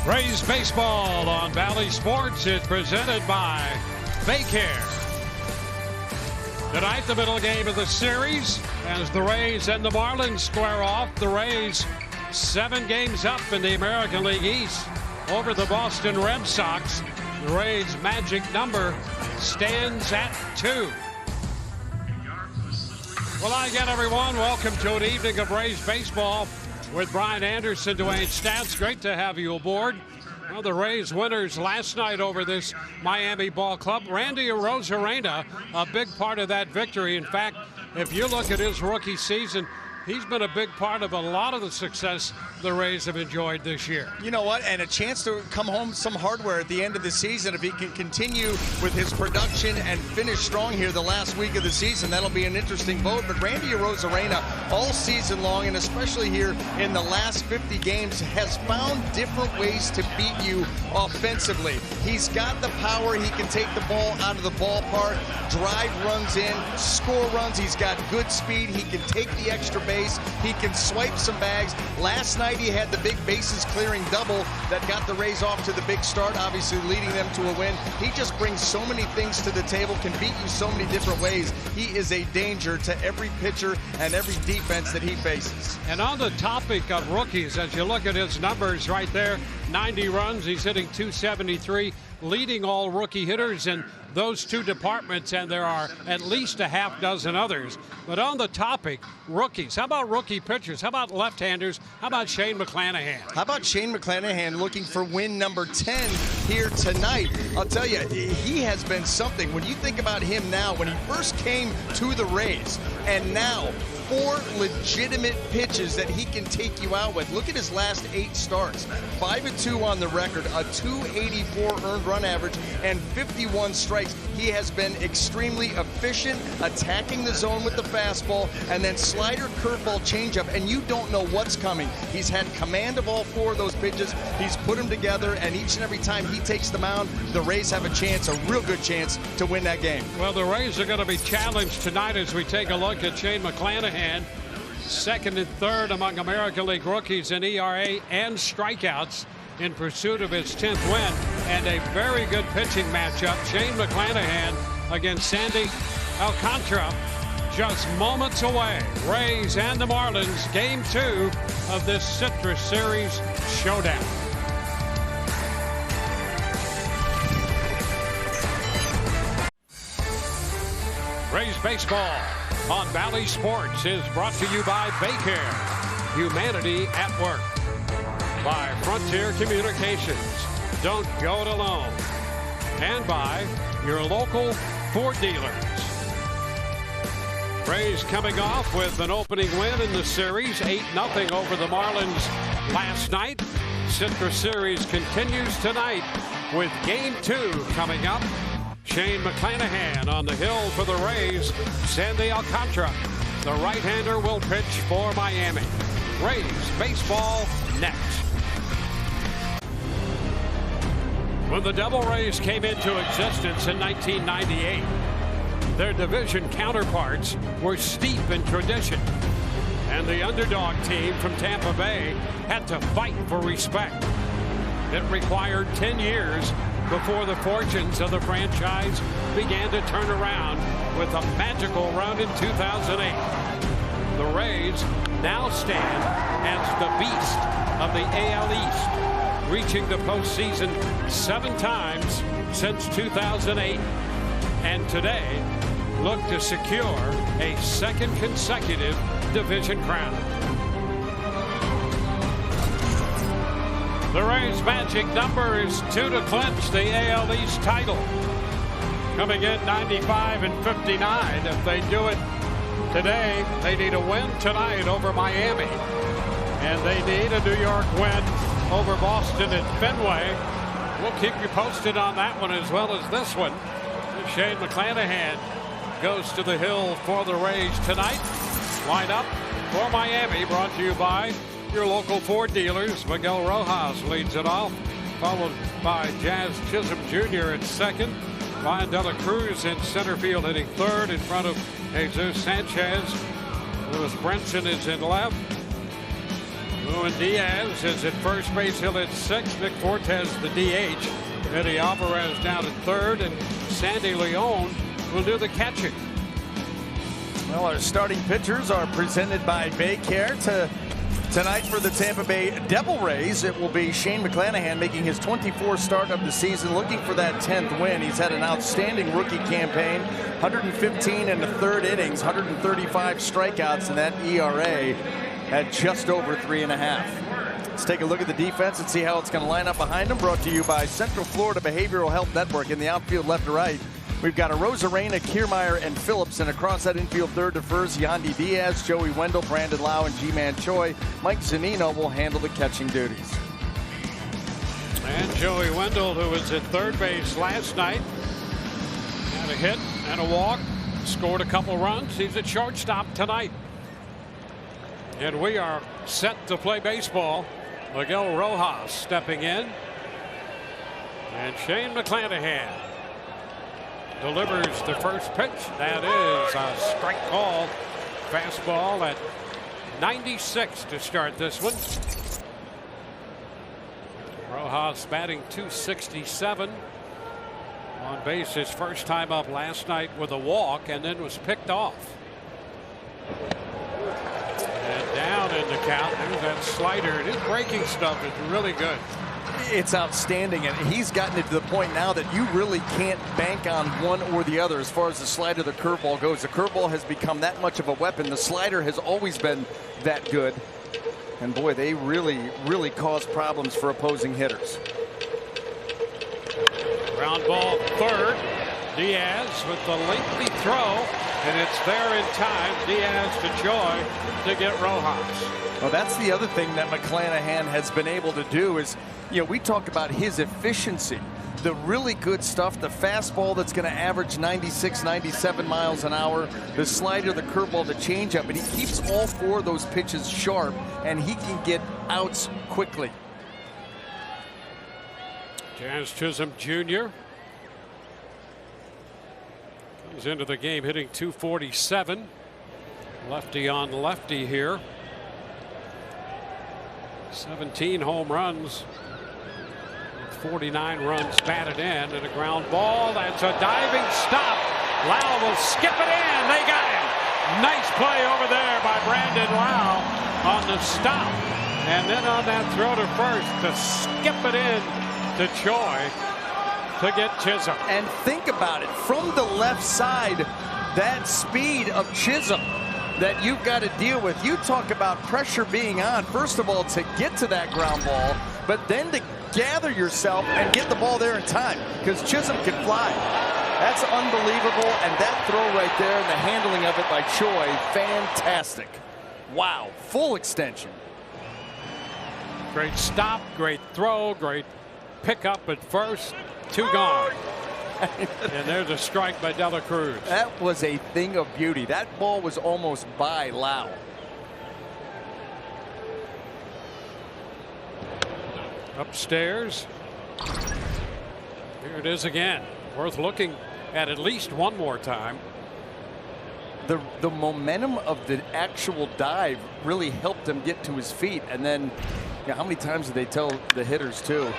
Rays baseball on Valley Sports is presented by Baycare. Tonight, the middle game of the series as the Rays and the Marlins square off. The Rays 7 games up in the American League East over the Boston Red Sox. The Rays' magic number stands at 2. Well, again, everyone, welcome to an evening of Rays baseball with Brian Anderson, Dwayne Stats. Great to have you aboard. Well, the Rays winners last night over this Miami ball club. Randy Arozarena, a big part of that victory. In fact, if you look at his rookie season, he's been a big part of a lot of the success the Rays have enjoyed this year. You know what? And a chance to come home some hardware at the end of the season. If he can continue with his production and finish strong here the last week of the season, that'll be an interesting vote. But Randy Arozarena all season long, and especially here in the last 50 games, has found different ways to beat you offensively. He's got the power. He can take the ball out of the ballpark, drive runs in, score runs. He's got good speed. He can take the extra base. He can swipe some bags. Last night he had the big bases clearing double that got the Rays off to the big start, obviously leading them to a win. He just brings so many things to the table, can beat you so many different ways. He is a danger to every pitcher and every defense that he faces. And on the topic of rookies, as you look at his numbers right there, 90 runs, he's hitting .273, leading all rookie hitters in those two departments, and there are at least a half dozen others. But on the topic, rookies, how about rookie pitchers? How about left-handers? How about Shane McClanahan? How about Shane McClanahan looking for win number 10 here tonight? I'll tell you, he has been something. When you think about him now, when he first came to the Rays, and now 4 legitimate pitches that he can take you out with. Look at his last 8 starts. 5-2 on the record, a .284 earned run average, and 51 strikes. He has been extremely efficient, attacking the zone with the fastball, and then slider, curveball, changeup, and you don't know what's coming. He's had command of all 4 of those pitches. He's put them together, and each and every time he takes the mound, the Rays have a chance, a real good chance, to win that game. Well, the Rays are going to be challenged tonight as we take a look at Shane McClanahan. Second and third among American League rookies in ERA and strikeouts in pursuit of his 10th win, and a very good pitching matchup. Shane McClanahan against Sandy Alcantara just moments away. Rays and the Marlins, game 2 of this Citrus Series showdown. Rays baseball on Valley Sports is brought to you by Baycare, Humanity at Work, by Frontier Communications, don't go it alone, and by your local Ford dealers. Rays coming off with an opening win in the series, 8-0 over the Marlins last night. Citrus Series continues tonight with game 2 coming up. Shane McClanahan on the hill for the Rays. Sandy Alcantara, the right-hander, will pitch for Miami. Rays baseball next. When the Devil Rays came into existence in 1998, their division counterparts were steep in tradition, and the underdog team from Tampa Bay had to fight for respect. It required 10 years before the fortunes of the franchise began to turn around with a magical run in 2008. The Rays now stand as the beast of the AL East, reaching the postseason 7 times since 2008, and today look to secure a 2nd consecutive division crown. The Rays' magic number is 2 to clinch the AL East title. Coming in 95 and 59. If they do it today, they need a win tonight over Miami. And they need a New York win over Boston at Fenway. We'll keep you posted on that one as well as this one. Shane McClanahan goes to the hill for the Rays tonight. Line up for Miami, brought to you by your local Ford dealers. Miguel Rojas leads it off, followed by Jazz Chisholm Jr. at second. Ryan De La Cruz in center field, hitting third in front of Jesus Sanchez. Lewis Brinson is in left. Luis Diaz is at first base. He'll hit 6. Nick Fortes the DH. Eddie Alvarez down at third, and Sandy Leon will do the catching. Well, our starting pitchers are presented by Baycare. Tonight for the Tampa Bay Devil Rays, it will be Shane McClanahan making his 24th start of the season, looking for that 10th win. He's had an outstanding rookie campaign, 115 in the third innings, 135 strikeouts, and that ERA at just over 3.5. Let's take a look at the defense and see how it's going to line up behind them. Brought to you by Central Florida Behavioral Health Network. In the outfield, left to right, we've got Arozarena, Kiermaier, and Phillips. And across that infield, third to first, Yandy Diaz, Joey Wendell, Brandon Lau, and G-Man Choi. Mike Zunino will handle the catching duties. And Joey Wendell, who was at third base last night, had a hit and a walk, scored a couple runs. He's at shortstop tonight. And we are set to play baseball. Miguel Rojas stepping in. And Shane McClanahan delivers the first pitch. That is a strike call. Fastball at 96 to start this one. Rojas batting .267. On base his first time up last night with a walk, and then was picked off. And down in the count. There's that slider. And his breaking stuff is really good. It's outstanding, and he's gotten it to the point now that you really can't bank on one or the other as far as the slider, the curveball goes. The curveball has become that much of a weapon. The slider has always been that good. And boy, they really cause problems for opposing hitters. Ground ball third. Diaz with the lengthy throw, and it's there in time. Diaz to Choi to get Rojas. Well, that's the other thing that McClanahan has been able to do is, you know, we talk about his efficiency, the really good stuff, the fastball that's going to average 96, 97 miles an hour, the slider, the curveball, the changeup, but he keeps all four of those pitches sharp, and he can get outs quickly. Jazz Chisholm Jr. comes into the game hitting .247. Lefty on lefty here. 17 home runs. 49 runs batted in, and a ground ball. That's a diving stop. Lau will skip it in. They got him. Nice play over there by Brandon Lau on the stop. And then on that throw to first to skip it in to Choi to get Chisholm. And think about it, from the left side, that speed of Chisholm that you've got to deal with. You talk about pressure being on, first of all, to get to that ground ball, but then to gather yourself and get the ball there in time, because Chisholm can fly. That's unbelievable, and that throw right there and the handling of it by Choi, fantastic. Wow, full extension. Great stop, great throw, great pickup at first. 2 gone. And there's a strike by De La Cruz. That was a thing of beauty. That ball was almost by Lau. Upstairs. Here it is again. Worth looking at least one more time. The momentum of the actual dive really helped him get to his feet. And then, how many times did they tell the hitters too?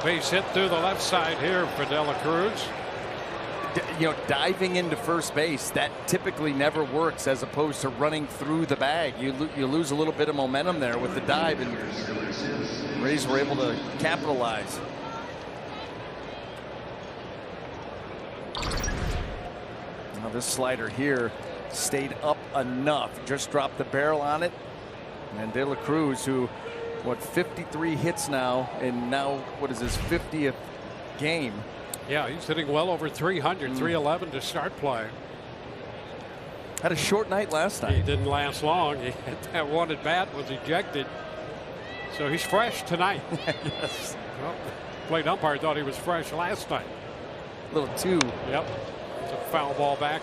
Base hit through the left side here for De La Cruz. Diving into first base, that typically never works as opposed to running through the bag. You lose a little bit of momentum there with the dive, and Rays were able to capitalize. Now this slider here stayed up enough, just dropped the barrel on it. And De La Cruz, who, 53 hits now, and now what is his 50th game? Yeah, he's hitting well over 300, 311 to start play. Had a short night last night. He didn't last long. He had that one at bat, was ejected. So he's fresh tonight. Yes. Well, plate umpire thought he was fresh last night. A little too. Yep. It's a foul ball back.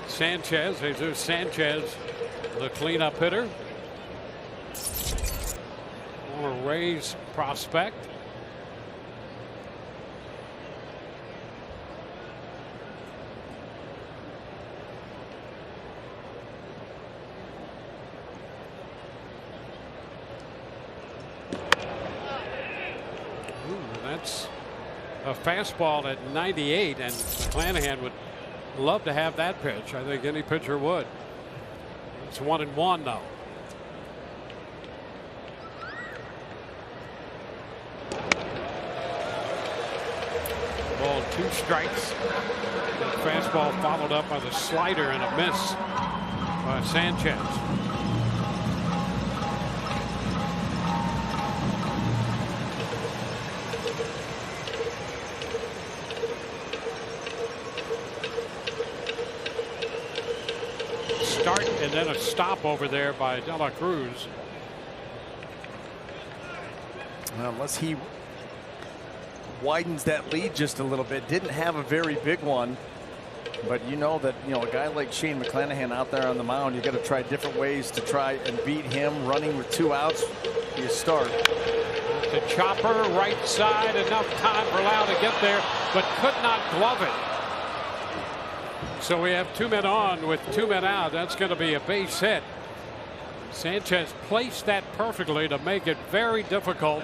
Sanchez, Jesus Sanchez, the cleanup hitter. Former Rays prospect. That's a fastball at 98, and McClanahan would love to have that pitch. I think any pitcher would. It's 1-1 though. Ball 2 strikes. That fastball followed up by the slider and a miss by Sanchez. Start and then a stop over there by De La Cruz. Well, unless he widens that lead just a little bit, didn't have a very big one, but you know that a guy like Shane McClanahan out there on the mound, you got to try different ways to try and beat him. Running with 2 outs, you start. The chopper right side, enough time for Lau to get there, but could not glove it. So we have 2 men on with 2 men out. That's going to be a base hit. Sanchez placed that perfectly to make it very difficult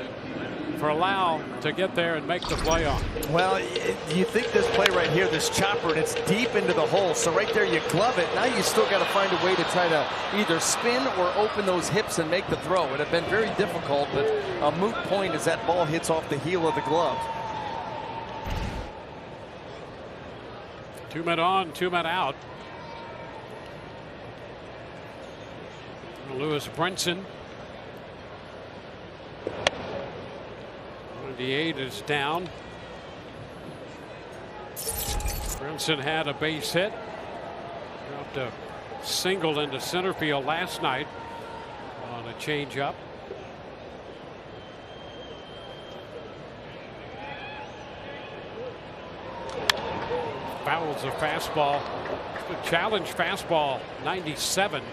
for Lau to get there and make the play on. Well, you think this play right here, this chopper, and it's deep into the hole. So right there you glove it. Now you still got to find a way to try to either spin or open those hips and make the throw. It would have been very difficult, but a moot point as that ball hits off the heel of the glove. 2 men on, 2 men out. Lewis Brinson. 98 is down. Brinson had a base hit. Dropped a single into center field last night on a changeup. Fouls a fastball. The challenge fastball 97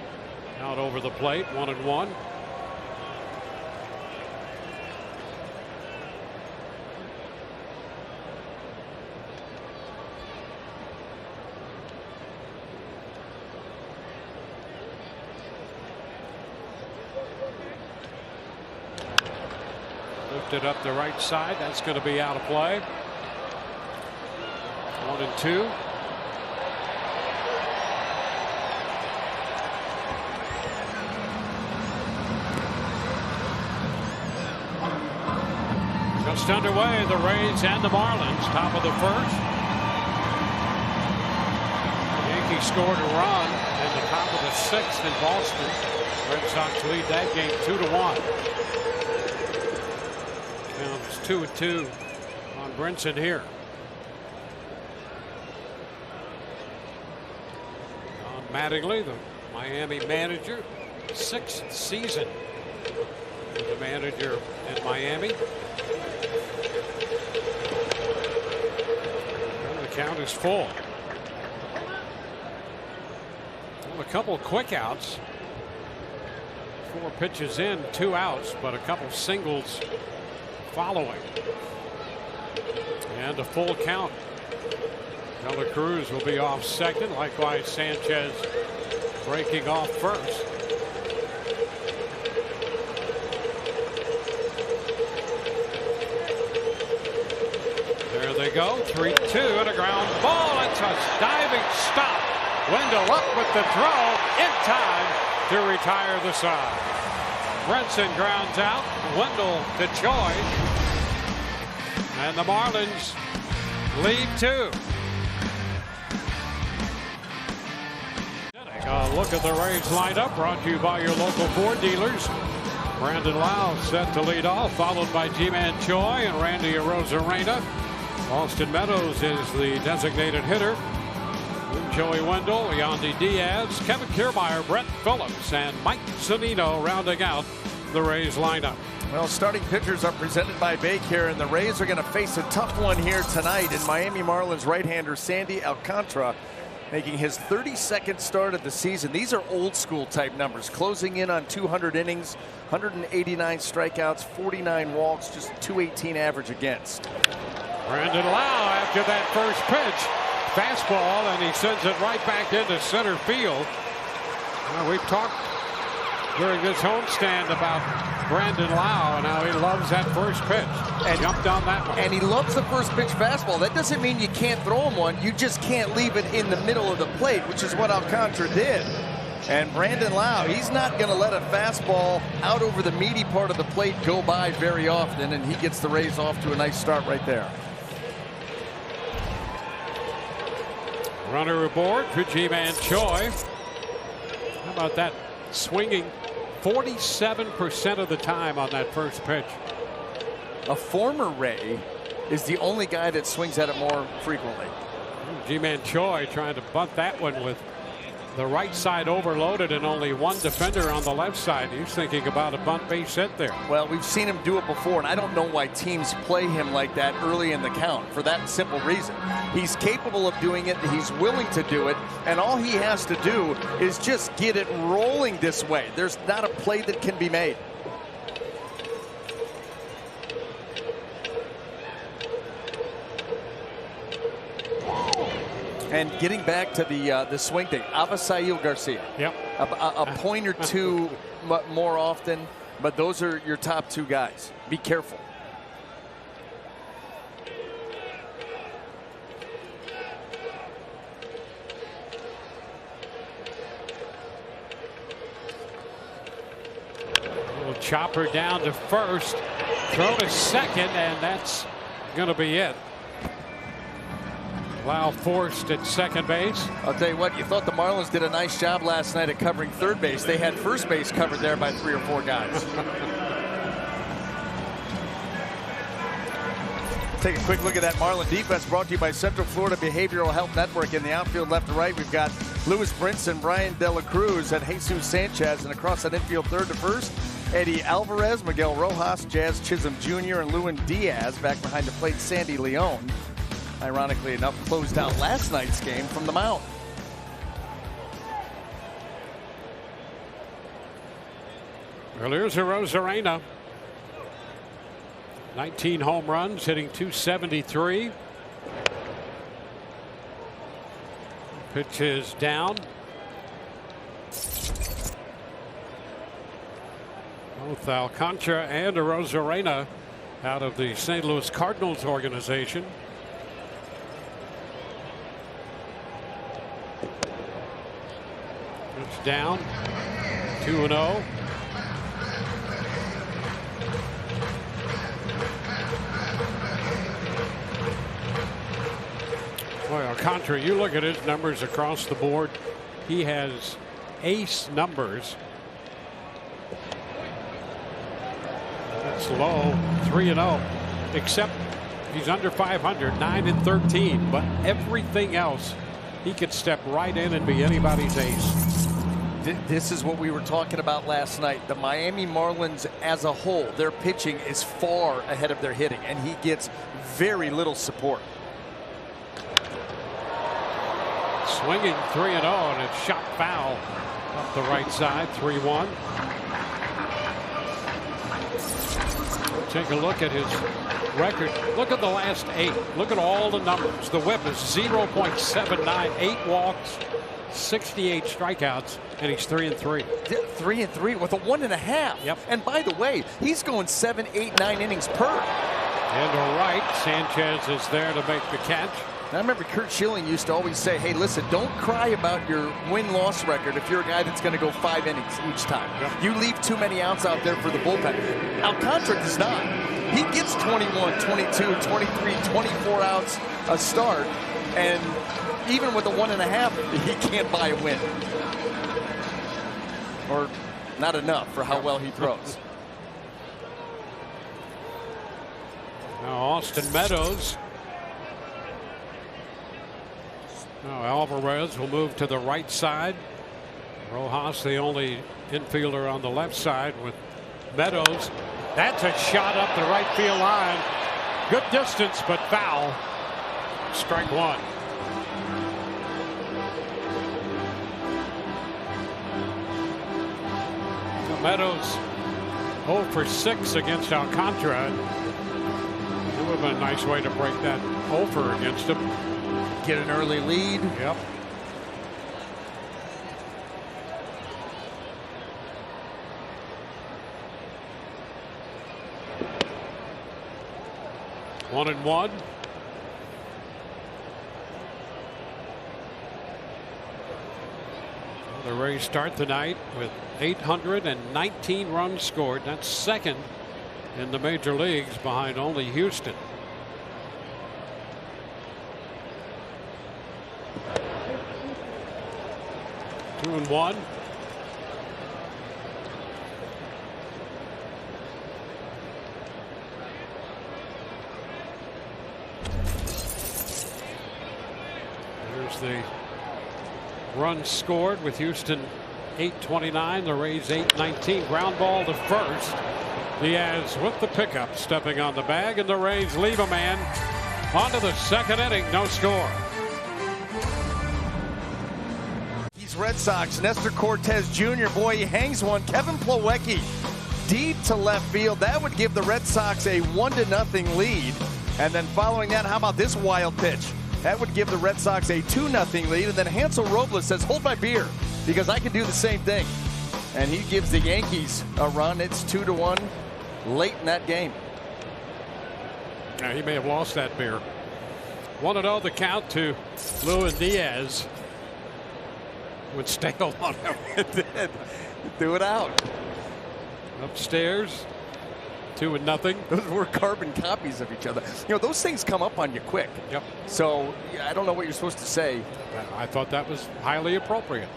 out over the plate. 1-1. Lifted up the right side. That's going to be out of play. 1-2. Just underway, the Rays and the Marlins, top of the first. The Yankees scored a run in the top of the 6th in Boston. Red Sox lead that game 2-1. Now it's 2-2 on Brinson here. Mattingly, the Miami manager, 6th season as a manager in Miami. And the count is full. Well, a couple quick outs. 4 pitches in, 2 outs, but a couple singles following. And a full count. De La Cruz will be off second. Likewise, Sanchez breaking off first. There they go. 3-2 and a ground ball. It's a diving stop. Wendell up with the throw in time to retire the side. Brinson grounds out. Wendell to Choi. And the Marlins lead 2. Look at the Rays lineup, brought to you by your local Ford dealers. Brandon Lau set to lead off, followed by G-Man Choi and Randy Arozarena. Austin Meadows is the designated hitter. Joey Wendell, Yandy Diaz, Kevin Kiermaier, Brent Phillips, and Mike Zunino rounding out the Rays lineup. Well, starting pitchers are presented by Bake here, and the Rays are going to face a tough one here tonight in Miami Marlins right-hander Sandy Alcantara, making his 32nd start of the season. These are old school type numbers, closing in on 200 innings, 189 strikeouts, 49 walks, just 218 average against. Brandon Lau after that first pitch. Fastball, and he sends it right back into center field. We've talked during this homestand about Brandon Lau and how he loves that first pitch. And jumped on that one. And he loves the first pitch fastball. That doesn't mean you can't throw him one. You just can't leave it in the middle of the plate, which is what Alcantara did. And Brandon Lau, he's not going to let a fastball out over the meaty part of the plate go by very often, and he gets the Rays off to a nice start right there. Runner aboard for Ji-Man Choi. How about that? Swinging 47% of the time on that first pitch. A former Ray is the only guy that swings at it more frequently. Ji-Man Choi trying to bunt that one with the right side overloaded and only one defender on the left side. He's thinking about a bunt base hit there. Well, we've seen him do it before, and I don't know why teams play him like that early in the count for that simple reason. He's capable of doing it, he's willing to do it, and all he has to do is just get it rolling this way. There's not a play that can be made. And getting back to the swing thing, Avisail Garcia. Yep. A point or two more often, but those are your top two guys. Be careful. Little chopper down to first, throw to second, and that's going to be it. Lau forced at second base. I'll tell you what, you thought the Marlins did a nice job last night at covering third base. They had first base covered there by 3 or 4 guys. Take a quick look at that Marlin defense, brought to you by Central Florida Behavioral Health Network. In the outfield left to right, we've got Luis Brinson, Brian De La Cruz, and Jesus Sanchez. And across that infield third to first, Eddie Alvarez, Miguel Rojas, Jazz Chisholm Jr., and Lewin Diaz. Back behind the plate, Sandy Leon. Ironically enough, closed out last night's game from the mound. Well, here's Arozarena. 19 home runs, hitting .273. Pitch is down. Both Alcantara and Arozarena out of the St. Louis Cardinals organization. It's down 2-0. Boy, Alcantara, you look at his numbers across the board. He has ace numbers. It's low, 3-0, except he's under 500, 9-13. But everything else, he could step right in and be anybody's ace. This is what we were talking about last night. The Miami Marlins as a whole, their pitching is far ahead of their hitting, and he gets very little support. Swinging 3-0, and it's shot foul up the right side, 3-1. Take a look at his record. Look at the last 8. Look at all the numbers. The whip is 0.79, 8 walks, 68 strikeouts, and he's 3-3. 3-3 with a 1.5. Yep. And by the way, he's going 7, 8, 9 innings per. And to right, Sanchez is there to make the catch. I remember Curt Schilling used to always say, hey, listen, don't cry about your win-loss record if you're a guy that's going to go 5 innings each time. Yep. You leave too many outs out there for the bullpen. Alcantara does not. He gets 21, 22, 23, 24 outs a start, and even with a 1.5, he can't buy a win. Or not enough for how well he throws. Now Austin Meadows. Now Alvarez will move to the right side. Rojas, the only infielder on the left side with Meadows. That's a shot up the right field line. Good distance, but foul. Strike one. Meadows 0 for 6 against Alcantara. It would have been a nice way to break that over against him. Get an early lead. Yep. 1-1. The Rays start the night with 819 runs scored. That's second in the major leagues behind only Houston. Two and one. There's the runs scored with Houston 829, the Rays 819. Ground ball to first. Diaz with the pickup, stepping on the bag, and the Rays leave a man onto the second inning. No score. He's Red Sox. Nestor Cortez Jr. Boy, he hangs one. Kevin Plawecki deep to left field. That would give the Red Sox a 1-0 lead. And then following that, how about this wild pitch? That would give the Red Sox a 2-0 lead. And then Hansel Robles says, hold my beer, because I can do the same thing. And he gives the Yankees a run. It's 2-1 late in that game. Now, he may have lost that beer. 1-0 the count to Lewin Diaz. Would stale on him. It did. Threw it out. Upstairs. 2-0. Those were carbon copies of each other. You know, those things come up on you quick. Yep. So I don't know what you're supposed to say. I thought that was highly appropriate.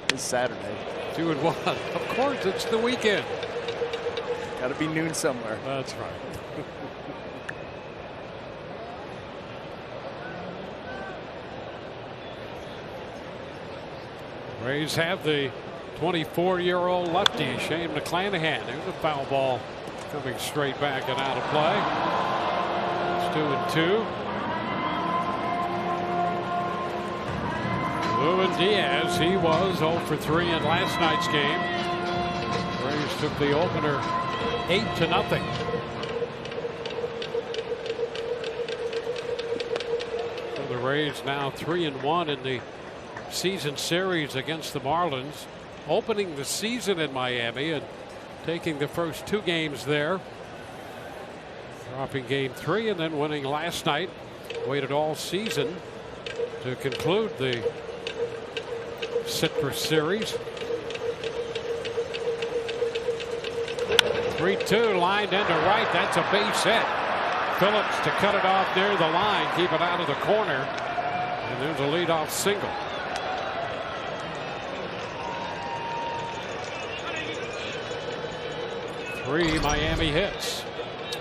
It's Saturday. 2-1. Of course, it's the weekend. Got to be noon somewhere. That's right. Rays have the 24-year-old lefty, Shane McClanahan. There's a foul ball coming straight back and out of play. It's 2-2. Lewin Diaz, he was 0 for 3 in last night's game. Rays took the opener 8-0. So the Rays now 3-1 in the season series against the Marlins, opening the season in Miami and taking the first 2 games there, dropping game 3 and then winning last night. Waited all season to conclude the Citrus series. 3-2 lined into right. That's a base hit. Phillips to cut it off near the line, keep it out of the corner, and there's a leadoff single. Three Miami hits.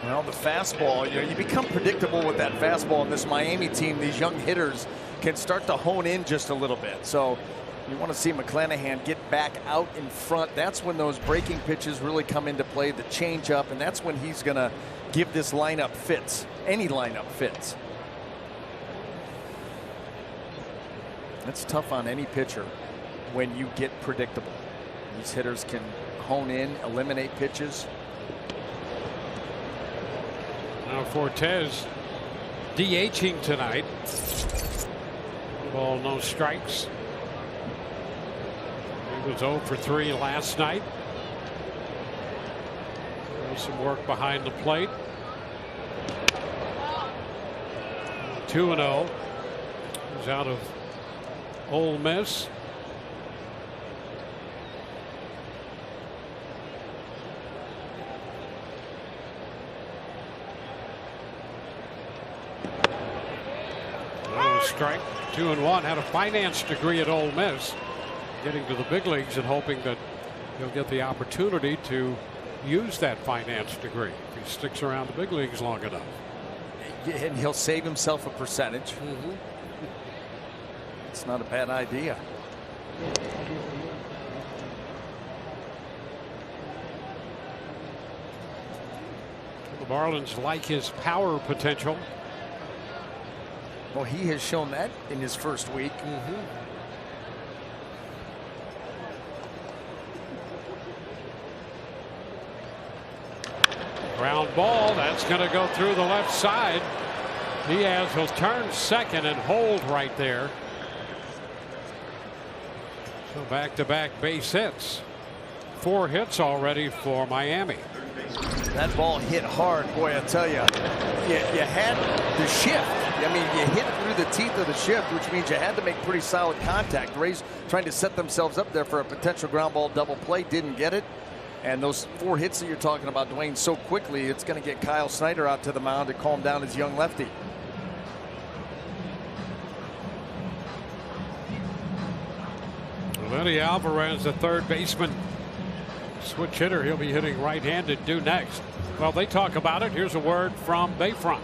Well, the fastball, you become predictable with that fastball in this Miami team. These young hitters can start to hone in just a little bit. So you want to see McClanahan get back out in front. That's when those breaking pitches really come into play, the changeup, and that's when he's going to give this lineup fits. Any lineup fits. That's tough on any pitcher when you get predictable. These hitters can hone in, eliminate pitches. Now Fortes DHing tonight. Ball, no strikes. He was 0 for 3 last night. There's some work behind the plate. 2-0. He's out of Ole Miss. Strike. 2-1. Had a finance degree at Ole Miss, getting to the big leagues and hoping that he'll get the opportunity to use that finance degree if he sticks around the big leagues long enough. And he'll save himself a percentage. It's not a bad idea. The Marlins like his power potential. Well, he has shown that in his first week. Ground ball. That's going to go through the left side. Diaz will turn second and hold right there. So back-to-back base hits. 4 hits already for Miami. That ball hit hard. Boy, I tell you, you had the shift. I mean, you hit through the teeth of the shift, which means you had to make pretty solid contact. The Rays trying to set themselves up there for a potential ground ball double play. Didn't get it. And those 4 hits that you're talking about, Dwayne, so quickly, it's going to get Kyle Snyder out to the mound to calm down his young lefty. Lenny Alvarez, the third baseman, switch hitter. He'll be hitting right-handed due next. Well, they talk about it. Here's a word from Bayfront.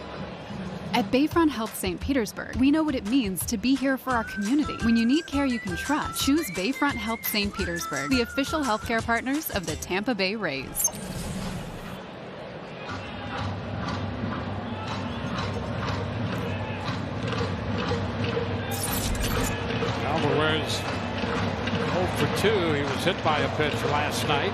At Bayfront Health St. Petersburg, we know what it means to be here for our community. When you need care you can trust, choose Bayfront Health St. Petersburg, the official healthcare partners of the Tampa Bay Rays. Alvarez 0 for 2. He was hit by a pitch last night.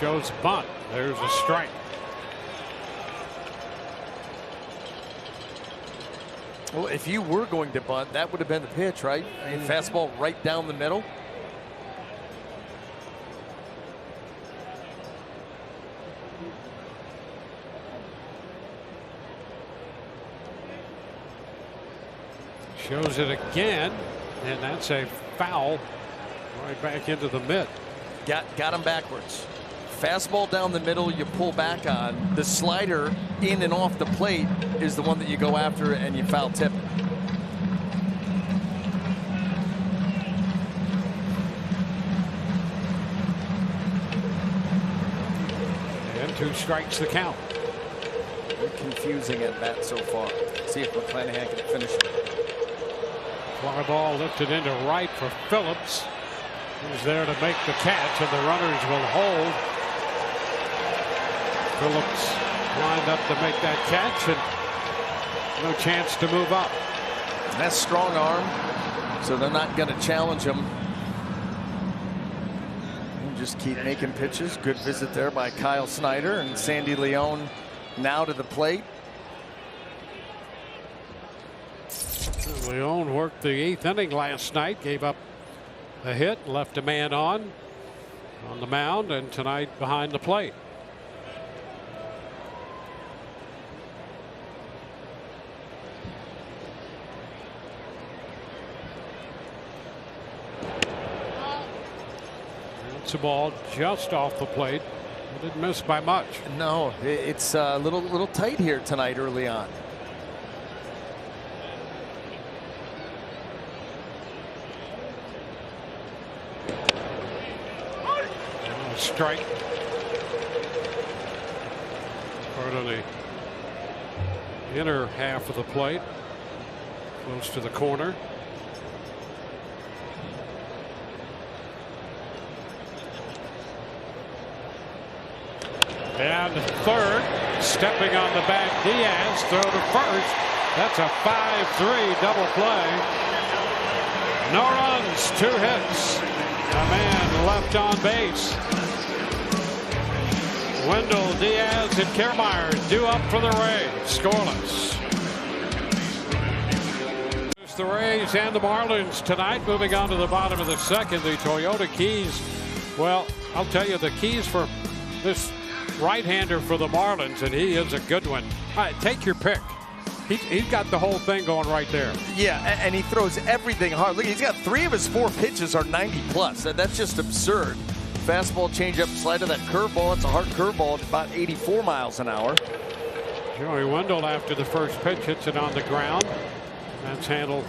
Shows bunt. There's a strike. Well, if you were going to bunt, that would have been the pitch, right? I mean, fastball right down the middle. Shows it again, and that's a foul right back into the mitt. Got him backwards. Fastball down the middle, you pull back on. The slider in and off the plate is the one that you go after and you foul tip. And 2 strikes the count. Confusing at bat so far. See if McClanahan can finish it. Fly ball lifted into right for Phillips. He's there to make the catch, and the runners will hold. Phillips lined up to make that catch, and no chance to move up. That's strong arm, so they're not going to challenge him. Just keep making pitches. Good visit there by Kyle Snyder, and Sandy Leon now to the plate. Leon worked the 8th inning last night, gave up a hit, left a man on the mound, and tonight behind the plate. It's a ball just off the plate. It didn't miss by much. No, it's a little tight here tonight early on. Strike. Part of the inner half of the plate, close to the corner. And third, stepping on the back, Diaz, throw to first. That's a 5-3 double play. No runs, 2 hits. A man left on base. Wendell, Diaz, and Kiermaier due up for the Rays. Scoreless. It's the Rays and the Marlins tonight. Moving on to the bottom of the second, the Toyota keys. Well, I'll tell you the keys for this right-hander for the Marlins, and he is a good one. All right, take your pick. He's got the whole thing going right there. Yeah, and he throws everything hard. Look, he's got 3 of his 4 pitches are 90 plus. That's just absurd. Fastball, changeup, slider, that curveball. It's a hard curveball at about 84 miles an hour. Joey Wendell, after the first pitch, hits it on the ground. That's handled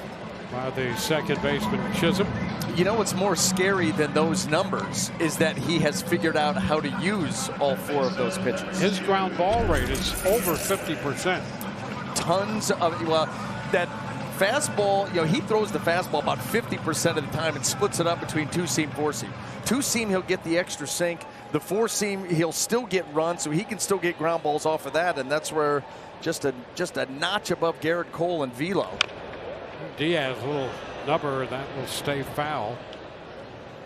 by the second baseman, Chisholm. You know what's more scary than those numbers is that he has figured out how to use all 4 of those pitches. His ground ball rate is over 50%. Tons of, well, that fastball, you know, he throws the fastball about 50% of the time and splits it up between 2-seam, 4-seam. 2-seam, he'll get the extra sink. The 4-seam, he'll still get run, so he can still get ground balls off of that, and that's where just a notch above Garrett Cole and velo. Diaz, a little number that will stay foul.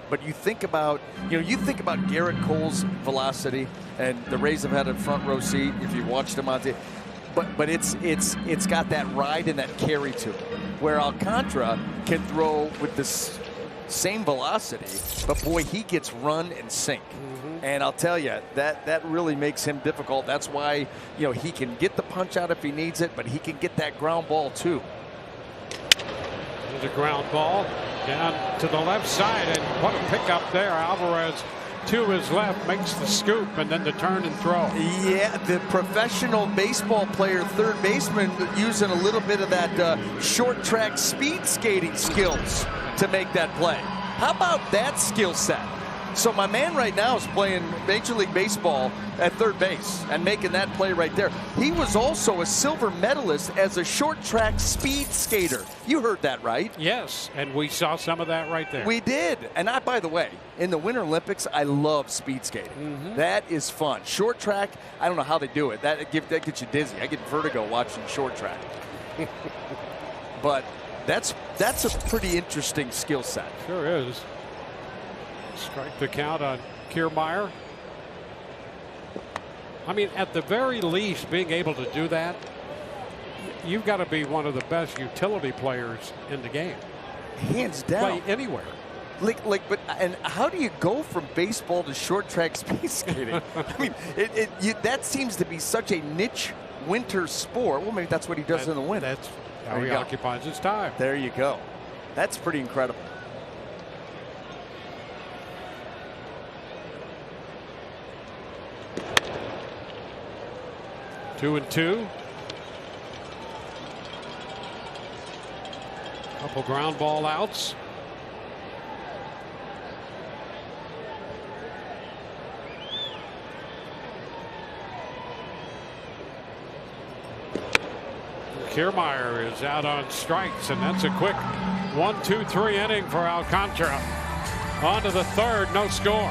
But you think about, you think about Garrett Cole's velocity, and the Rays have had a front row seat if you watched him out there. but it's got that ride and that carry to it, where Alcantara can throw with this same velocity, but boy, he gets run and sink. And I'll tell you, that really makes him difficult. That's why, you know, he can get the punch out if he needs it, but he can get that ground ball too. There's a ground ball down to the left side, and what a pickup there. Alvarez to his left makes the scoop and then the turn and throw. Yeah, the professional baseball player, third baseman, using a little bit of that short track speed skating skills to make that play. How about that skill set? So my man right now is playing Major League Baseball at third base and making that play right there. He was also a silver medalist as a short track speed skater. You heard that right? Yes, and we saw some of that right there. We did. And by the way, in the Winter Olympics, I love speed skating. That is fun. Short track, I don't know how they do it. That gets you dizzy. I get vertigo watching short track. But that's a pretty interesting skill set. Sure is. Strike the count on Kiermaier. I mean, at the very least, being able to do that, you've got to be one of the best utility players in the game. Hands down. Play anywhere. And how do you go from baseball to short track speed skating? I mean, that seems to be such a niche winter sport. Well, maybe that's what he does in the winter. That's how he occupies his time. There you go. That's pretty incredible. 2-2. Couple ground ball outs. Kiermaier is out on strikes, and that's a quick 1-2-3 inning for Alcantara. On to the third, no score.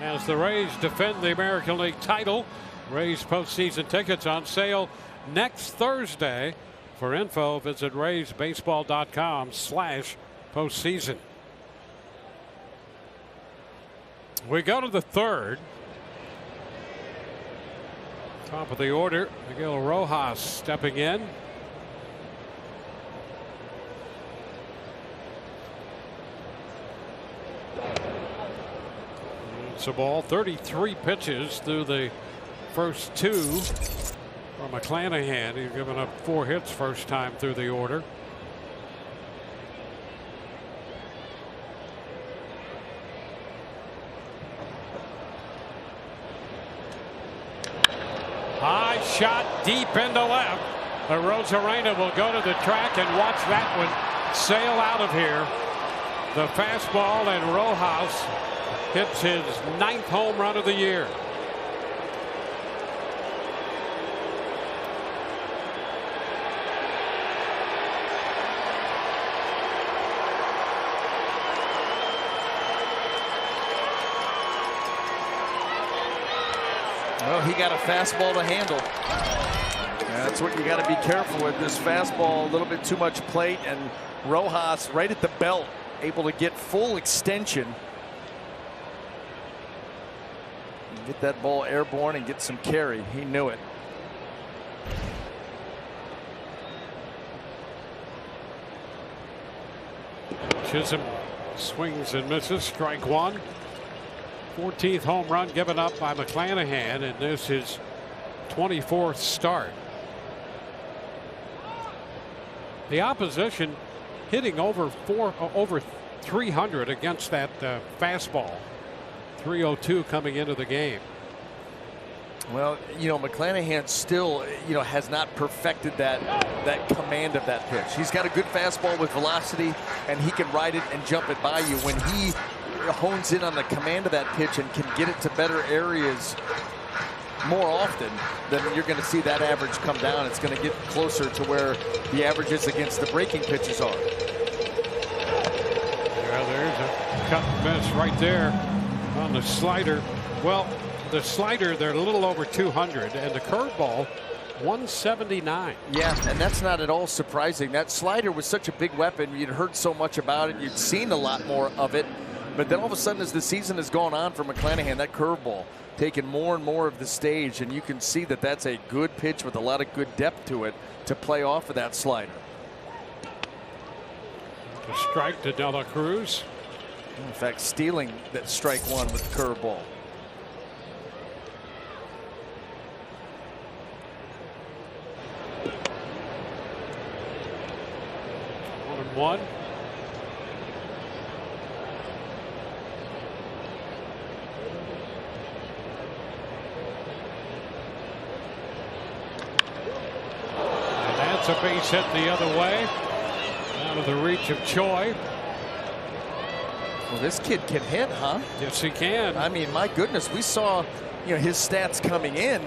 As the Rays defend the American League title, Rays postseason tickets on sale next Thursday. For info, visit raysbaseball.com/postseason. We go to the third. Top of the order, Miguel Rojas stepping in. It's a ball. 33 pitches through the first two for McClanahan. He's given up 4 hits first time through the order. High shot deep into left. Arozarena will go to the track and watch that one sail out of here. The fastball, and Rojas hits his 9th home run of the year. Well, he got a fastball to handle. That's what you got to be careful with. This fastball, a little bit too much plate, and Rojas right at the belt, able to get full extension. Get that ball airborne and get some carry. He knew it. Chisholm swings and misses. Strike one. 14th home run given up by McClanahan, and this is 24th start. The opposition hitting over 300 against that fastball. 302 coming into the game. Well, you know, McClanahan still, you know, has not perfected that command of that pitch. He's got a good fastball with velocity, and he can ride it and jump it by you. When he hones in on the command of that pitch and can get it to better areas more often, then you're going to see that average come down. It's going to get closer to where the averages against the breaking pitches are. Yeah, there's a cut and miss right there on the slider. Well, the slider, they're a little over 200, and the curveball 179. Yeah, and that's not at all surprising. That slider was such a big weapon. You'd heard so much about it. You'd seen a lot more of it. But then all of a sudden, as the season has gone on for McClanahan, that curveball taking more and more of the stage, and you can see that that's a good pitch with a lot of good depth to it to play off of that slider. A strike to De La Cruz. In fact, stealing that strike one with the curveball. One. And that's a base hit the other way. Out of the reach of Choi. Well, this kid can hit, huh? Yes, he can. I mean, my goodness, we saw, his stats coming in,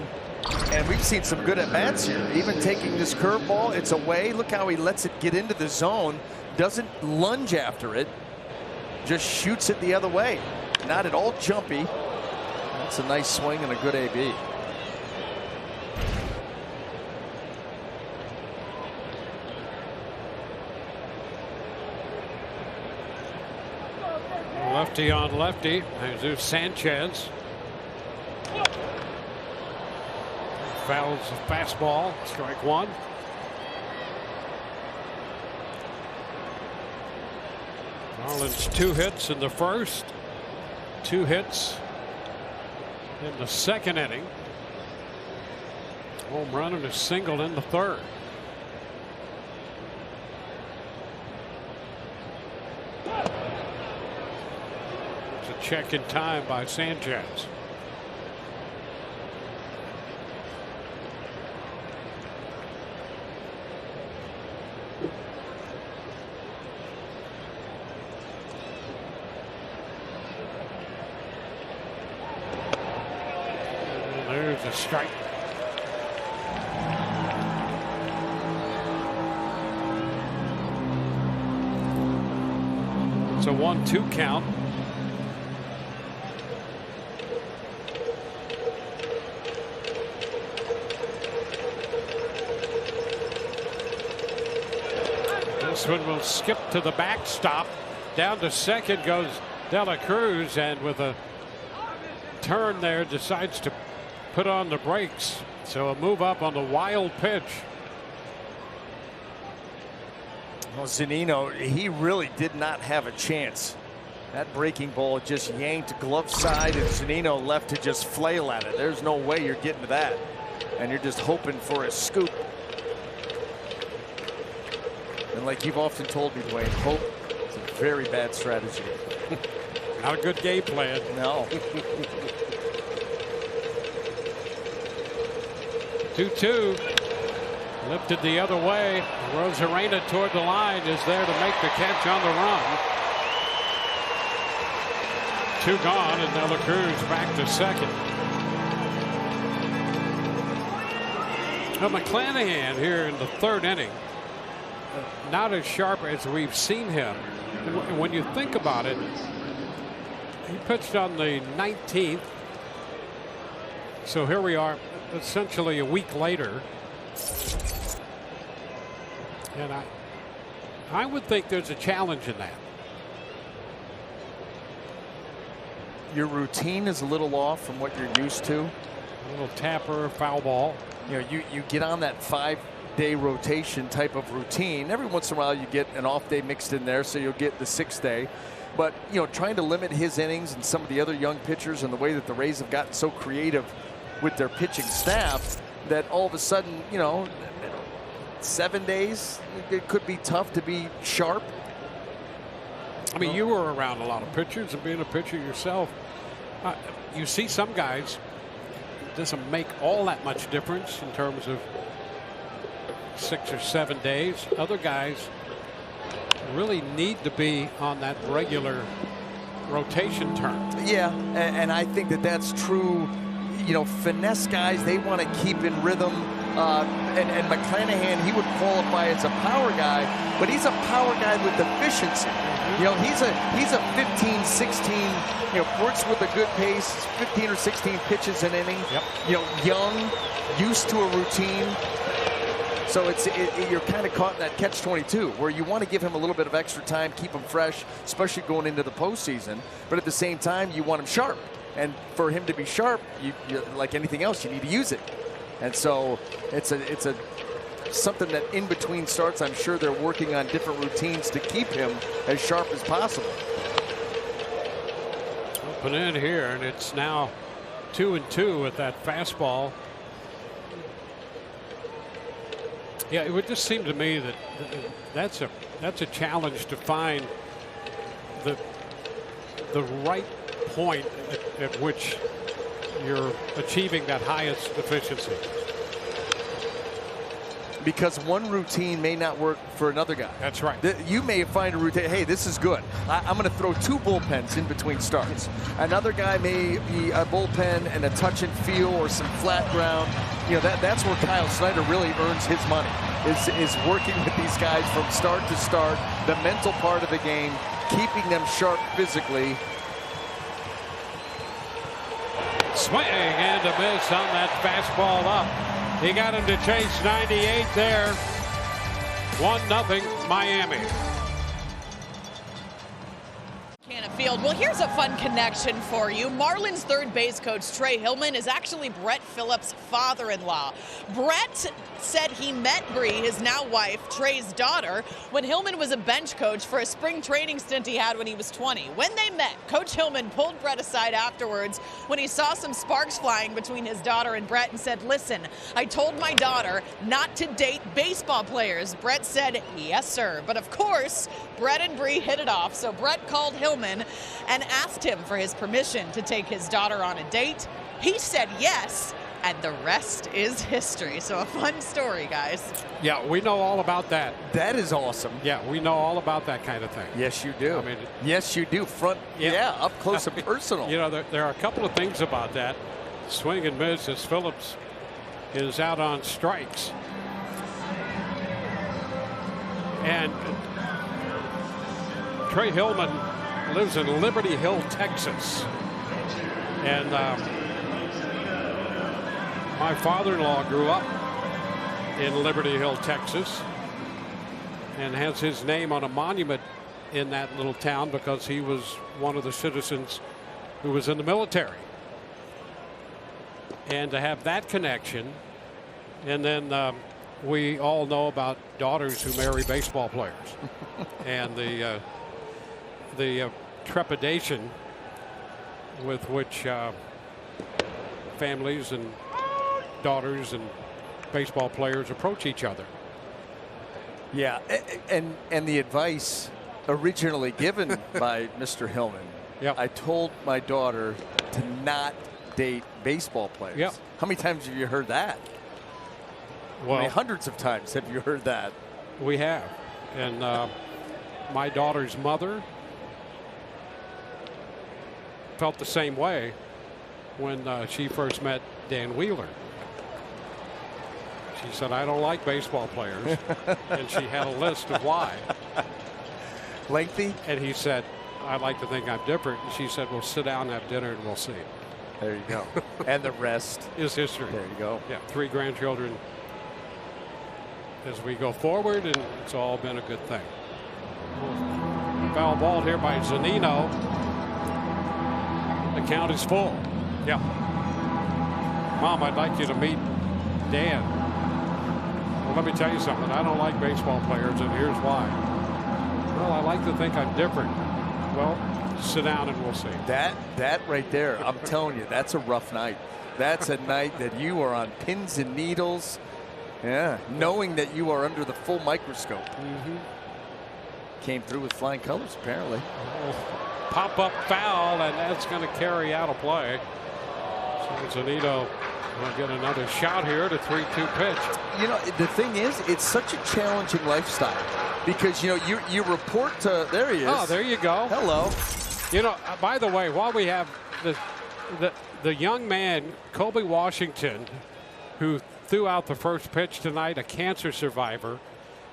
and we've seen some good at-bats here. Even taking this curveball, it's away. Look how he lets it get into the zone. Doesn't lunge after it. Just shoots it the other way. Not at all jumpy. That's a nice swing and a good AB. Lefty on lefty. Jesus Sanchez. Fouls a fastball. Strike one. Marlins 2 hits in the first. 2 hits in the second inning. Home run and a single in the third. Check in time by Sanchez. And there's a strike. It's a 1-2 count. This one will skip to the backstop. Down to second goes De La Cruz, and with a turn there decides to put on the brakes. So a move up on the wild pitch. Well, Zunino, he really did not have a chance. That breaking ball just yanked glove side, and Zunino left to just flail at it. There's no way you're getting to that. And you're just hoping for a scoop. And like you've often told me, Dwayne, hope is a very bad strategy. Not a good game plan. No. 2-2. Lifted the other way. Rosarena toward the line is there to make the catch on the run. 2 gone, and De La Cruz back to second. Now McClanahan here in the third inning. Not as sharp as we've seen him. When you think about it, he pitched on the 19th. So here we are, essentially a week later. And I would think there's a challenge in that. Your routine is a little off from what you're used to. A little tapper, foul ball. You get on that 5-day rotation type of routine. Every once in a while you get an off day mixed in there, so you'll get the 6th day. But trying to limit his innings and some of the other young pitchers, and the way that the Rays have gotten so creative with their pitching staff, that all of a sudden 7 days it could be tough to be sharp. I mean, you were around a lot of pitchers, and being a pitcher yourself, you see some guys, it doesn't make all that much difference in terms of 6 or 7 days. Other guys really need to be on that regular rotation turn. Yeah, and I think that that's true. Finesse guys, they want to keep in rhythm. And McClanahan, he would qualify as a power guy, but he's a power guy with efficiency. He's a 15, 16, works with a good pace, 15 or 16 pitches an inning. Yep. Young, used to a routine. So you're kind of caught in that catch-22, where you want to give him a little bit of extra time, keep him fresh, especially going into the postseason. But at the same time, you want him sharp. And for him to be sharp, you like anything else, you need to use it. And so it's something that in between starts, I'm sure they're working on different routines to keep him as sharp as possible. Open in here, and it's now 2-2 with that fastball. Yeah, it would just seem to me that that's a challenge to find the right point at which you're achieving that highest efficiency. Because one routine may not work for another guy. That's right. You may find a routine, hey, this is good. I'm going to throw 2 bullpens in between starts. Another guy may be a bullpen and a touch and feel or some flat ground. You know, that's where Kyle Snyder really earns his money, is working with these guys from start to start, the mental part of the game, keeping them sharp physically. Swing and a miss on that fastball up. He got him to chase 98 there. 1-0 Miami. Field. Well, here's a fun connection for you. Marlins third base coach Trey Hillman is actually Brett Phillips' father-in-law. Brett said he met Bree, his now wife, Trey's daughter, when Hillman was a bench coach for a spring training stint he had when he was 20. When they met, Coach Hillman pulled Brett aside afterwards when he saw some sparks flying between his daughter and Brett and said, "Listen, I told my daughter not to date baseball players." Brett said, "Yes, sir." But of course, Brett and Bree hit it off, so Brett called Hillman and asked him for his permission to take his daughter on a date. He said yes, and the rest is history. So a fun story, guys. Yeah, we know all about that. That is awesome. Yeah, we know all about that kind of thing. Yes, you do. I mean, yes, you do. Up close and personal. You know, there are a couple of things about that. Swing and miss as Phillips is out on strikes. And Trey Hillman lives in Liberty Hill, Texas. And my father-in-law grew up in Liberty Hill, Texas, and has his name on a monument in that little town because he was one of the citizens who was in the military. And to have that connection, and then we all know about daughters who marry baseball players and the trepidation with which families and daughters and baseball players approach each other. Yeah, and the advice originally given by Mr. Hillman. Yep. I told my daughter to not date baseball players. Yep. How many times have you heard that? Well, I mean, hundreds of times have you heard that. We have. And my daughter's mother felt the same way when she first met Dan Wheeler. She said, "I don't like baseball players." And she had a list of why. Lengthy? And he said, "I'd like to think I'm different." And she said, "Well, sit down and have dinner and we'll see." There you go. And the rest is history. There you go. Yeah, 3 grandchildren as we go forward, and it's all been a good thing. Foul ball here by Zunino. The count is full. Yeah. Mom, I'd like you to meet Dan. Well, let me tell you something. I don't like baseball players, and here's why. Well, I like to think I'm different. Well, sit down and we'll see. That right there, I'm telling you, that's a rough night. That's a night that you are on pins and needles. Yeah, knowing that you are under the full microscope. Mm-hmm. Came through with flying colors, apparently. Pop-up foul, and that's going to carry out a play. So Zunino will get another shot here to 3-2 pitch. You know, the thing is, it's such a challenging lifestyle because, you know, you report to, there he is. Oh, there you go. Hello. You know, by the way, while we have the young man, Colby Washington, who threw out the first pitch tonight, a cancer survivor,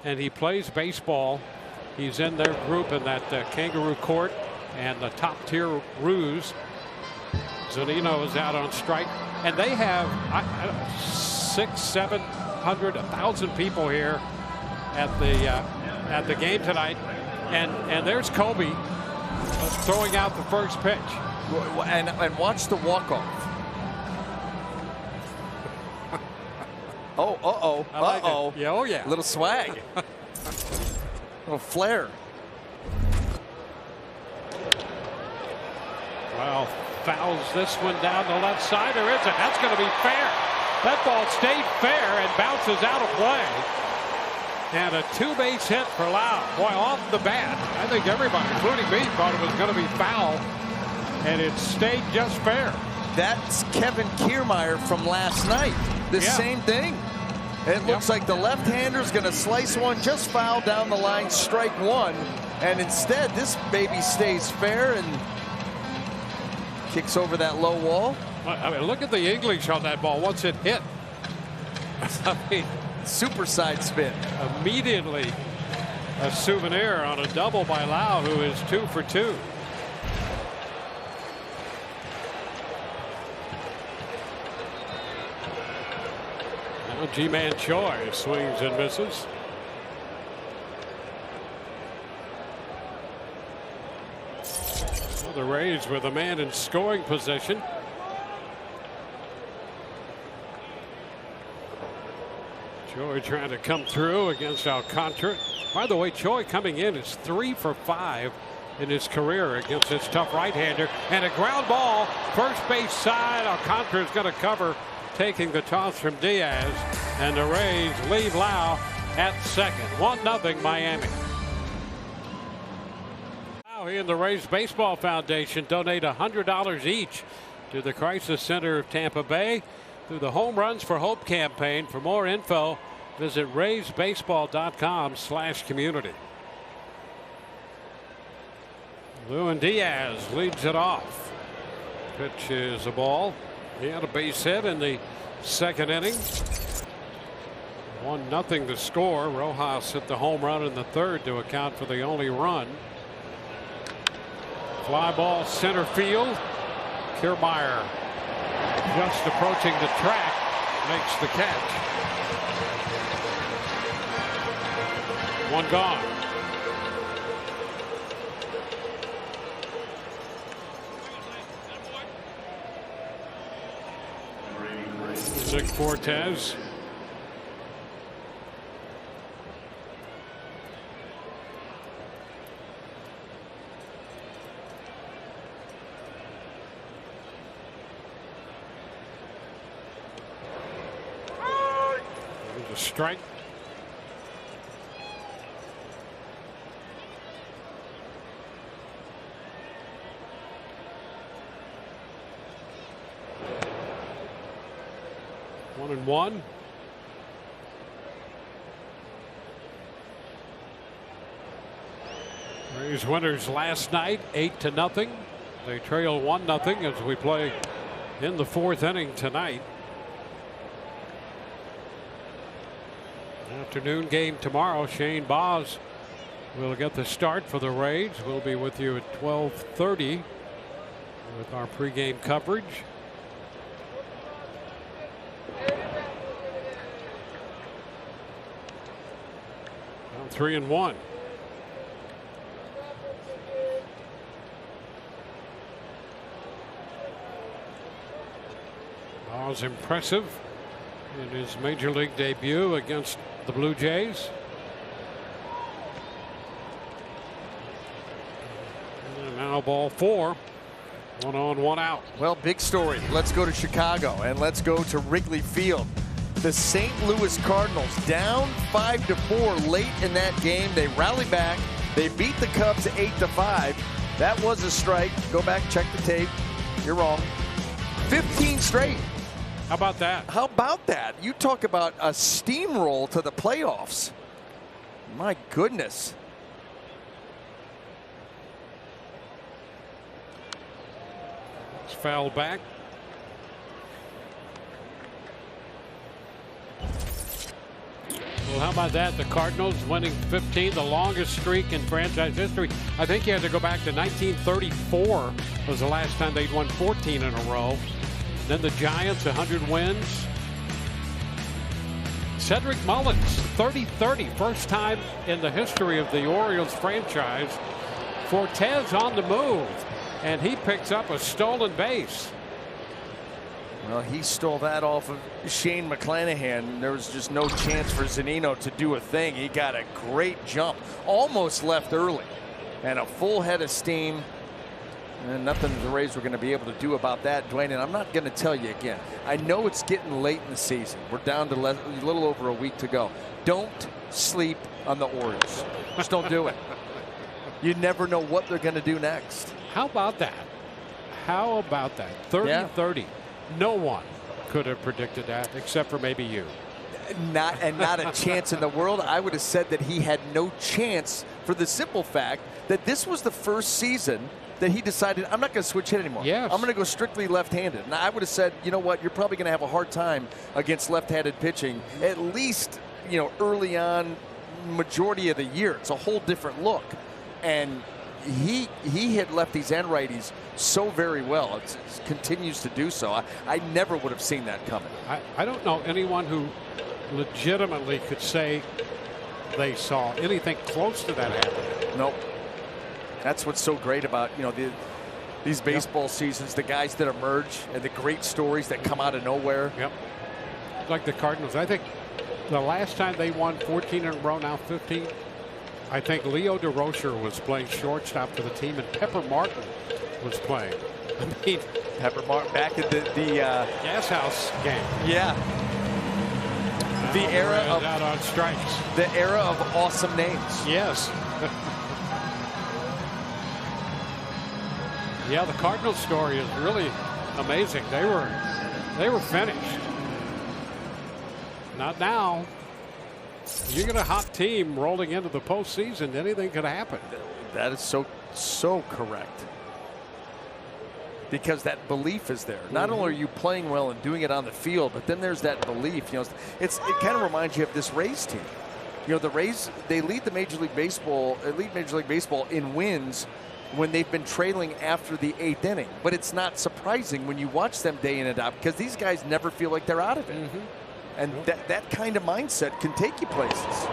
and he plays baseball. He's in their group in that kangaroo court and the top tier ruse. Zunino is out on strike, and they have 600, 700, 1,000 people here at the game tonight, and there's Colby throwing out the first pitch. And watch the walk-off. Oh, uh-oh. Yeah, oh yeah. Little swag. Little flair. Well, fouls this one down the left side. There isn't. That's going to be fair. That ball stayed fair and bounces out of play. And a two-base hit for Lau. Boy, off the bat, I think everybody, including me, thought it was going to be foul. And it stayed just fair. That's Kevin Kiermaier from last night. The same thing. It looks like the left-hander's going to slice one, just foul down the line, strike one. And instead, this baby stays fair and kicks over that low wall. I mean, look at the English on that ball once it hit. I mean, super side spin. Immediately a souvenir on a double by Lau, who is 2 for 2. Now G-Man Choi swings and misses. Well, the Rays with a man in scoring position. Choi trying to come through against Alcantara. By the way, Choi coming in is 3 for 5 in his career against this tough right-hander. And a ground ball, first base side. Alcantara is going to cover, taking the toss from Diaz. And the Rays leave Lau at second. 1-0 Miami. Now he and the Rays Baseball Foundation donate $100 each to the Crisis Center of Tampa Bay through the Home Runs for Hope campaign. For more info, visit raysbaseball.com/community. Lewin Diaz leads it off. Pitch is a ball. He had a base hit in the second inning. 1-0 to score. Rojas hit the home run in the third to account for the only run. Fly ball center field. Kiermaier just approaching the track, makes the catch. One gone. Nick Fortes. There's a strike. One and one. Rays winners last night 8-0. They trail 1-0 as we play in the fourth inning tonight. Afternoon game tomorrow. Shane Baz will get the start for the Rays. We'll be with you at 12:30 with our pregame coverage. Now 3-1. Baz impressive in his major league debut against the Blue Jays. And now ball 4. 1 on, 1 out. Well, big story. Let's go to Chicago and let's go to Wrigley Field. The St. Louis Cardinals down 5-4 late in that game. They rally back. They beat the Cubs 8-5. That was a strike. Go back, check the tape. You're wrong. 15 straight. How about that? How about that? You talk about a steamroll to the playoffs. My goodness. It's fouled back. Well, how about that? The Cardinals winning 15, the longest streak in franchise history. I think you had to go back to 1934 was the last time they'd won 14 in a row. Then the Giants, 100 wins. Cedric Mullins, 30-30, first time in the history of the Orioles franchise. Fortes on the move. and he picks up a stolen base. Well, he stole that off of Shane McClanahan. There was just no chance for Zunino to do a thing. He got a great jump, almost left early, and a full head of steam. And nothing the Rays were going to be able to do about that, Dwayne. And I'm not going to tell you again. I know it's getting late in the season. We're down to a little over a week to go. Don't sleep on the Orioles. Just don't do it. You never know what they're going to do next. How about that? How about that? 30-30. No one could have predicted that except for maybe you. Not a chance in the world. I would have said that he had no chance for the simple fact that this was the first season that he decided, I'm not going to switch hit anymore. Yes. I'm going to go strictly left-handed. And I would have said, you know what, you're probably going to have a hard time against left-handed pitching, at least, early on, majority of the year. It's a whole different look. And he hit lefties and righties so very well. It continues to do so. I never would have seen that coming. I don't know anyone who legitimately could say they saw anything close to that happening. Nope. That's what's so great about these baseball seasons, the guys that emerge and the great stories that come out of nowhere. Yep. Like the Cardinals. I think the last time they won 14 in a row, now 15, I think Leo DeRocher was playing shortstop for the team and Pepper Martin was playing. I mean, Pepper Martin back at the Gas House game. Yeah. The era of out on strikes. The era of awesome names. Yes. Yeah, the Cardinals story is really amazing. They were finished. Not now. You get a hot team rolling into the postseason, anything could happen. That is so correct. Because that belief is there. Not only are you playing well and doing it on the field, but then there's that belief. It kind of reminds you of this Rays team. The Rays, they lead Major League Baseball in wins when they've been trailing after the 8th inning. But it's not surprising when you watch them day in and out because these guys never feel like they're out of it. And that kind of mindset can take you places.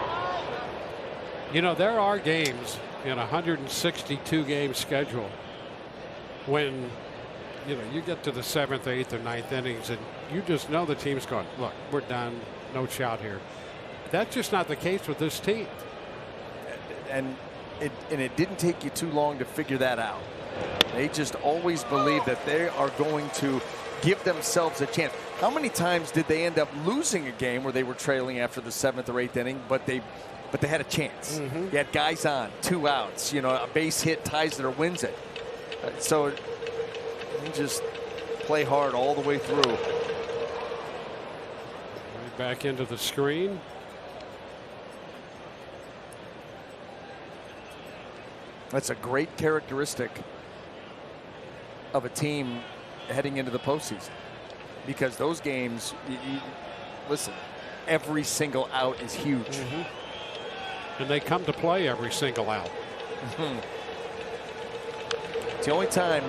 There are games in a 162 game schedule when you get to the 7th, 8th, or 9th innings and you just know the team's going, look, we're done, no shot here. That's just not the case with this team. And it didn't take you too long to figure that out. They just always believe that they are going to give themselves a chance. How many times did they end up losing a game where they were trailing after the 7th or 8th inning, but they had a chance? You had guys on, 2 outs, a base hit ties it or wins it. So you just play hard all the way through. Right back into the screen. That's a great characteristic of a team heading into the postseason, because those games, listen, every single out is huge. And they come to play every single out. It's the only time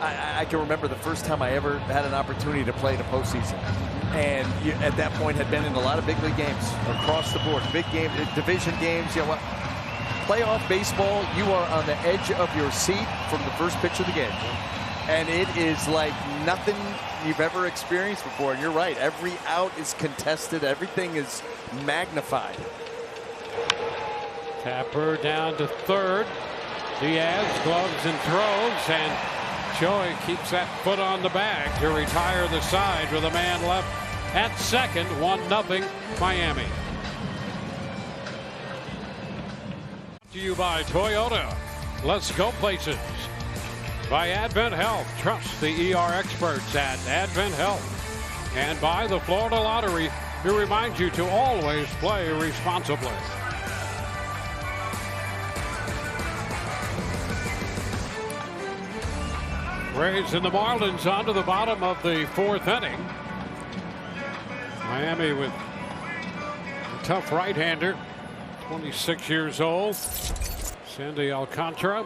I can remember the first time I ever had an opportunity to play the postseason. And at that point had been in a lot of big league games across the board, big game, division games. Playoff baseball, you are on the edge of your seat from the first pitch of the game. And it is like nothing you've ever experienced before. And you're right, every out is contested. Everything is magnified. Tapper down to third. Diaz gloves and throws, and Joey keeps that foot on the bag to retire the side with a man left at second. 1-0 Miami. To you by Toyota. Let's go places. By Advent Health. Trust the ER experts at Advent Health. And by the Florida Lottery, who reminds you to always play responsibly. Rays and the Marlins on to the bottom of the 4th inning. Miami with a tough right-hander, 26 years old, Sandy Alcantara.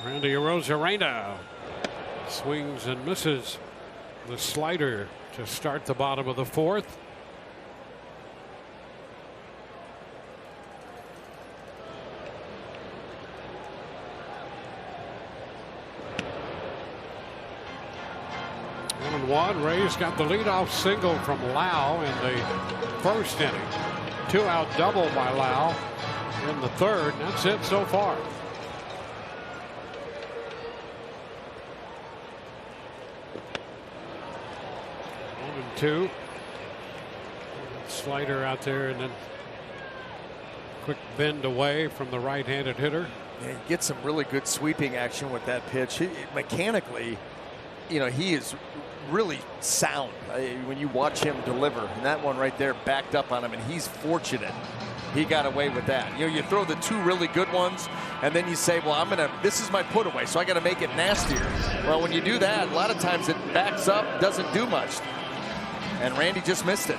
Randy Arozarena swings and misses the slider to start the bottom of the 4th. 1. Rays got the leadoff single from Lau in the first inning. 2-out double by Lau in the third. That's it so far. 1-2. Slider out there, and then quick bend away from the right-handed hitter. Yeah, he gets some really good sweeping action with that pitch. Mechanically, he is really sound when you watch him deliver. And that one right there backed up on him, and he's fortunate he got away with that. You throw the 2 really good ones, and then you say, well, this is my put away, so I got to make it nastier. Well, when you do that, a lot of times it backs up, doesn't do much. And Randy just missed it.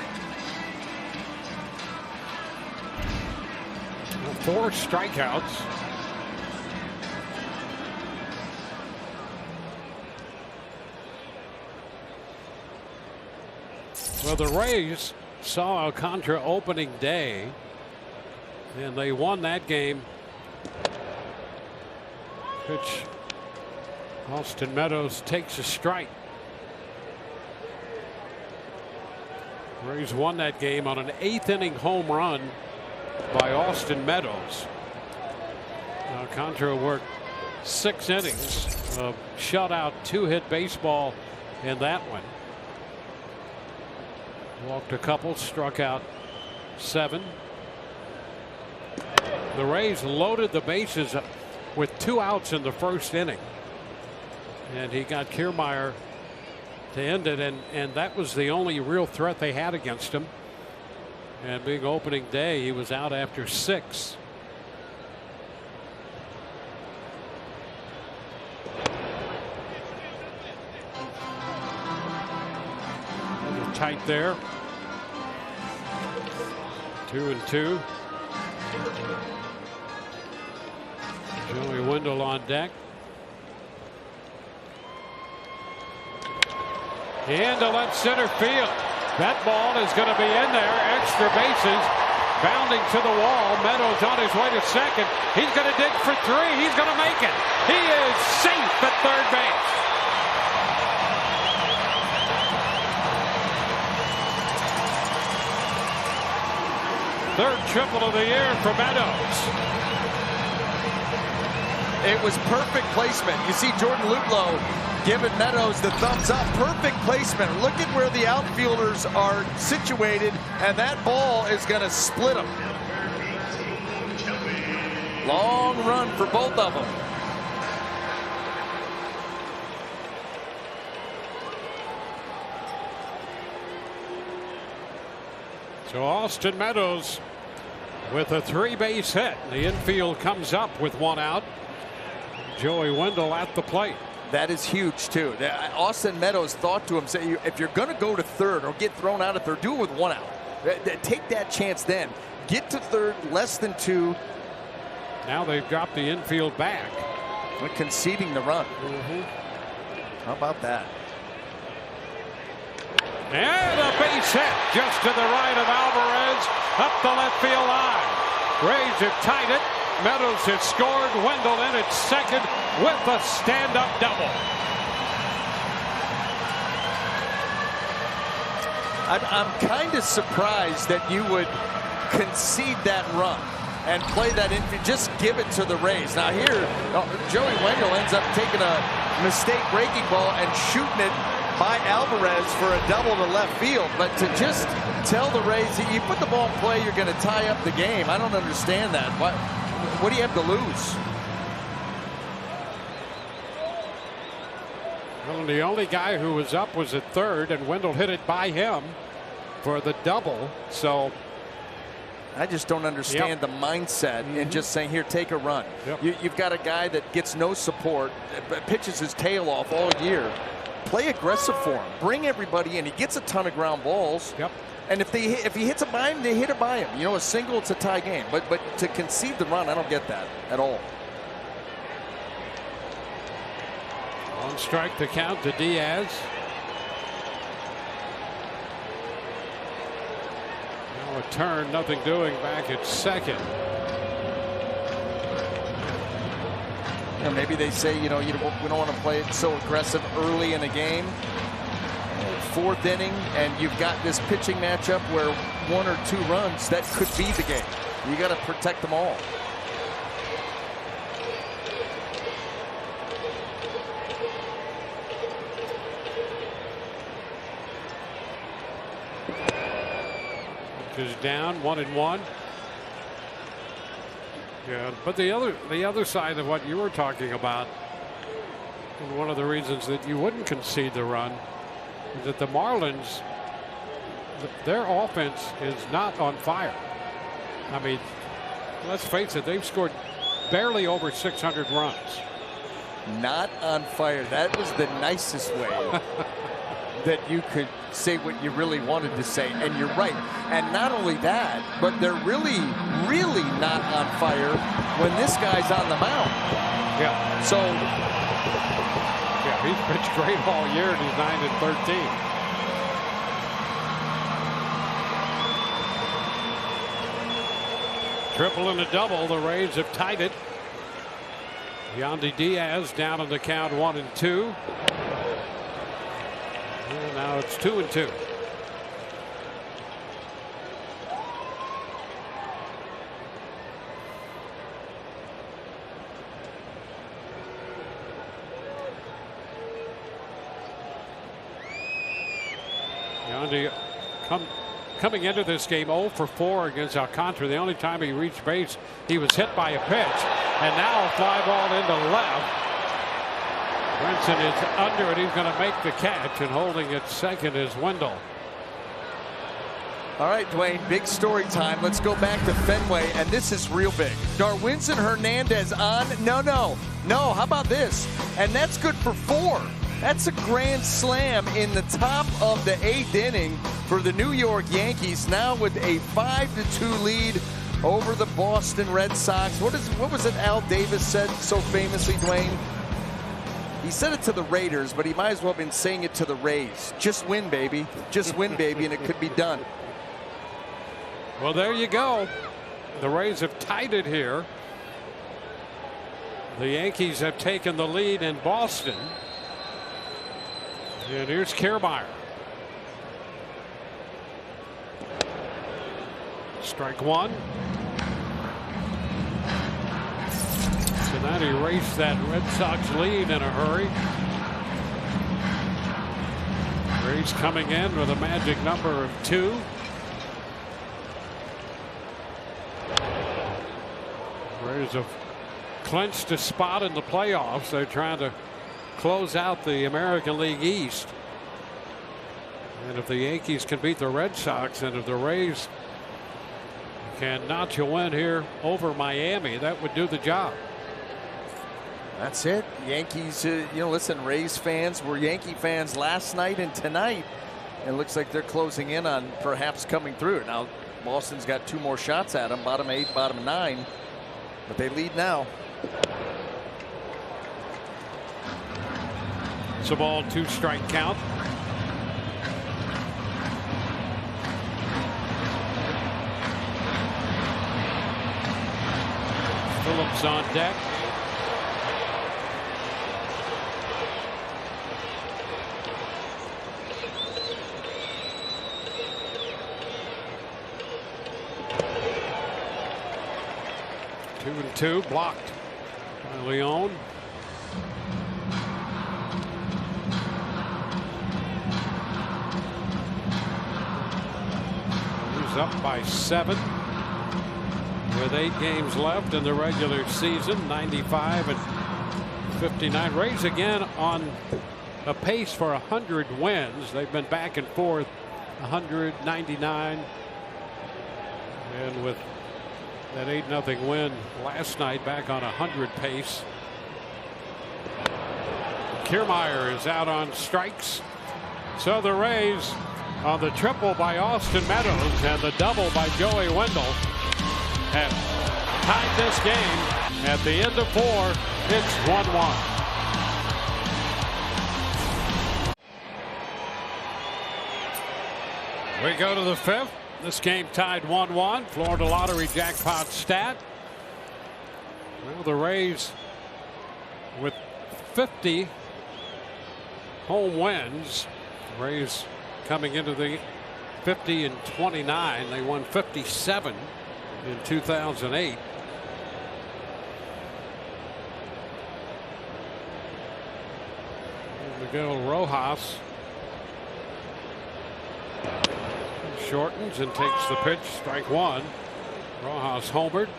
4 strikeouts. Well, the Rays saw Alcantara opening day, and they won that game. Pitch. Austin Meadows takes a strike. Rays won that game on an 8th inning home run by Austin Meadows. Alcantara worked 6 innings of shutout 2-hit baseball in that one. Walked a couple, struck out 7. The Rays loaded the bases with 2 outs in the first inning, and he got Kiermaier to end it, and that was the only real threat they had against him. And being opening day, he was out after 6. A little tight there. 2-2. Joey Wendell on deck. Into left center field. That ball is going to be in there. Extra bases. Bounding to the wall. Meadows on his way to second. He's going to dig for 3. He's going to make it. He is safe at third base. Third triple of the year for Meadows. It was perfect placement. You see Jordan Luplow giving Meadows the thumbs up. Perfect placement. Look at where the outfielders are situated, and that ball is going to split them. Long run for both of them. So Austin Meadows with a 3-base hit. The infield comes up with 1 out. Joey Wendell at the plate. That is huge too. Austin Meadows thought to him, say, if you're going to go to third or get thrown out of third, do it with 1 out. Take that chance then. Get to third, less than 2. Now they've dropped the infield back. We're conceding the run. How about that? And a base hit just to the right of Alvarez, up the left field line. Rays have tied it. Meadows has scored. Wendell in at second with a stand-up double. I'm kind of surprised that you would concede that run and play that infield. Just give it to the Rays. Now here, Joey Wendell ends up taking a mistake breaking ball and shooting it by Alvarez for a double to left field. But to just tell the Rays, you put the ball in play, you're going to tie up the game. I don't understand that. What do you have to lose? Well, the only guy who was up was at third, and Wendell hit it by him for the double. So I just don't understand the mindset in just saying, here, take a run. You've got a guy that gets no support, pitches his tail off all year. Play aggressive for him. Bring everybody in. He gets a ton of ground balls. And if he hits it by him, they hit it by him. You know, a single, it's a tie game. But to concede the run, I don't get that at all. 1 strike to count to Diaz. Now a turn, nothing doing back at second. Maybe they say, we don't want to play it so aggressive early in a game. 4th inning and you've got this pitching matchup where 1 or 2 runs, that could be the game. You got to protect them all. Is down 1-1. Yeah, but the other side of what you were talking about, and one of the reasons that you wouldn't concede the run, is that the Marlins, their offense is not on fire. I mean, let's face it, they've scored barely over 600 runs. Not on fire. That was the nicest way that you could say what you really wanted to say, and you're right. And not only that, but they're really not on fire when this guy's on the mound. Yeah. So yeah, he's pitched great all year, and he's 9-13. Triple and a double. The Rays have tied it. Yandy Diaz down on the count 1-2. And now it's 2-2. Yandy coming into this game 0 for 4 against Alcantara. The only time he reached base, he was hit by a pitch, and now a fly ball into left. Brinson is under it. He's going to make the catch, and holding at second is Wendell. all right, Dwayne, big story time. Let's go back to Fenway, and this is real big. Darwinzon Hernandez on. No. How about this? And that's good for 4. That's a grand slam in the top of the 8th inning for the New York Yankees, now with a 5-2 lead over the Boston Red Sox. What was it Al Davis said so famously, Dwayne? He said it to the Raiders, but he might as well have been saying it to the Rays. Just win, baby. Just win, baby, and it could be done. Well, there you go. The Rays have tied it here. The Yankees have taken the lead in Boston. And here's Kiermaier. Strike 1. So that erased that Red Sox lead in a hurry. Rays coming in with a magic number of 2. Rays have clinched a spot in the playoffs. They're trying to close out the American League East. And if the Yankees can beat the Red Sox, and if the Rays can notch a win here over Miami, that would do the job. That's it. Yankees, listen, Rays fans were Yankee fans last night and tonight. And it looks like they're closing in on perhaps coming through. Now, Boston's got 2 more shots at them, bottom 8, bottom 9. But they lead now. It's a ball, 2-strike count. Phillips on deck. Two and 2 blocked by Leon. He's up by 7 with 8 games left in the regular season. 95 and 59. Rays again on a pace for 100 wins. They've been back and forth. 100, 99, and with that 8-0 win last night, back on 100 pace. Kiermaier is out on strikes. So the Rays on the triple by Austin Meadows and the double by Joey Wendell have tied this game. At the end of 4, it's 1-1. We go to the 5th. This game tied 1-1. Florida Lottery jackpot stat. Well, the Rays with 50 home wins. The Rays coming into the 50-29. They won 57 in 2008. Miguel Rojas shortens and takes the pitch. Strike one. Rojas homered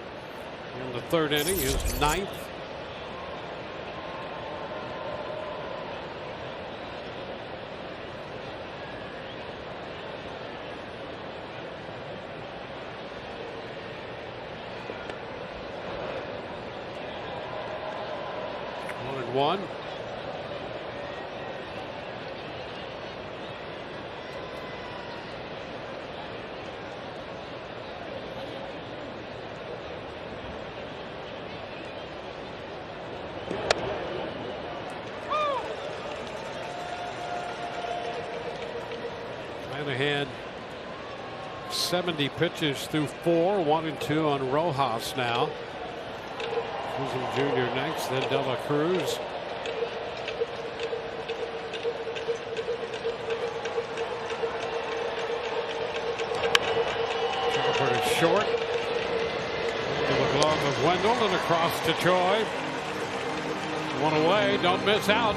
in the third inning, his ninth. One. Had 70 pitches through 4, 1 and 2 on Rojas now. Chisholm Jr. next, then De La Cruz. Pretty short. To the glove of Wendell and across to Choi. One away, don't miss out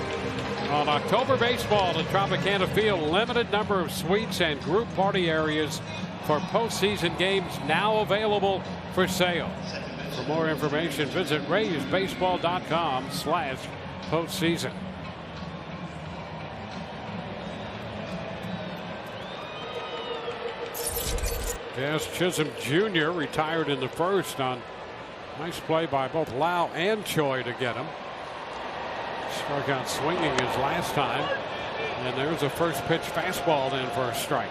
on October baseball at Tropicana Field. Limited number of suites and group party areas for postseason games now available for sale. For more information, visit RaysBaseball.com/postseason. Yes, Chisholm Jr. retired in the first on nice play by both Lau and Choi to get him. Struck out swinging his last time, and there's a first pitch fastball in for a strike.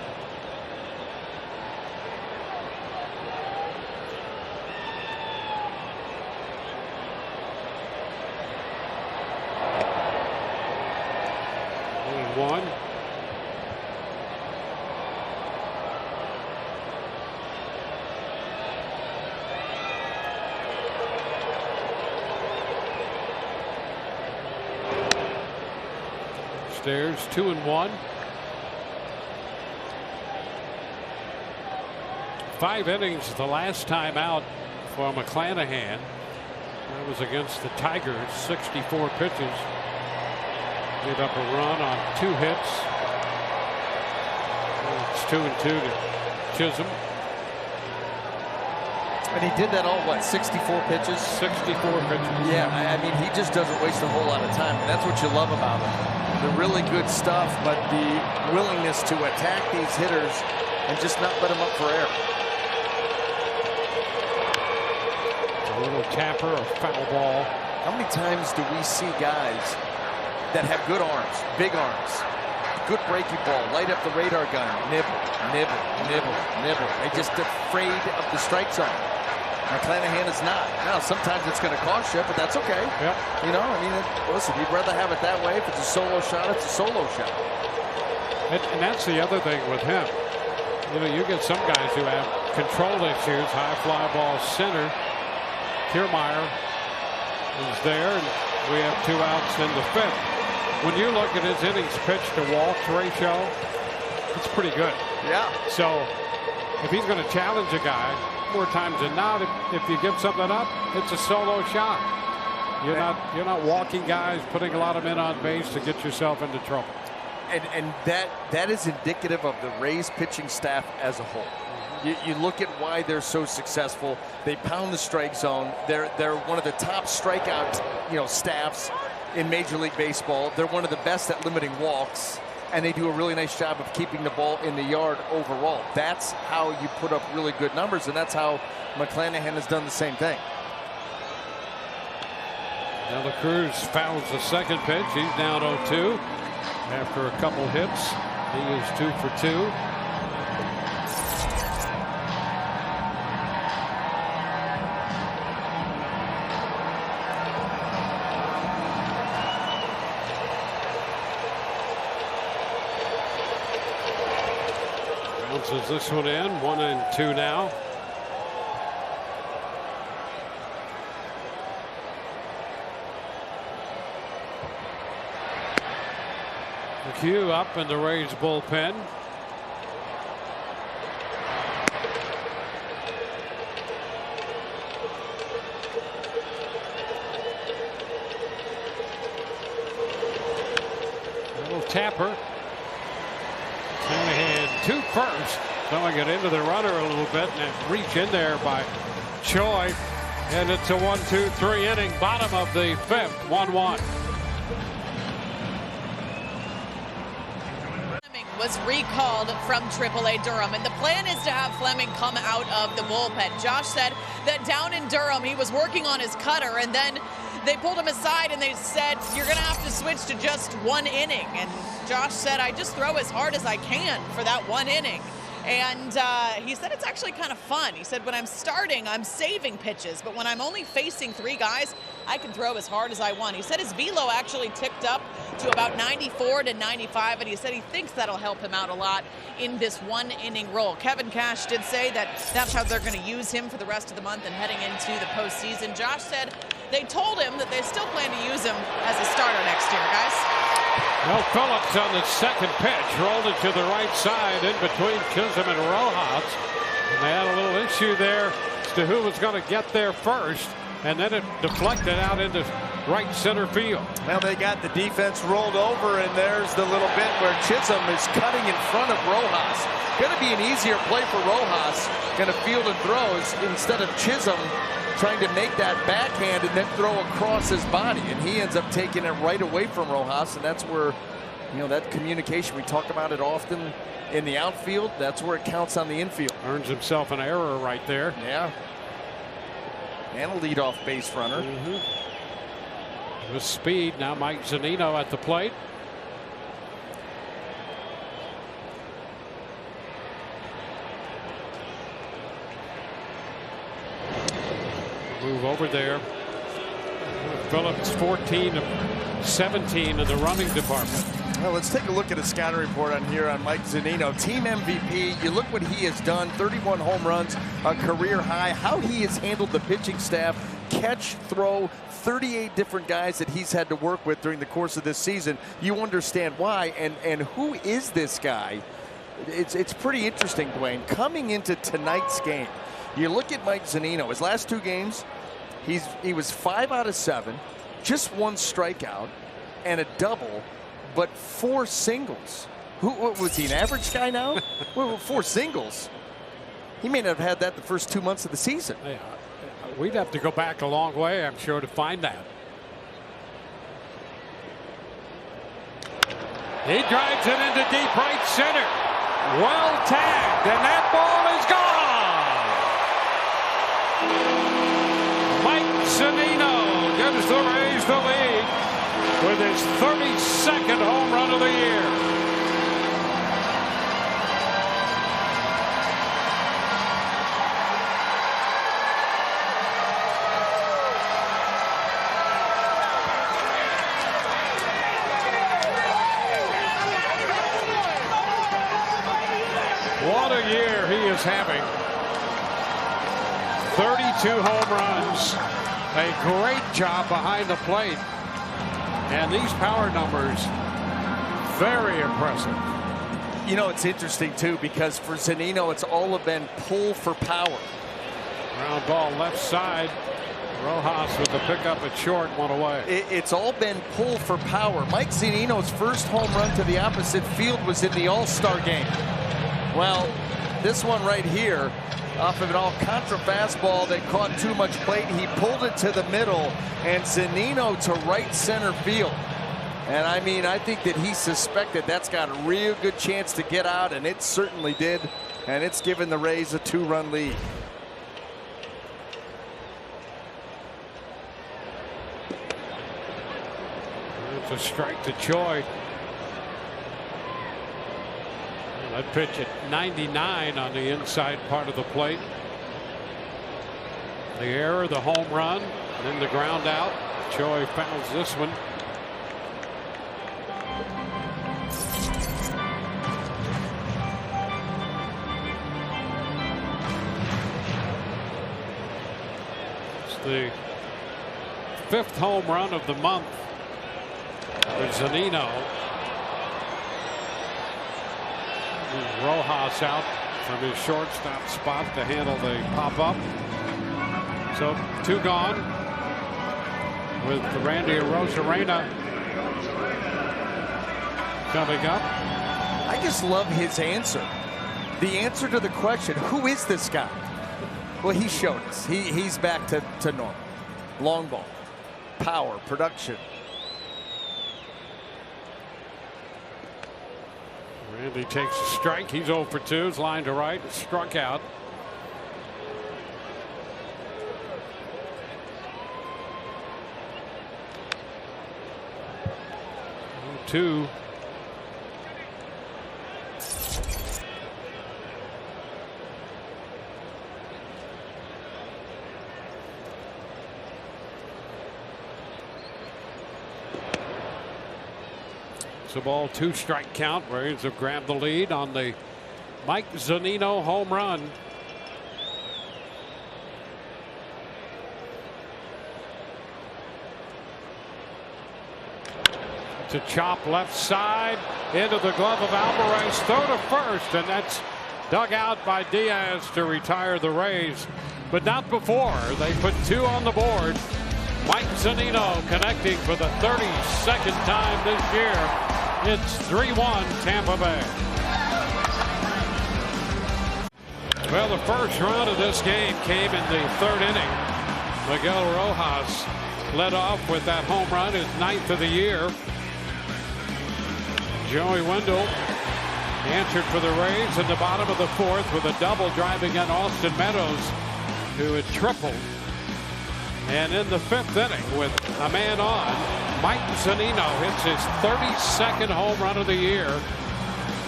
One. Stairs 2-1. 5 innings the last time out for McClanahan. That was against the Tigers. 64 pitches. Gave up a run on 2 hits. It's 2-2 to Chisholm. And he did that all, what, 64 pitches? 64 pitches. Yeah, I mean, he just doesn't waste a whole lot of time. And that's what you love about him. The really good stuff, but the willingness to attack these hitters and just not let them up for air. A little tapper, a foul ball. How many times do we see guys that have good arms, big arms, good breaking ball, light up the radar gun, nibble, nibble, nibble, nibble? They're just afraid of the strike zone. McClanahan is not. Now, sometimes it's going to cost you, but that's okay. Yep. You know, I mean, listen, you'd rather have it that way. If it's a solo shot, it's a solo shot. And that's the other thing with him. You know, you get some guys who have control issues. High fly ball center. Kiermaier is there, and we have 2 outs in the 5th. When you look at his innings pitched to walks ratio, it's pretty good. Yeah. So if he's going to challenge a guy, more times than not, if you give something up, it's a solo shot. You're not walking guys, putting a lot of men on base to get yourself into trouble. And that is indicative of the Rays pitching staff as a whole. You look at why they're so successful. They pound the strike zone. They're one of the top strikeout staffs in Major League Baseball. They're one of the best at limiting walks, and they do a really nice job of keeping the ball in the yard overall. That's how you put up really good numbers, and that's how McClanahan has done the same thing. De La Cruz fouls the second pitch. He's down 0-2 after a couple hits. He is 2 for 2. Bounces this one in. 1-2 now. McHugh up in the Rays bullpen. Tapper. And 2 first. Throwing it into the runner a little bit, and a reach in there by Choi. And it's a 1-2-3 inning, bottom of the 5th, 1-1. Was recalled from AAA Durham, and the plan is to have Fleming come out of the bullpen. Josh said that down in Durham he was working on his cutter, and then they pulled him aside and they said, you're gonna have to switch to just 1 inning. And Josh said, I just throw as hard as I can for that 1 inning. And he said it's actually kind of fun. He said, when I'm starting, I'm saving pitches, but when I'm only facing 3 guys, I can throw as hard as I want. He said his velo actually ticked up to about 94 to 95, and he said he thinks that'll help him out a lot in this 1 inning role. Kevin Cash did say that that's how they're going to use him for the rest of the month and heading into the postseason. Josh said they told him that they still plan to use him as a starter next year, guys. Well, Phillips on the second pitch rolled it to the right side in between Chisholm and Rojas. And they had a little issue there as to who was going to get there first. And then it deflected out into right center field. Well, they got the defense rolled over, and there's the little bit where Chisholm is cutting in front of Rojas. Going to be an easier play for Rojas. Going to field and throws instead of Chisholm trying to make that backhand and then throw across his body, and he ends up taking it right away from Rojas, and that's where, you know, that communication, we talk about it often in the outfield, that's where it counts on the infield. Earns himself an error right there. Yeah. And a leadoff base runner. With speed, now Mike Zunino at the plate. Move over there. Phillips 14 of 17 in the running department. Well, let's take a look at a scouting report on here on Mike Zunino. Team MVP. You look what he has done. 31 home runs, a career high. How he has handled the pitching staff. Catch, throw, 38 different guys that he's had to work with during the course of this season. You understand why. And who is this guy? It's pretty interesting, Dwayne. Coming into tonight's game, you look at Mike Zunino. His last 2 games, he was 5 out of 7, just 1 strikeout, and a double, but 4 singles. What was he, an average guy now? 4 singles. He may not have had that the first 2 months of the season. Yeah, we'd have to go back a long way, I'm sure, to find that. He drives it into deep right center. Well tagged, and that ball is gone. Mike Zunino gives the Rays the lead with his 32nd home run of the year. What a year he is having. 32 home runs. A great job behind the plate. And these power numbers, very impressive. You know, it's interesting, too, because for Zunino, it's all been pull for power. Ground ball left side. Rojas with the pickup at short, 1 away. It's all been pull for power. Mike Zunino's first home run to the opposite field was in the All-Star game. Well, this one right here, off of an Alcantara fastball that caught too much plate, he pulled it to the middle, and Zunino to right center field. And I mean, I think that he suspected that's got a real good chance to get out, and it certainly did. And it's given the Rays a 2-run lead. It's a strike to Choi. That pitch at 99 on the inside part of the plate. The error, the home run, then the ground out. Choi fouls this one. It's the 5th home run of the month for Zunino. Rojas out from his shortstop spot to handle the pop-up. So 2 gone with Randy Arozarena coming up. I just love his answer. The answer to the question, who is this guy? Well, he showed us. He's back to normal. Long ball, power, production. Randy takes a strike. He's 0 for 2. It's line to right. Struck out. 2. It's a ball, 2 strike count. Braves have grabbed the lead on the Mike Zunino home run. To chop left side into the glove of Alvarez. Throw to first, and that's dug out by Diaz to retire the Rays. But not before. They put 2 on the board. Mike Zunino connecting for the 32nd time this year. It's 3-1 Tampa Bay. Well, the first run of this game came in the 3rd inning. Miguel Rojas led off with that home run, his 9th of the year. Joey Wendell answered for the Rays in the bottom of the 4th with a double driving in Austin Meadows, who had tripled. And in the 5th inning, with a man on, Mike Zunino hits his 32nd home run of the year.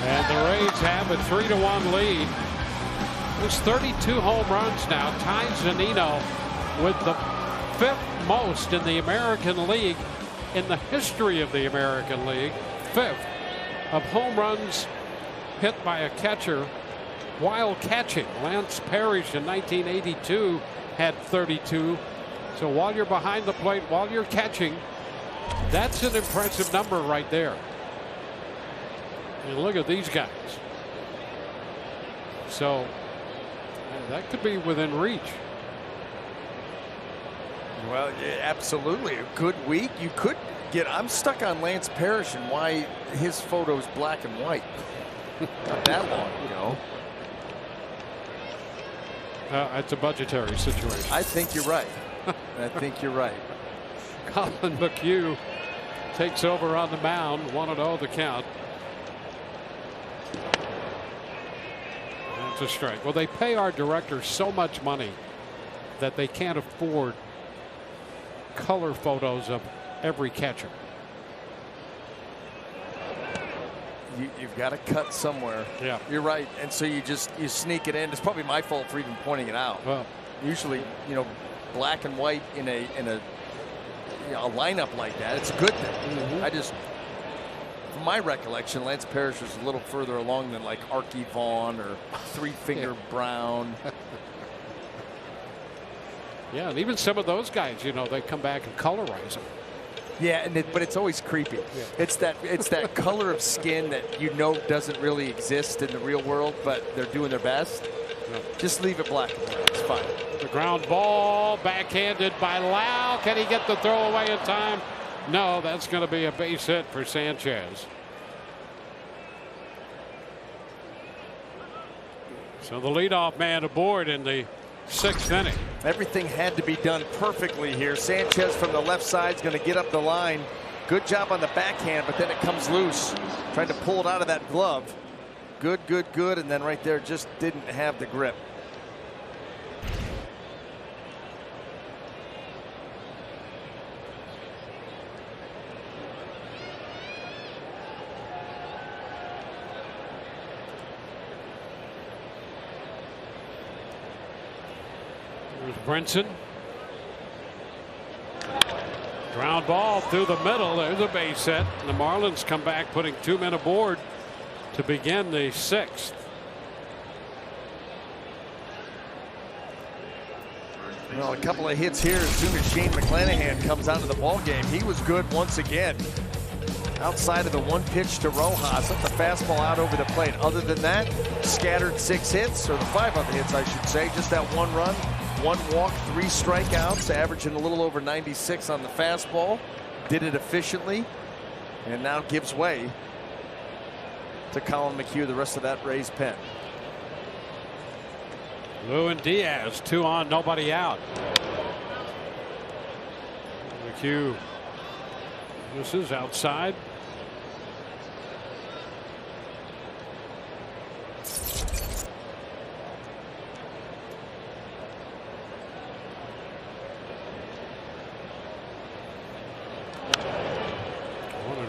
And the Rays have a 3-1 lead. There's 32 home runs now. Ties Zunino with the 5th most in the American League, in the history of the American League. 5th of home runs hit by a catcher while catching. Lance Parrish in 1982 had 32. So while you're behind the plate, while you're catching, that's an impressive number right there. And look at these guys. So that could be within reach. Well, yeah, absolutely. A good week. You could get. I'm stuck on Lance Parrish and why his photo's black and white. Not that long ago. It's a budgetary situation. I think you're right. I think you're right. Colin McHugh takes over on the mound. 1-0 the count. That's a strike. Well, they pay our directors so much money that they can't afford color photos of every catcher. You've got to cut somewhere. Yeah, you're right. And so you sneak it in. It's probably my fault for even pointing it out. Well, usually, black and white in a lineup like that, it's a good thing. I just, from my recollection, Lance Parrish was a little further along than like Archie Vaughn or Three Finger Brown. Yeah, and even some of those guys, they come back and colorize them. Yeah, but it's always creepy. Yeah. It's that color of skin that doesn't really exist in the real world, but they're doing their best. Yeah. Just leave it black and white. It's fine. The ground ball backhanded by Lau. Can he get the throw away in time? No, that's going to be a base hit for Sanchez. So the leadoff man aboard in the 6th inning. Everything had to be done perfectly here. Sanchez from the left side is going to get up the line. Good job on the backhand, but then it comes loose. Trying to pull it out of that glove. Good. And then right there just didn't have the grip. Brinson. Ground ball through the middle. There's a base hit. The Marlins come back, putting 2 men aboard to begin the 6th. Well, a couple of hits here as soon as Shane McClanahan comes out of the ball game. He was good once again. Outside of the 1 pitch to Rojas, let the fastball out over the plate. Other than that, scattered 6 hits, or the 5 other hits, I should say. Just that 1 run. 1 walk, 3 strikeouts, averaging a little over 96 on the fastball. Did it efficiently, and now gives way to Colin McHugh, the rest of that Rays pen. Lou and Diaz, 2 on, nobody out. McHugh, this is outside.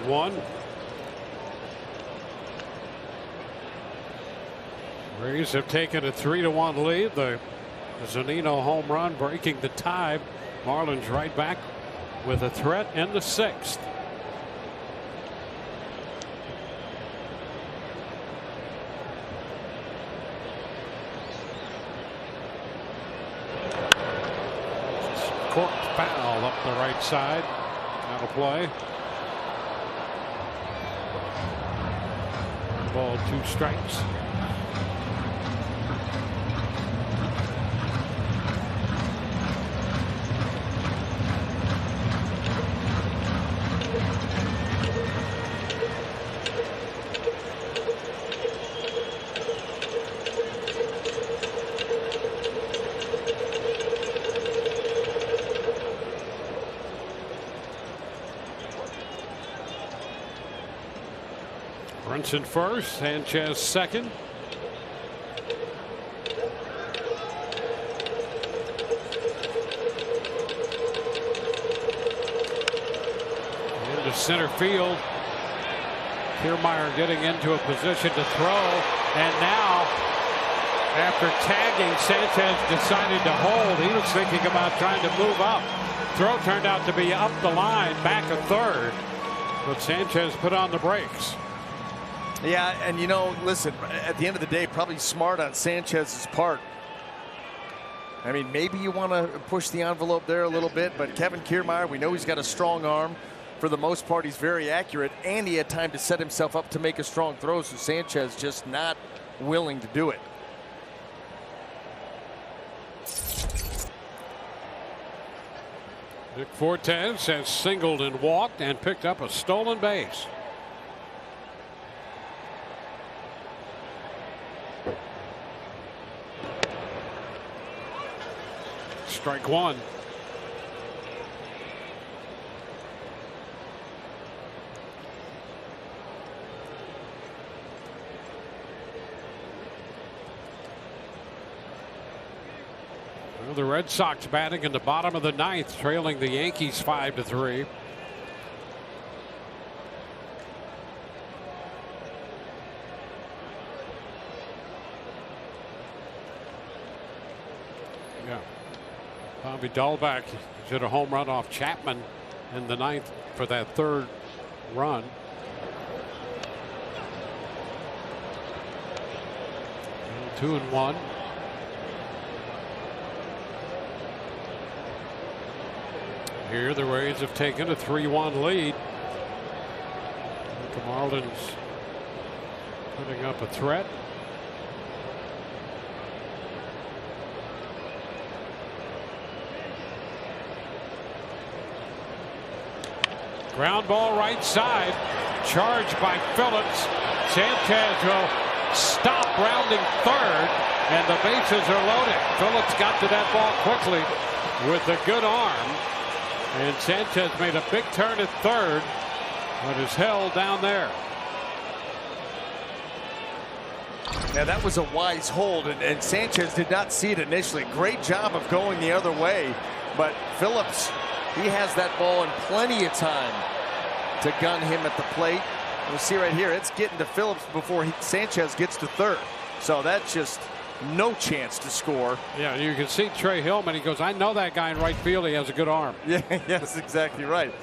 One. Rays have taken a 3-1 lead. The Zunino home run breaking the tie. Marlins right back with a threat in the 6th. Corked foul up the right side. Out of play. Ball, 2 strikes. Brunson first, Sanchez second. Into center field. Kiermaier getting into a position to throw, and now after tagging, Sanchez decided to hold. He was thinking about trying to move up. Throw turned out to be up the line, back a third, but Sanchez put on the brakes. Yeah, and you know, listen, at the end of the day, probably smart on Sanchez's part. I mean, maybe you want to push the envelope there a little bit, but Kevin Kiermaier, we know he's got a strong arm. For the most part, he's very accurate, and he had time to set himself up to make a strong throw, so Sanchez just not willing to do it. Nick Fortes has singled and walked and picked up a stolen base. Strike 1. Well, the Red Sox batting in the bottom of the 9th, trailing the Yankees 5-3. Yeah. Bobby Dahlbeck hit a home run off Chapman in the 9th for that 3rd run. And 2-1. Here the Rays have taken a 3-1 lead. The Marlins putting up a threat. Ground ball right side, charged by Phillips. Sanchez will stop rounding 3rd, and the bases are loaded. Phillips got to that ball quickly with a good arm, and Sanchez made a big turn at 3rd, but is held down there. Now that was a wise hold, and Sanchez did not see it initially. Great job of going the other way, but Phillips, he has that ball in plenty of time to gun him at the plate. We'll see right here, it's getting to Phillips before Sanchez gets to 3rd. So that's just no chance to score. Yeah, you can see Trey Hillman. He goes, I know that guy in right field. He has a good arm. Yeah, that's exactly right.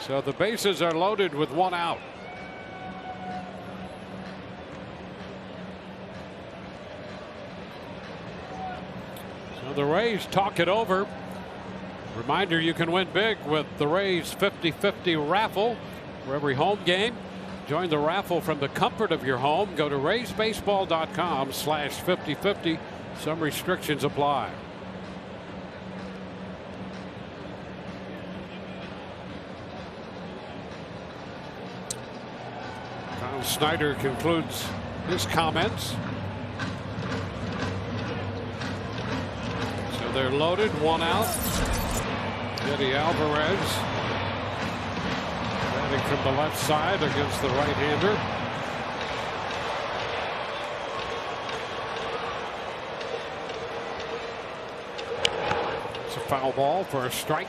So the bases are loaded with 1 out. So the Rays talk it over. Reminder, you can win big with the Rays 50-50 raffle for every home game. Join the raffle from the comfort of your home. Go to raysbaseball.com/5050. Some restrictions apply. Snyder concludes his comments. So they're loaded, 1 out. Eddie Alvarez batting from the left side against the right-hander. It's a foul ball for a strike.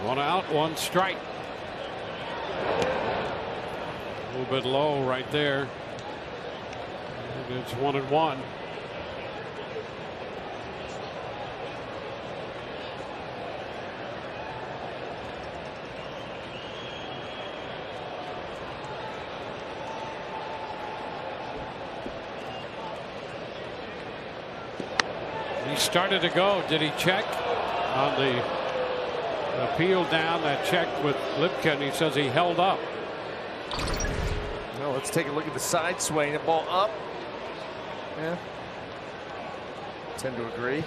One out, 1 strike. A little bit low right there. And it's 1-1. He started to go. Did he check on the appeal down? That check with Lipkin? He says he held up. Well, let's take a look at the side swing. The ball up. Yeah. Tend to agree.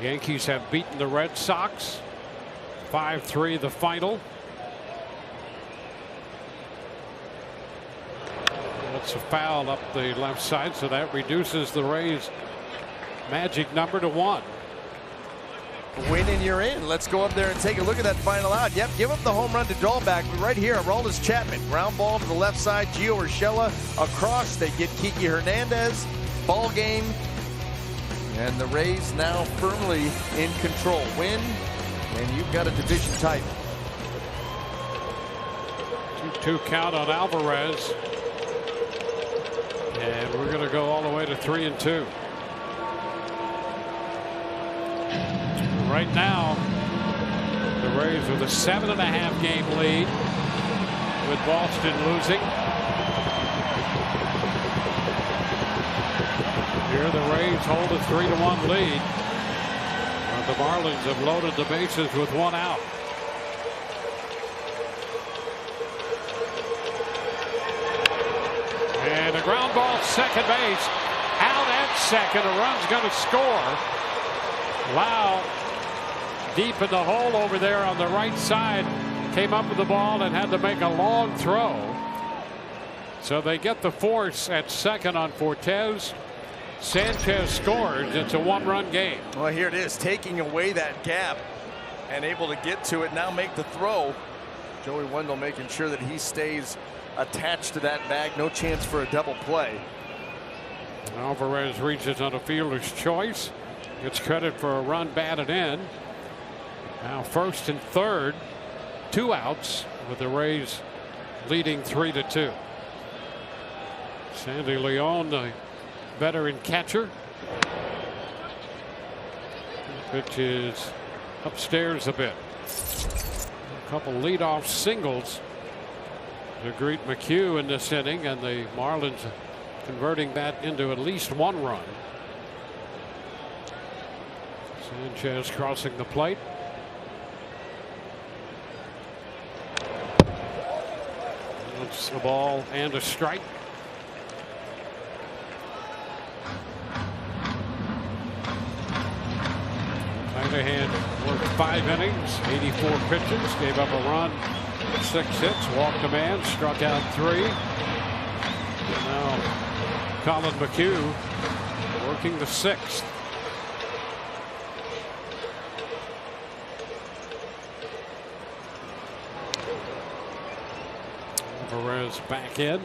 Yankees have beaten the Red Sox 5-3 the final. That's a foul up the left side, so that reduces the Rays' magic number to 1. Win and you're in. Let's go up there and take a look at that final out. Yep, give up the home run to Dahlback. But right here, Aroldis Chapman. Ground ball to the left side. Gio Urshela across. They get Kiki Hernandez. Ball game. And the Rays now firmly in control. Win, and you've got a division title. 2-2 count on Alvarez. And we're going to go all the way to 3-2. Right now, the Rays with a 7.5 game lead, with Boston losing. Here the Rays hold a 3-1 lead. The Marlins have loaded the bases with 1 out. And a ground ball, second base, out at second. A run's going to score. Lau, deep in the hole over there on the right side, came up with the ball and had to make a long throw. So they get the force at second on Fortes. Sanchez scores. It's a 1-run game. Well, here it is, taking away that gap and able to get to it. Now make the throw. Joey Wendell making sure that he stays attached to that bag. No chance for a double play. Alvarez reaches on a fielder's choice. Gets credit for a run batted in. Now first and third, 2 outs, with the Rays leading 3-2. Sandy Leon, the veteran catcher. Pitch is upstairs a bit. A couple leadoff singles to greet McHugh in this inning, and the Marlins converting that into at least 1 run. Sanchez crossing the plate. It's a ball and a strike. Hanahan worked 5 innings, 84 pitches, gave up a run, 6 hits, walked a man, struck out 3. And now Colin McHugh working the 6th. Alvarez back in.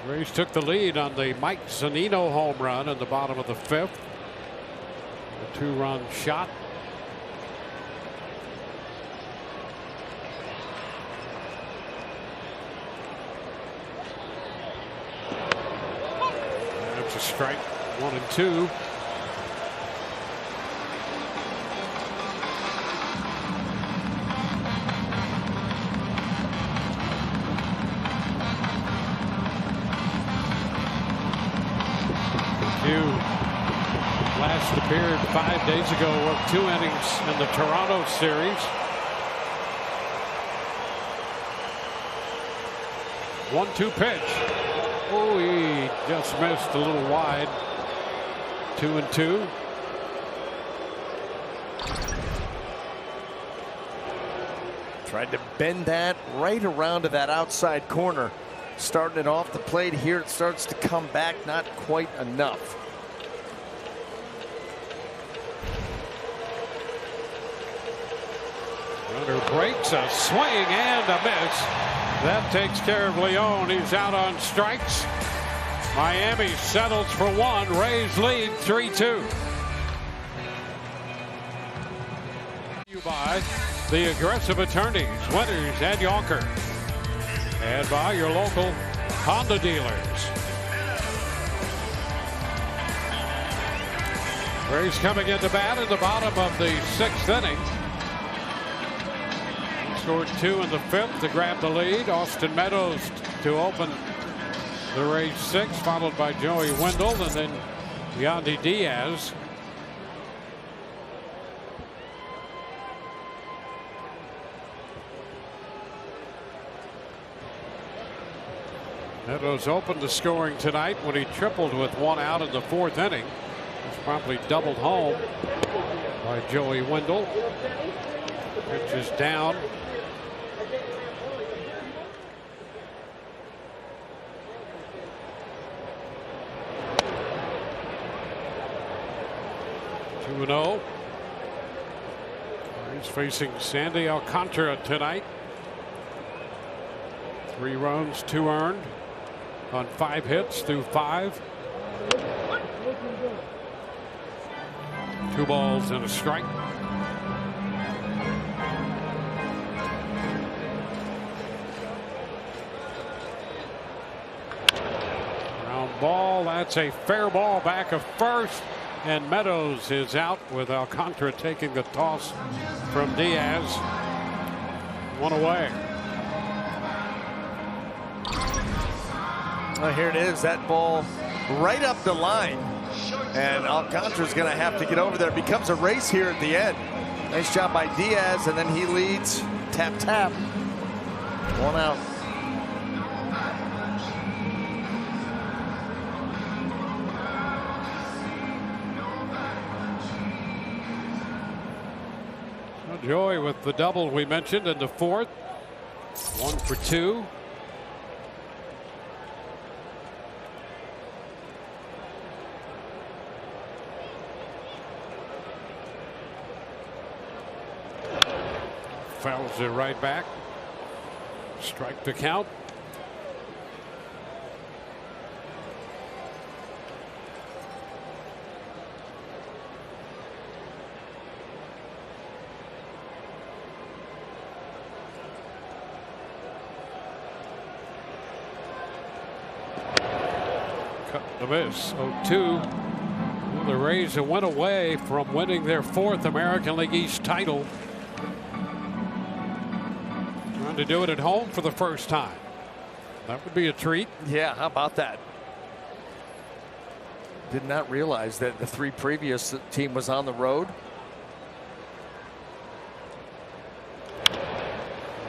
Rays took the lead on the Mike Zunino home run in the bottom of the 5th. A 2-run shot. That's a strike. 1-2. Last appeared 5 days ago, worked 2 innings in the Toronto series. 1-2 pitch. Oh, he just missed a little wide. 2-2. Tried to bend that right around to that outside corner. Starting it off the plate here, it starts to come back, not quite enough. Runner breaks, a swing and a miss. That takes care of Leon. He's out on strikes. Miami settles for 1. Rays lead 3-2. By the aggressive attorneys, Winters and Yonker, and by your local Honda dealers. Rays coming into bat in the bottom of the 6th inning. Scored 2 in the 5th to grab the lead. Austin Meadows to open the Rays 6th, followed by Joey Wendell and then Yandy Diaz. Meadows opened the scoring tonight when he tripled with 1 out in the 4th inning. Was promptly doubled home by Joey Wendell. Pitch is down. Two-0. He's facing Sandy Alcantara tonight. 3 runs, 2 earned on 5 hits through 5. 2 balls and a strike. Ground ball. That's a fair ball back of first. And Meadows is out with Alcantara taking the toss from Diaz. 1 away. Well, here it is, that ball right up the line. And Alcantara's going to have to get over there. It becomes a race here at the end. Nice job by Diaz, and then he leads. Tap, tap. 1 out. Joey with the double we mentioned in the 4th. 1 for 2. Fouls it right back. Strike the count. Cut the miss. 0-2. The Rays went away from winning their 4th American League East title. To do it at home for the first time. That would be a treat. Yeah, how about that? Did not realize that the 3 previous team was on the road.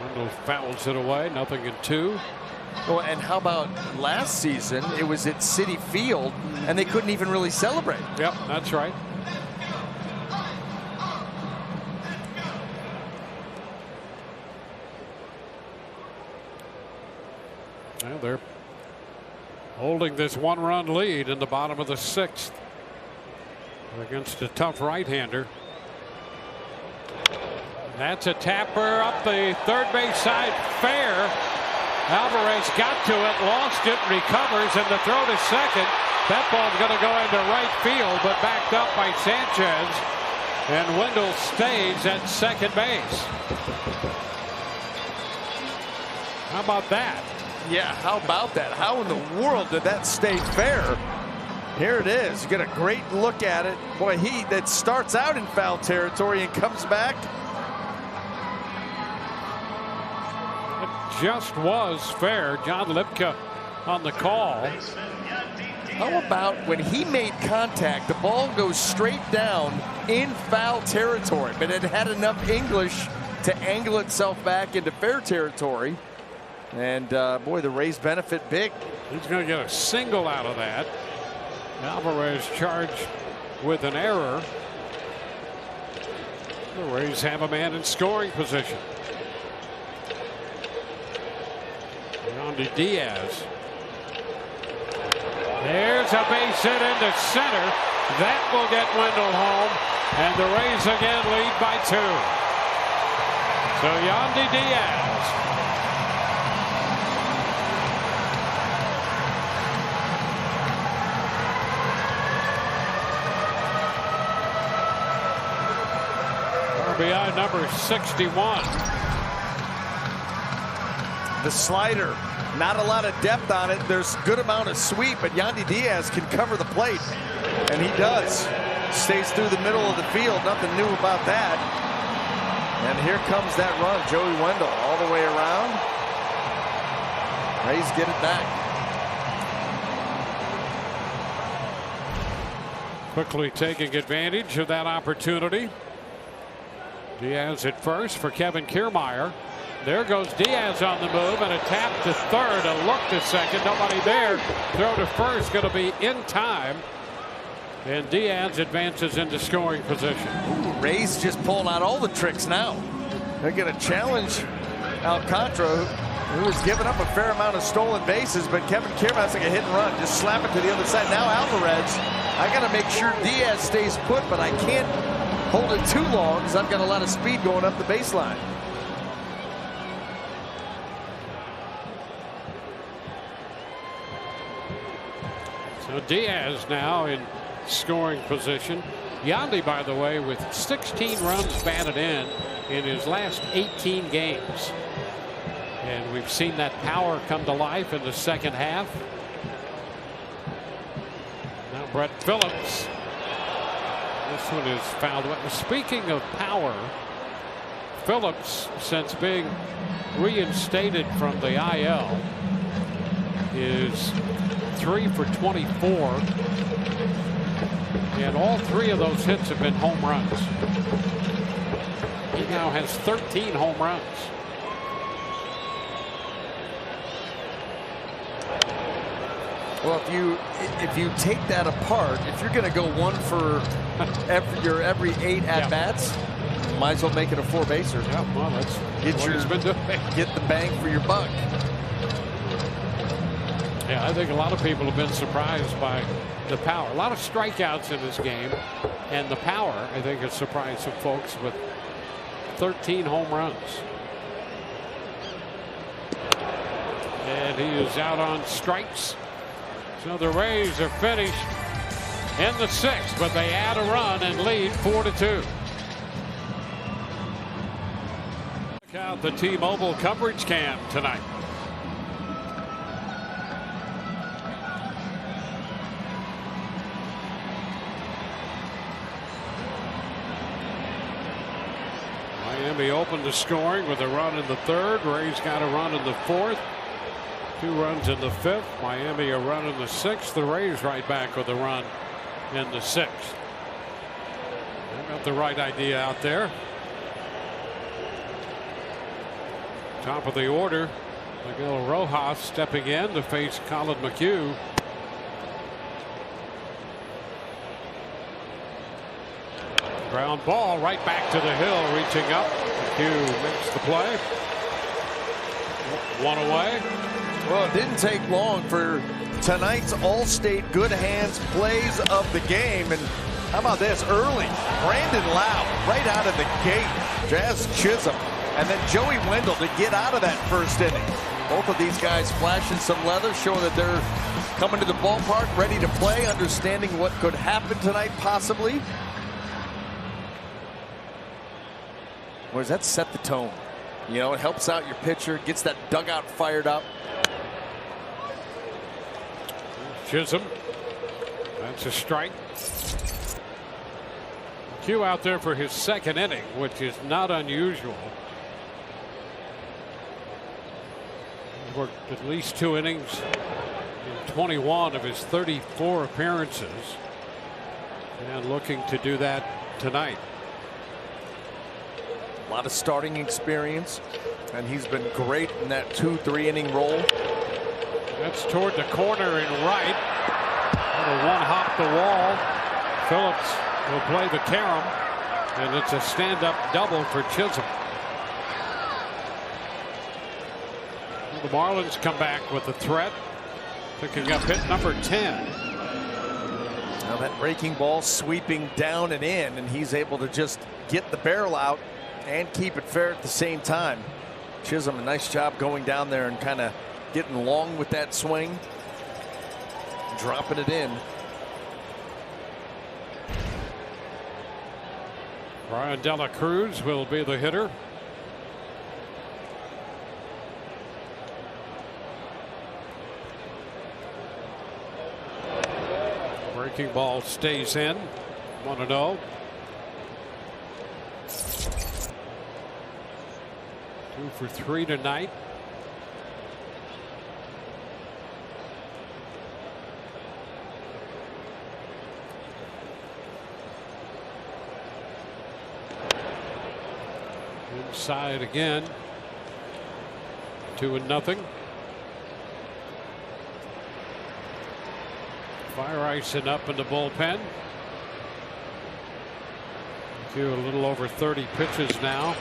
Wendell fouls it away. Nothing in 2. Well, and how about last season? It was at Citi Field, and they couldn't even really celebrate. Yep, that's right. Well, they're holding this 1-run lead in the bottom of the 6th against a tough right-hander. That's a tapper up the third base side, fair. Alvarez got to it, lost it, recovers, and the throw to second. That ball's going to go into right field, but backed up by Sanchez, and Wendell stays at second base. How about that? Yeah, how about that? How in the world did that stay fair? Here it is. You get a great look at it. Boy, he that starts out in foul territory and comes back. It just was fair. John Lipka on the call. How about when he made contact, the ball goes straight down in foul territory, but it had enough English to angle itself back into fair territory. And boy, the Rays benefit big. He's going to get a single out of that. Alvarez charged with an error. The Rays have a man in scoring position. Yandy Diaz. There's a base hit into center. That will get Wendell home. And the Rays again lead by 2. So Yandy Diaz. RBI number 61. The slider, not a lot of depth on it. There's a good amount of sweep, but Yandy Diaz can cover the plate, and he does. Stays through the middle of the field. Nothing new about that. And here comes that run. Joey Wendell all the way around. Rays get it back. Quickly taking advantage of that opportunity. Diaz at first for Kevin Kiermaier. There goes Diaz on the move, and a tap to third, a look to second. Nobody there. Throw to first going to be in time. And Diaz advances into scoring position. Ooh, Rays just pulling out all the tricks now. They're going to challenge Alcantara, who has given up a fair amount of stolen bases, but Kevin Kiermaier like a hit and run. Just slap it to the other side. Now Alvarez, I got to make sure Diaz stays put, but I can't hold it too long because I've got a lot of speed going up the baseline. So Diaz now in scoring position. Yandy, by the way, with 16 runs batted in his last 18 games. And we've seen that power come to life in the second half. Now Brett Phillips. This one is fouled. Speaking of power, Phillips, since being reinstated from the IL, is 3 for 24. And all 3 of those hits have been home runs. He now has 13 home runs. Well, if you take that apart, if you're going to go 1 for every 8 at bats, might as well make it a 4-baser. Yeah, well, that's what he's been doing. Get the bang for your buck. Yeah, I think a lot of people have been surprised by the power. A lot of strikeouts in this game, and the power, I think, has surprised some folks with 13 home runs. And he is out on strikes. So the Rays are finished in the 6th, but they add a run and lead 4-2. Check out the T-Mobile coverage cam tonight. Miami opened the scoring with a run in the 3rd. Rays got a run in the 4th. 2 runs in the 5th. Miami a run in the 6th. The Rays right back with a run in the 6th. They got the right idea out there. Top of the order, Miguel Rojas stepping in to face Colin McHugh. Ground ball right back to the hill, reaching up. McHugh makes the play. 1 away. Well, it didn't take long for tonight's All-State good hands plays of the game. And how about this? Early, Brandon Lau right out of the gate. Jazz Chisholm. And then Joey Wendell to get out of that 1st inning. Both of these guys flashing some leather, showing that they're coming to the ballpark ready to play, understanding what could happen tonight possibly. Or does that set the tone? You know, it helps out your pitcher, gets that dugout fired up. Chisholm. That's a strike. Q out there for his 2nd inning, which is not unusual. He worked at least 2 innings in 21 of his 34 appearances, and looking to do that tonight. A lot of starting experience, and he's been great in that 2-3 inning role. That's toward the corner and right. Little one hop the wall. Phillips will play the carom, and it's a stand-up double for Chisholm. The Marlins come back with a threat, picking up hit number 10. Now that breaking ball sweeping down and in, and he's able to just get the barrel out and keep it fair at the same time. Chisholm, a nice job going down there and kind of getting long with that swing, dropping it in. Brian De La Cruz will be the hitter. Breaking ball stays in. 1-0. 2 for 3 tonight. Inside again. 2-0. Fire-icing up in the bullpen. A little over 30 pitches now.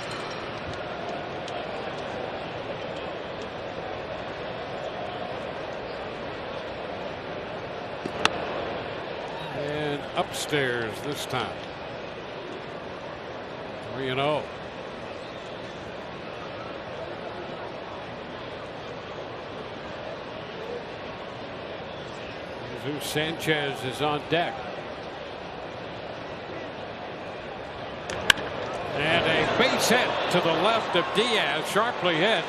And upstairs this time. 3-0. Sanchez is on deck. And a base hit to the left of Diaz, sharply hit.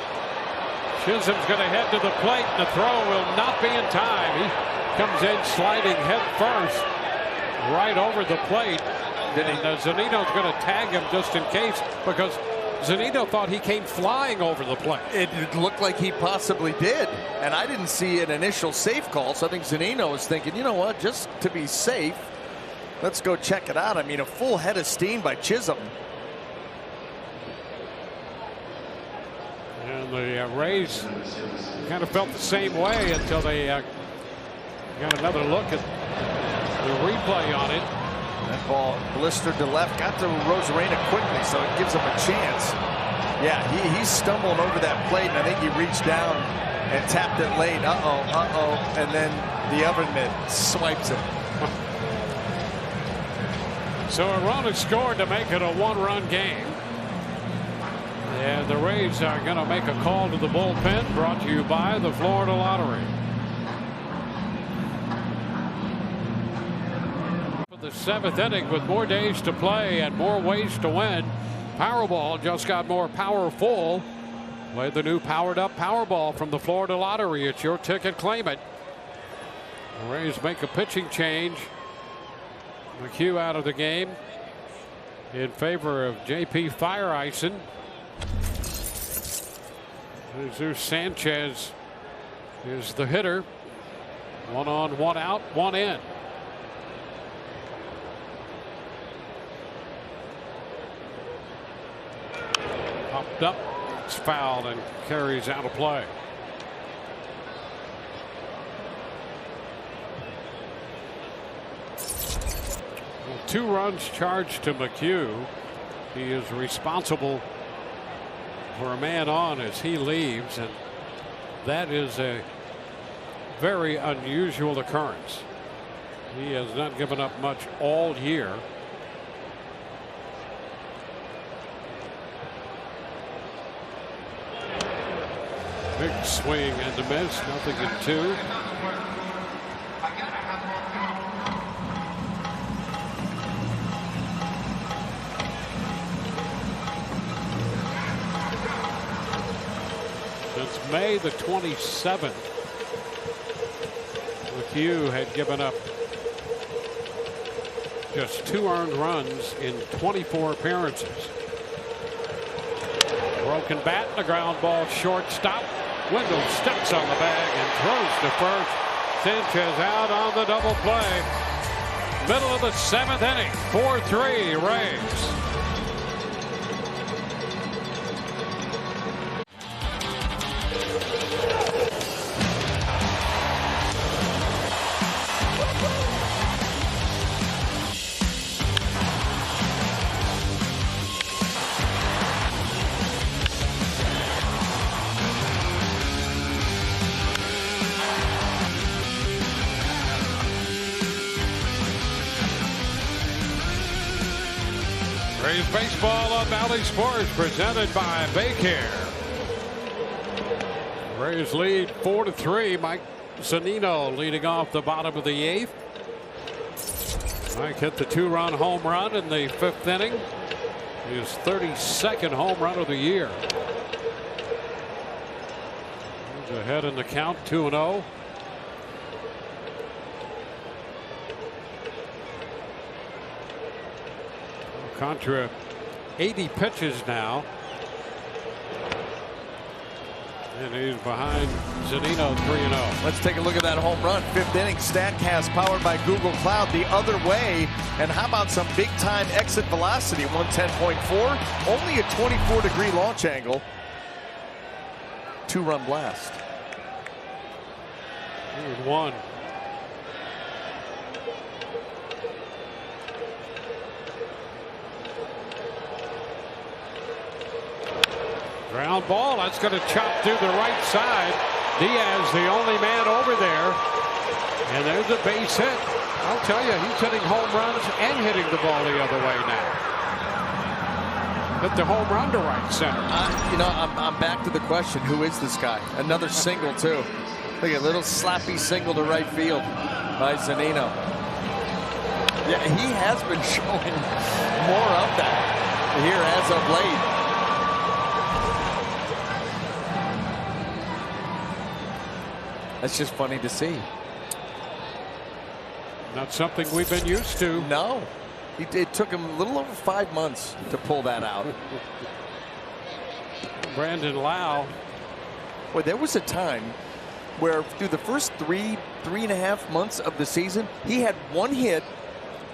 Chisholm's going to head to the plate, and the throw will not be in time. He comes in sliding head first, right over the plate. And Zunino's going to tag him just in case, because Zunino thought he came flying over the plate. It looked like he possibly did, and I didn't see an initial safe call, so I think Zunino was thinking, you know what, just to be safe, let's go check it out. I mean, a full head of steam by Chisholm. And the Rays kind of felt the same way until they got another look at the replay on it. That ball blistered to left, got to Rosarena quickly, so it gives him a chance. Yeah, he's stumbling over that plate, and I think he reached down and tapped it late. And then the oven mitt swipes it. So a run is scored to make it a one-run game. And the Rays are going to make a call to the bullpen, brought to you by the Florida Lottery. The 7th inning with more days to play and more ways to win. Powerball just got more powerful. Play the new powered up Powerball from the Florida Lottery. It's your ticket, claim it. The Rays make a pitching change. McHugh out of the game in favor of JP Fire-icing. Jesus Sanchez is the hitter. 1 on, 1 out, 1 in. Popped up, it's fouled and carries out of play. Well, 2 runs charged to McHugh. He is responsible for a man on as he leaves, and that is a very unusual occurrence. He has not given up much all year. Big swing and a miss, nothing in 2. Since May the 27th, McHugh had given up just 2 earned runs in 24 appearances. Broken bat, the ground ball shortstop. Wendell steps on the bag and throws to first. Sanchez out on the double play. Middle of the 7th inning. 4-3 Rays. Rays baseball on Valley Sports, presented by Baycare. Rays lead 4-3. Mike Zunino leading off the bottom of the 8th. Mike hit the 2-run home run in the 5th inning. His 32nd home run of the year. He's ahead in the count, 2-0. Contra 80 pitches now. And he's behind Zunino 3-0. Let's take a look at that home run. 5th inning. StatCast powered by Google Cloud the other way. And how about some big time exit velocity? 110.4. Only a 24-degree launch angle. 2-run blast. Here's one. Ground ball. That's going to chop through the right side. Diaz, the only man over there. And there's a base hit. I'll tell you, he's hitting home runs and hitting the ball the other way now. Hit the home run to right center. I'm back to the question: who is this guy? Another single too. Look at a little slappy single to right field by Zunino. Yeah, he has been showing more of that here as of late. That's just funny to see. Not something we've been used to. No. It took him a little over 5 months to pull that out. Brandon Lau. Well, there was a time where through the first three and a half months of the season, he had one hit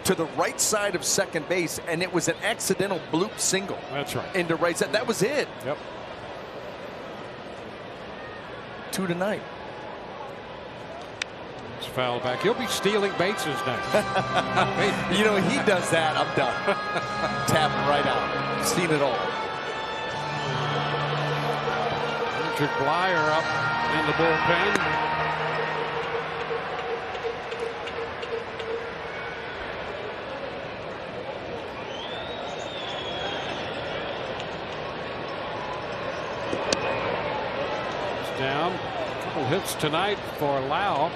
to the right side of second base, and it was an accidental bloop single. That's right. Into right side. That was it. Yep. 2 tonight. Foul back. He'll be stealing bases next. He does that. I'm done. Tapping right out. Seen it all. Richard Blyer up in the bullpen. He's down. A couple hits tonight for Lau.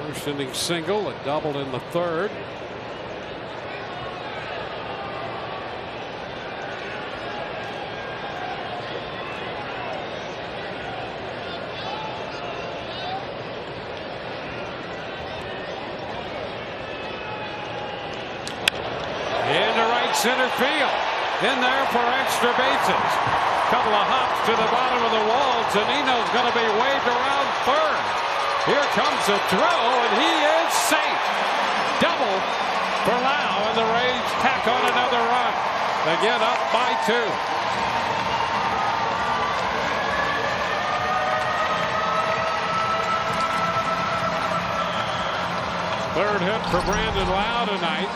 First inning single, a double in the 3rd. Into right center field. In there for extra bases. Couple of hops to the bottom of the wall. Zunino's going to be waved around 3rd. Here comes a throw, and he is safe. Double for Lau, and the Rays tack on another run. Again, up by 2. Third hit for Brandon Lau tonight.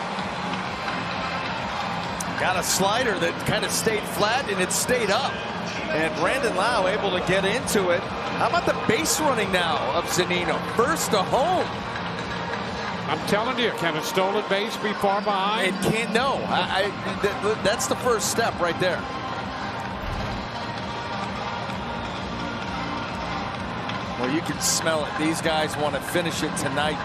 Got a slider that kind of stayed flat, and it stayed up. And Brandon Lau able to get into it. How about the base running now of Zunino? First to home. I'm telling you, can a stolen base be far behind? It can't. No. That's the first step right there. Well, you can smell it. These guys want to finish it tonight.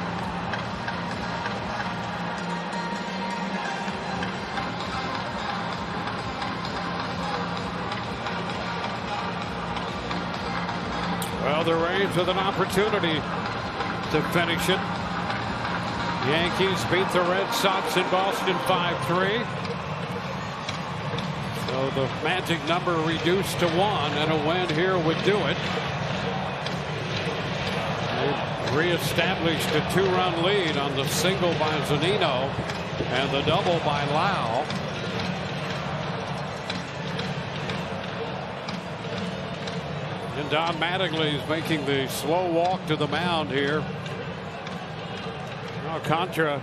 Well, the Rays with an opportunity to finish it. Yankees beat the Red Sox in Boston 5-3. So the magic number reduced to 1, and a win here would do it. reestablished a 2-run lead on the single by Zunino and the double by Lau. And Don Mattingly is making the slow walk to the mound here. Alcantara,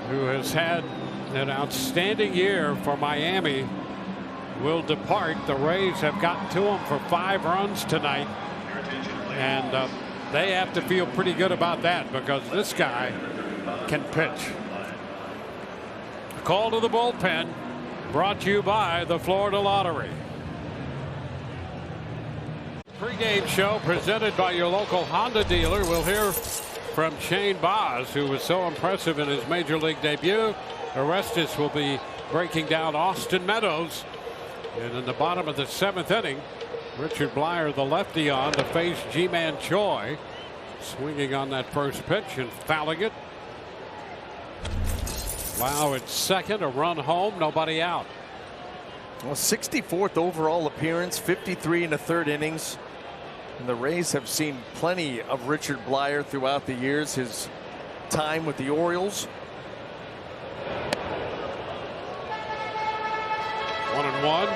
who has had an outstanding year for Miami, will depart. The Rays have gotten to him for 5 runs tonight, and they have to feel pretty good about that because this guy can pitch. A call to the bullpen brought to you by the Florida Lottery. Pre-game show presented by your local Honda dealer. We'll hear from Shane Baz, who was so impressive in his major league debut. Orestes will be breaking down Austin Meadows. And in the bottom of the 7th inning, Richard Blyer, the lefty, on to face Ji-Man Choi. Swinging on that first pitch and fouling it. Lau at second, a run home, nobody out. Well, 64th overall appearance, 53 in the 3rd innings. And the Rays have seen plenty of Richard Blyer throughout the years, his time with the Orioles. 1-1.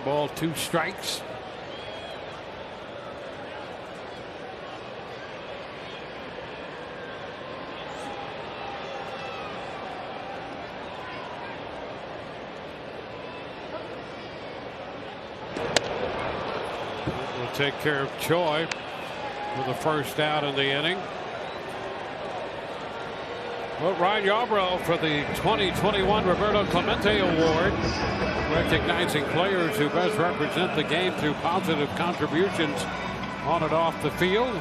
Ball, 2 strikes. Will take care of Choi with the first out in the inning. Well, Ryan Yarbrough for the 2021 Roberto Clemente Award, recognizing players who best represent the game through positive contributions on and off the field.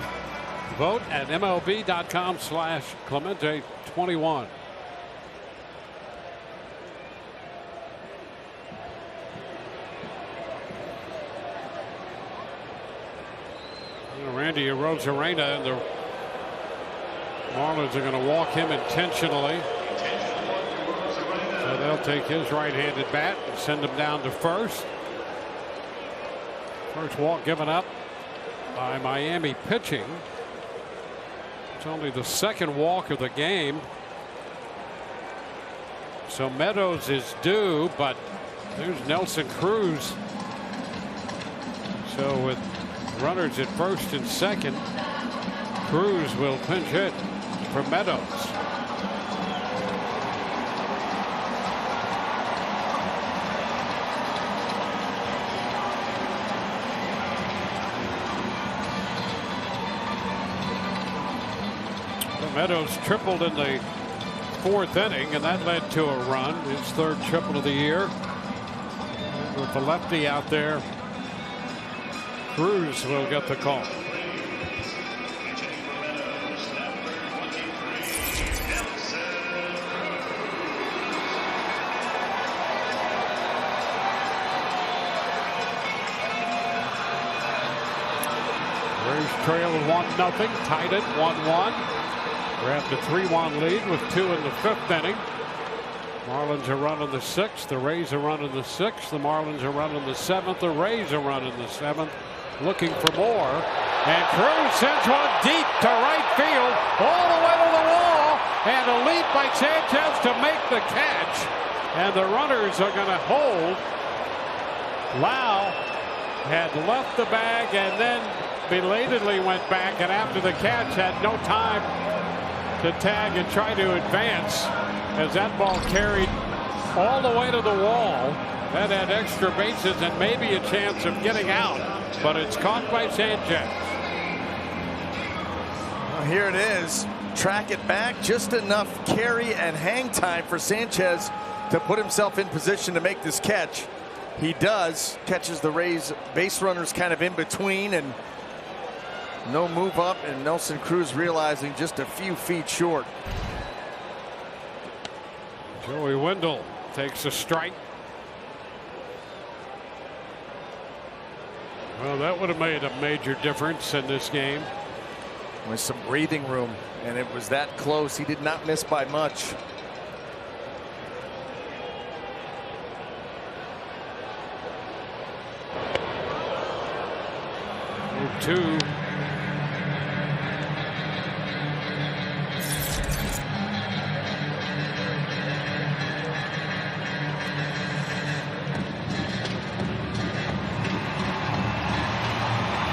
Vote at MLB.com/Clemente21. Randy Arozarena and the Marlins are going to walk him intentionally. So they'll take his right-handed bat and send him down to first. First walk given up by Miami pitching. It's only the 2nd walk of the game. So Meadows is due, but there's Nelson Cruz. So with runners at first and second, Cruz will pinch hit for Meadows. Meadows tripled in the 4th inning, and that led to a run, his 3rd triple of the year. And with the lefty out there, Cruz will get the call. Rays trail 1-0, tied it 1-1. Grabbed a 3-1 lead with 2 in the 5th inning. Marlins are running the 6th. The Rays are running the 6th. The Marlins are running the 7th. The Rays are running the 7th. Looking for more. And Cruz sends one deep to right field, all the way to the wall. And a leap by Sanchez to make the catch. And the runners are going to hold. Lau had left the bag and then belatedly went back, and after the catch had no time to tag and try to advance, as that ball carried all the way to the wall. That had extra bases and maybe a chance of getting out, but it's caught by Sanchez. Well, here it is. Track it back, just enough carry and hang time for Sanchez to put himself in position to make this catch. He does. Catches the Rays base runners kind of in between, and no move up, and Nelson Cruz realizing just a few feet short. Joey Wendell takes a strike. Well, that would have made a major difference in this game. With some breathing room, and it was that close. He did not miss by much. 2.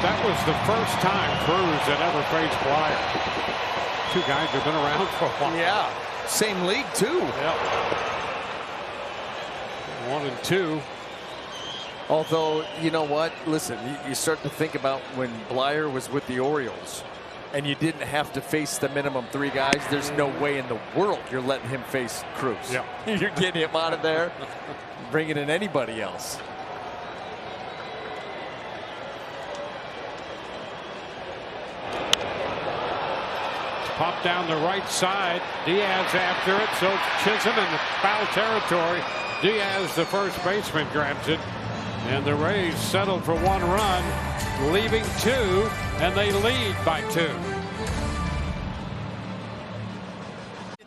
That was the first time Cruz had ever faced Blyer. Two guys have been around for a while. Yeah, same league too. Yep. 1 and 2. Although, you know what? Listen, you start to think about when Blyer was with the Orioles and you didn't have to face the minimum 3 guys. There's no way in the world you're letting him face Cruz. Yep. You're getting him out of there, bringing in anybody else. Pop down the right side. Diaz after it. So Chisholm in the foul territory. Diaz, the first baseman, grabs it. And the Rays settled for 1 run, leaving 2, and they lead by 2.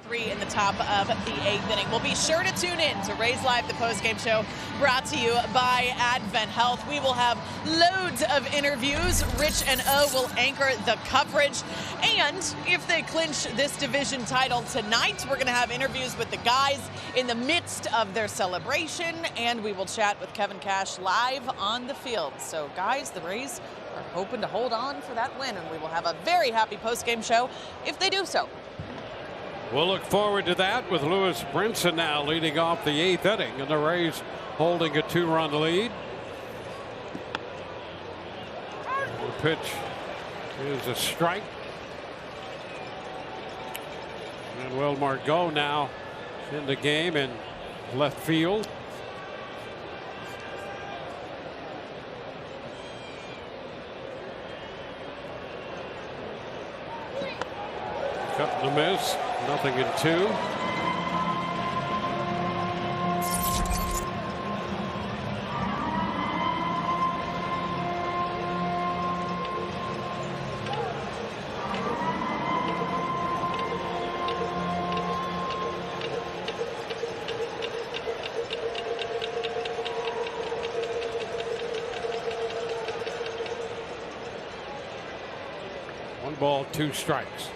3 in the top of the 8th inning. We'll be sure to tune in to Rays Live, the postgame show brought to you by Advent Health. We will have loads of interviews. Rich and O will anchor the coverage. And if they clinch this division title tonight, we're going to have interviews with the guys in the midst of their celebration. And we will chat with Kevin Cash live on the field. So, guys, the Rays are hoping to hold on for that win. And we will have a very happy postgame show if they do so. We'll look forward to that with Lewis Brinson now leading off the 8th inning, and the Rays holding a 2-run lead. The pitch is a strike. And Will Margot now in the game in left field. Cut the miss. Nothing in 2. One ball, 2 strikes.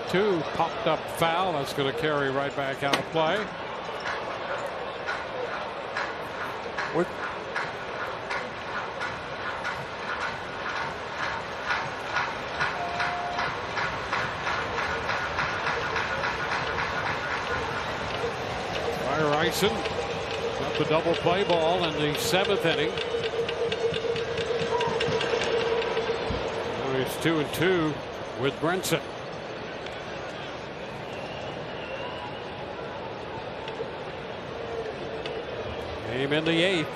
Two popped up foul. That's going to carry right back out of play. Ryerson got the double play ball in the 7th inning. Now he's 2 and 2 with Brinson. Game in the 8th.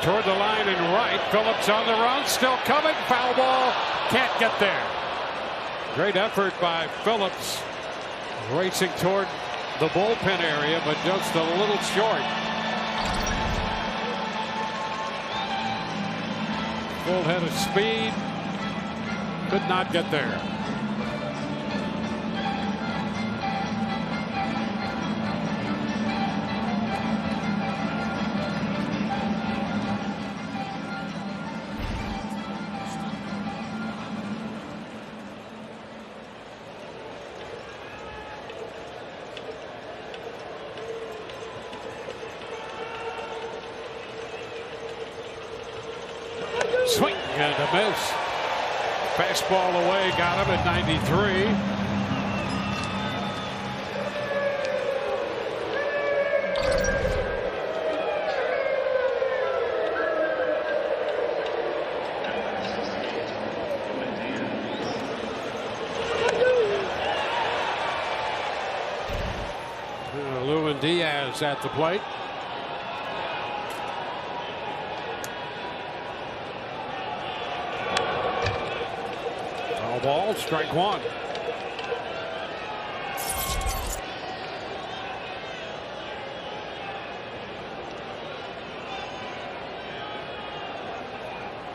Toward the line and right. Phillips on the run. Still coming. Foul ball. Can't get there. Great effort by Phillips. Racing toward the bullpen area, but just a little short. Full head of speed. Could not get there. Swing and a miss. Fastball away, got him at 93. is at the plate. Foul ball, strike one.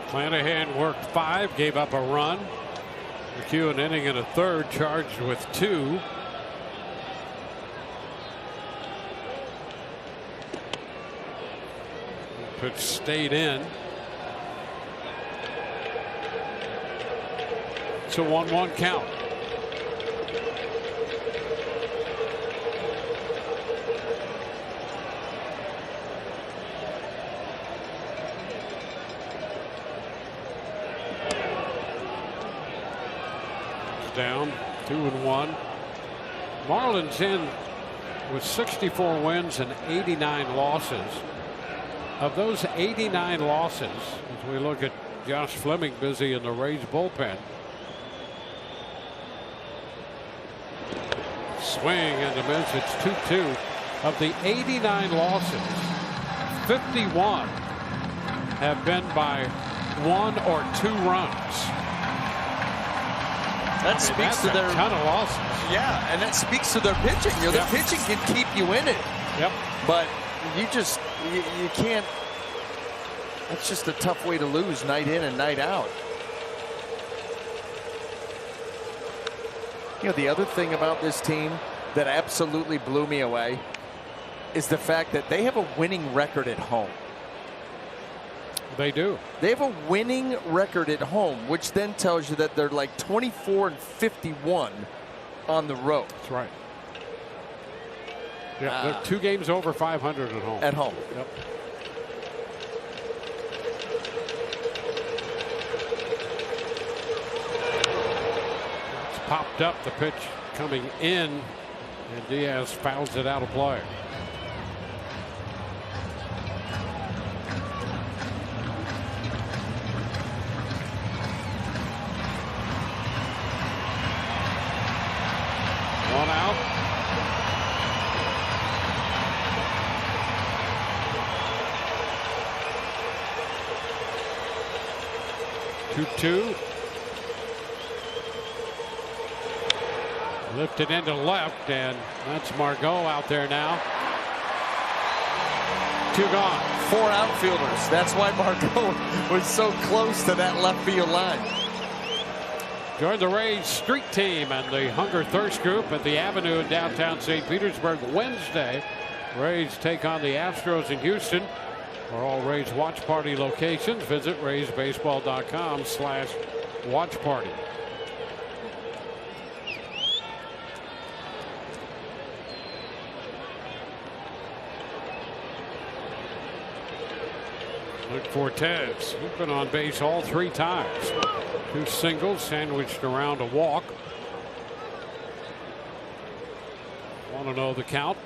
Flanagan worked 5, gave up a run. McHugh an inning and a third, charged with 2. Pitch stayed in. It's a 1-1 count. Down 2-1. Marlins in with 64 wins and 89 losses. Of those 89 losses, as we look at Josh Fleming busy in the Rays bullpen. Swing and a miss. It's 2-2. Of the 89 losses, 51 have been by 1 or 2 runs. That speaks to their ton of losses. Yeah, and that speaks to their pitching. You know, the pitching can keep you in it. Yep. But you just you can't. That's just a tough way to lose night in and night out. You know, the other thing about this team that absolutely blew me away is the fact that they have a winning record at home. They do. They have a winning record at home, which then tells you that they're like 24-51 on the road. That's right. Yeah, they're 2 games over 500 at home. At home. Yep. It's popped up. The pitch coming in, and Diaz fouls it out of play. One out. Two. Lifted into left, and that's Margot out there now. 2 gone. 4 outfielders. That's why Margot was so close to that left field line. Join the Rays street team and the Hunger Thirst Group at the Avenue in downtown St. Petersburg Wednesday. Rays take on the Astros in Houston. For all Rays watch party locations, visit raysbaseball.com/watch party. Luke Fortes, he's been on base all 3 times. 2 singles sandwiched around a walk. Want to know the count?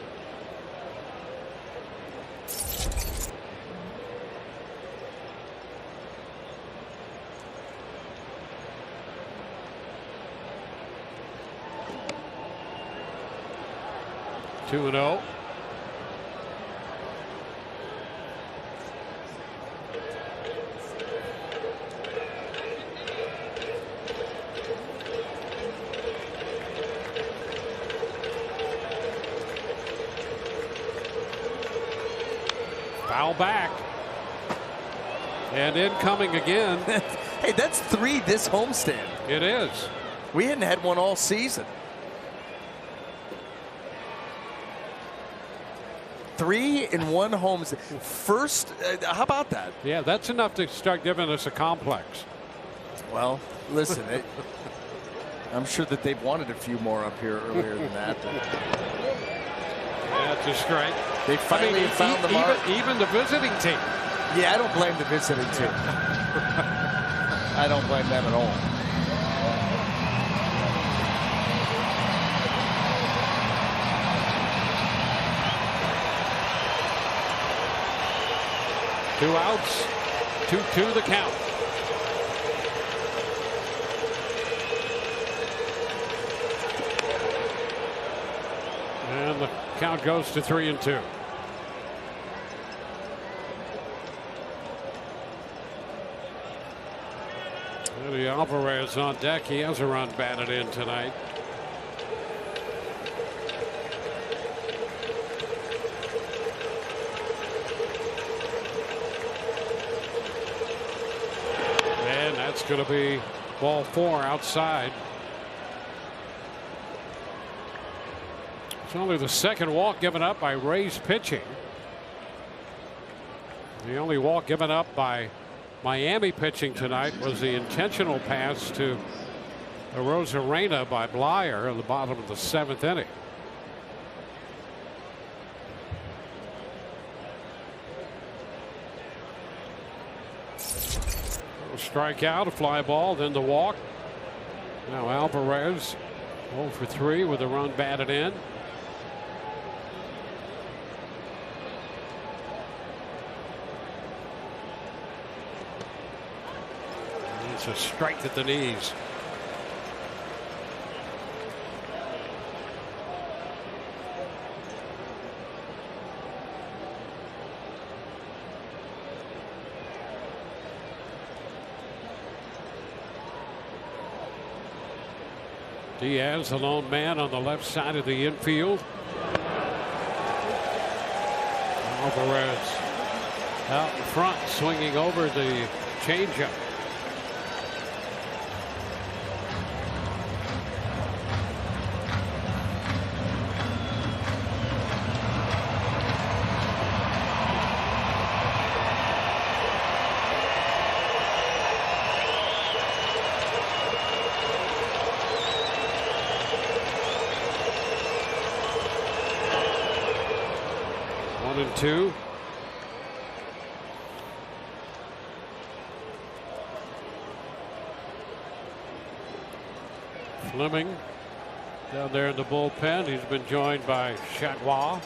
Two and 0. Foul back. And incoming again. Hey, that's 3 this homestand. It is. We hadn't had one all season. 3 in 1 home. First, how about that? Yeah, that's enough to start giving us a complex. Well, listen, I'm sure that they've wanted a few more up here earlier than that. That's a strike. They finally found the mark. Even the visiting team. Yeah, I don't blame the visiting team. I don't blame them at all. Two outs, 2-2 the count. And the count goes to 3-2. Sandy Alvarez on deck. He has a run batted in tonight. And that's going to be ball 4 outside. It's only the second walk given up by Rays pitching. The only walk given up by Miami pitching tonight was the intentional pass to Arozarena by Blyer at the bottom of the 7th inning. A strikeout, a fly ball, then the walk. Now Alvarez 0 for 3 with a run batted in. It's a strike at the knees. Diaz, the lone man on the left side of the infield. Alvarez out in front, swinging over the changeup. and two. Fleming down there in the bullpen. He's been joined by Chatois.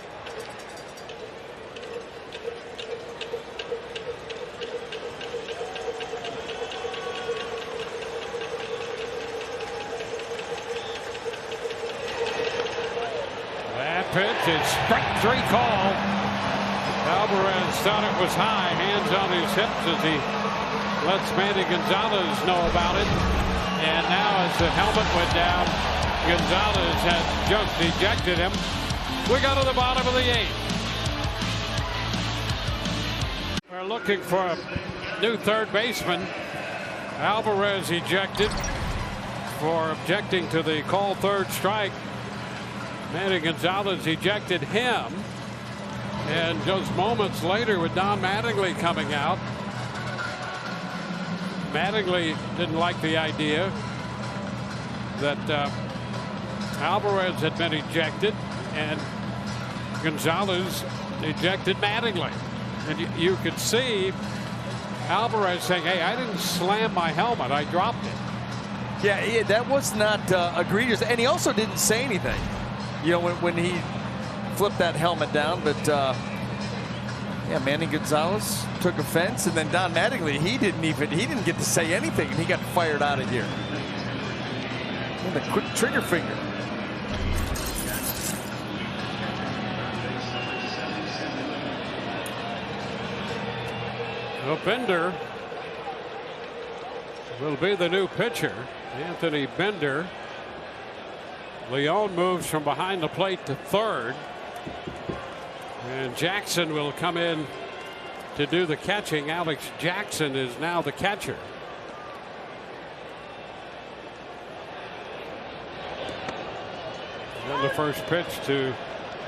That pitch is strike three call. Alvarez thought it was high, hands on his hips as he lets Manny Gonzalez know about it. And now as the helmet went down, Gonzalez had just ejected him. We go to the bottom of the eighth. We're looking for a new third baseman. Alvarez ejected for objecting to the called third strike. Manny Gonzalez ejected him. And just moments later, with Don Mattingly coming out, Mattingly didn't like the idea that Alvarez had been ejected and Gonzalez ejected Mattingly. And you could see Alvarez saying, hey, I didn't slam my helmet, I dropped it. Yeah, that was not egregious. And he also didn't say anything, you know, when he flipped that helmet down. But yeah, Manny Gonzalez took offense, and then Don Mattingly, he didn't get to say anything, and he got fired out of here. And a quick trigger finger. Well, Bender will be the new pitcher. Anthony Bender. Leon moves from behind the plate to third. And Jackson will come in to do the catching. Alex Jackson is now the catcher. And the first pitch to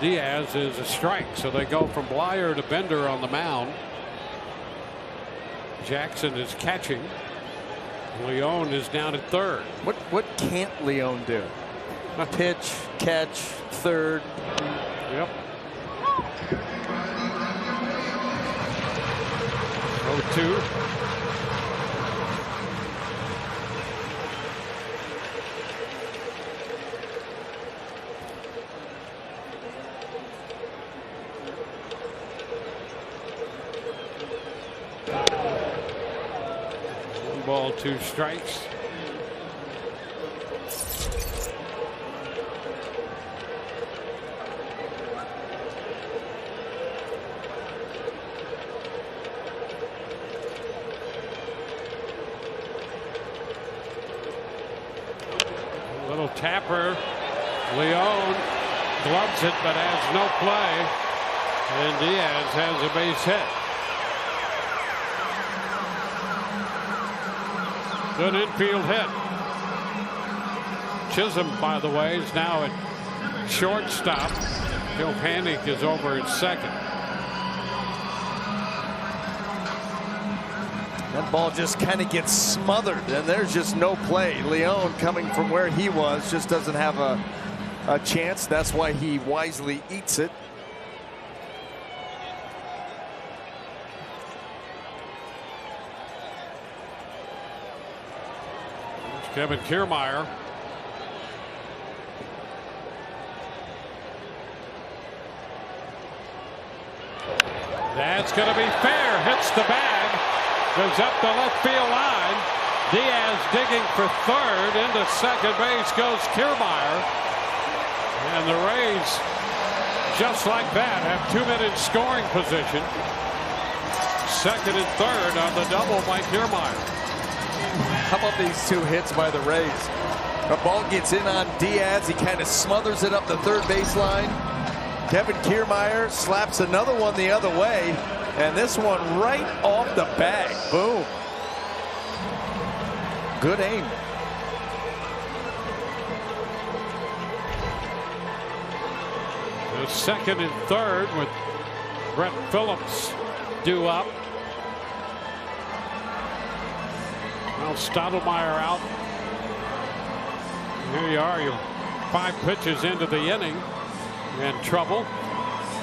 Diaz is a strike. So they go from Blyer to Bender on the mound. Jackson is catching. Leon is down at third. What can't Leon do? Pitch, catch, third. Yep. 0-2. One ball, two strikes. little tapper. Leone gloves it but has no play. And Diaz has a base hit. Good infield hit. Chisholm, by the way, is now at shortstop. Joe Panik is over at second. That ball just kind of gets smothered, and there's just no play. Leone, coming from where he was, just doesn't have a chance. That's why he wisely eats it. There's Kevin Kiermaier. That's going to be fair. Hits the bag. Goes up the left field line. Diaz digging for third. Into second base goes Kiermaier. And the Rays, just like that, have 2 minutes scoring position. Second and third on the double by Kiermaier. How about these two hits by the Rays? The ball gets in on Diaz. He kind of smothers it up the third baseline. Kevin Kiermaier slaps another one the other way, and this one right off the bag. Boom. Good aim. The second and third with Brett Phillips due up. Now Stottlemyre out. Here you are, you're 5 pitches into the inning. In trouble.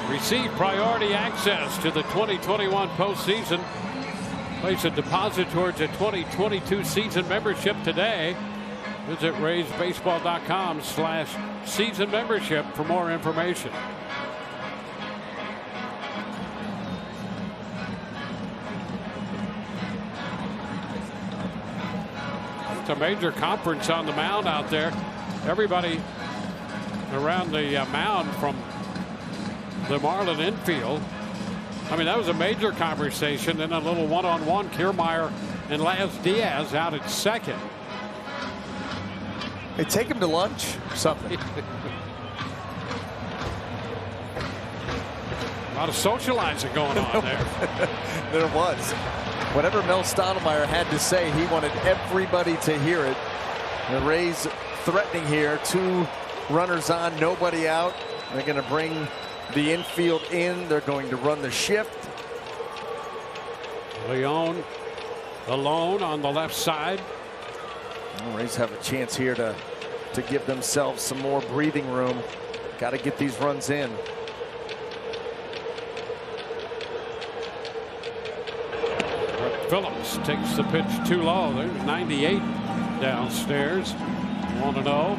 Receive priority access to the 2021 postseason. Place a deposit towards a 2022 season membership today. Visit RaysBaseball.com/season membership for more information. It's a major conference on the mound out there. Everybody around the mound from the Marlin infield. I mean, that was a major conversation. Then a little one-on-one. Kiermaier and Laz Diaz out at second. Hey, take him to lunch or something. A lot of socializing going on there. There was. Whatever Mel Stottlemyre had to say, he wanted everybody to hear it. The Rays threatening here. 2 runners on, nobody out. They're going to bring the infield in. They're going to run the shift. Leone alone on the left side. The Rays have a chance here to give themselves some more breathing room. Got to get these runs in. Phillips takes the pitch too low. There's 98 downstairs. 1-0.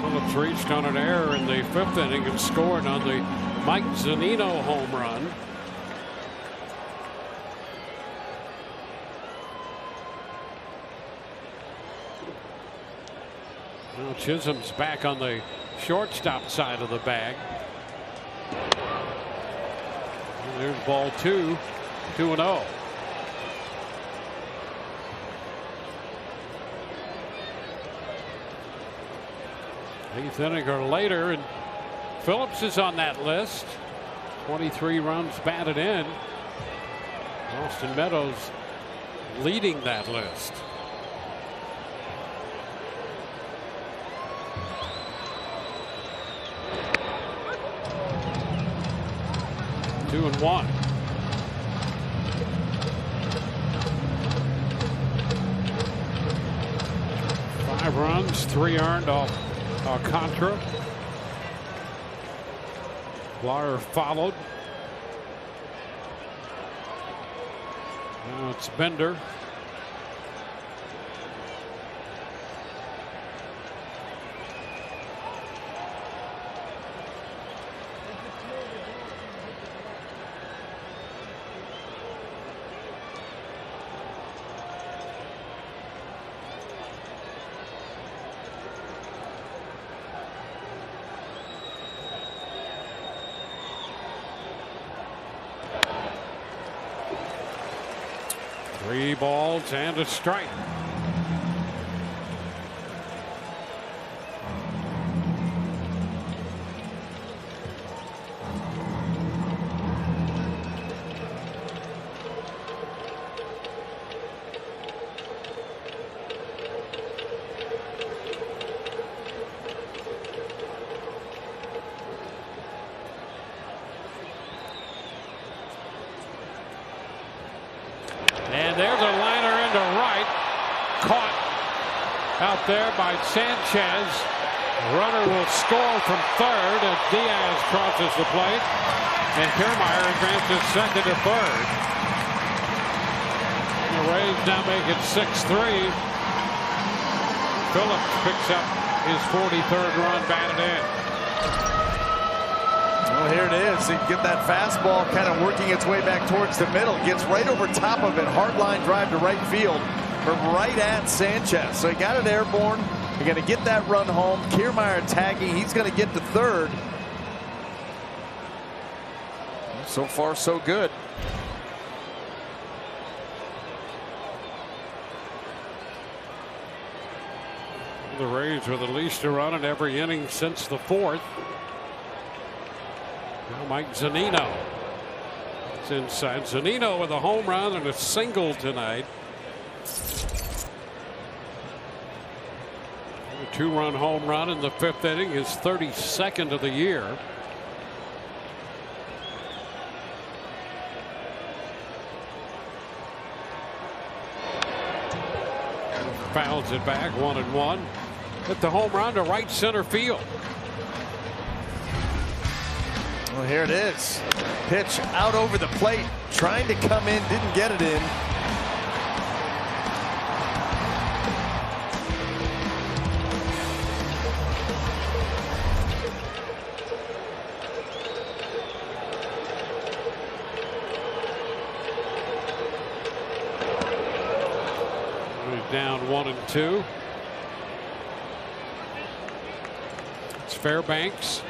Phillips reached on an error in the 5th inning and scored on the Mike Zunino home run. Now Chisholm's back on the shortstop side of the bag. And there's ball 2, 2-0. 8th inning or later, and Phillips is on that list. 23 runs batted in. Austin Meadows leading that list. Two and 1. Five runs, 3 earned off Alcantara. Blyer followed. Now it's Bender. Three balls and a strike. out there by Sanchez. Runner will score from third as Diaz crosses the plate. And Kiermaier advances second to third. And the Rays now make it 6-3. Phillips picks up his 43rd run batted in. Well, here it is. You get that fastball kind of working its way back towards the middle. Gets right over top of it. Hard line drive to right field. But right at Sanchez. So he got it airborne. You're going to get that run home. Kiermaier tagging. He's going to get to third. So far, so good. The Rays with at least a run in every inning since the fourth. Now Mike Zunino. It's inside. Zunino with a home run and a single tonight. A 2-run home run in the 5th inning, his 32nd of the year. Fouls it back 1-1. Hit the home run to right center field. Well, here it is. Pitch out over the plate, trying to come in, didn't get it in. Down 1-2. It's Fairbanks.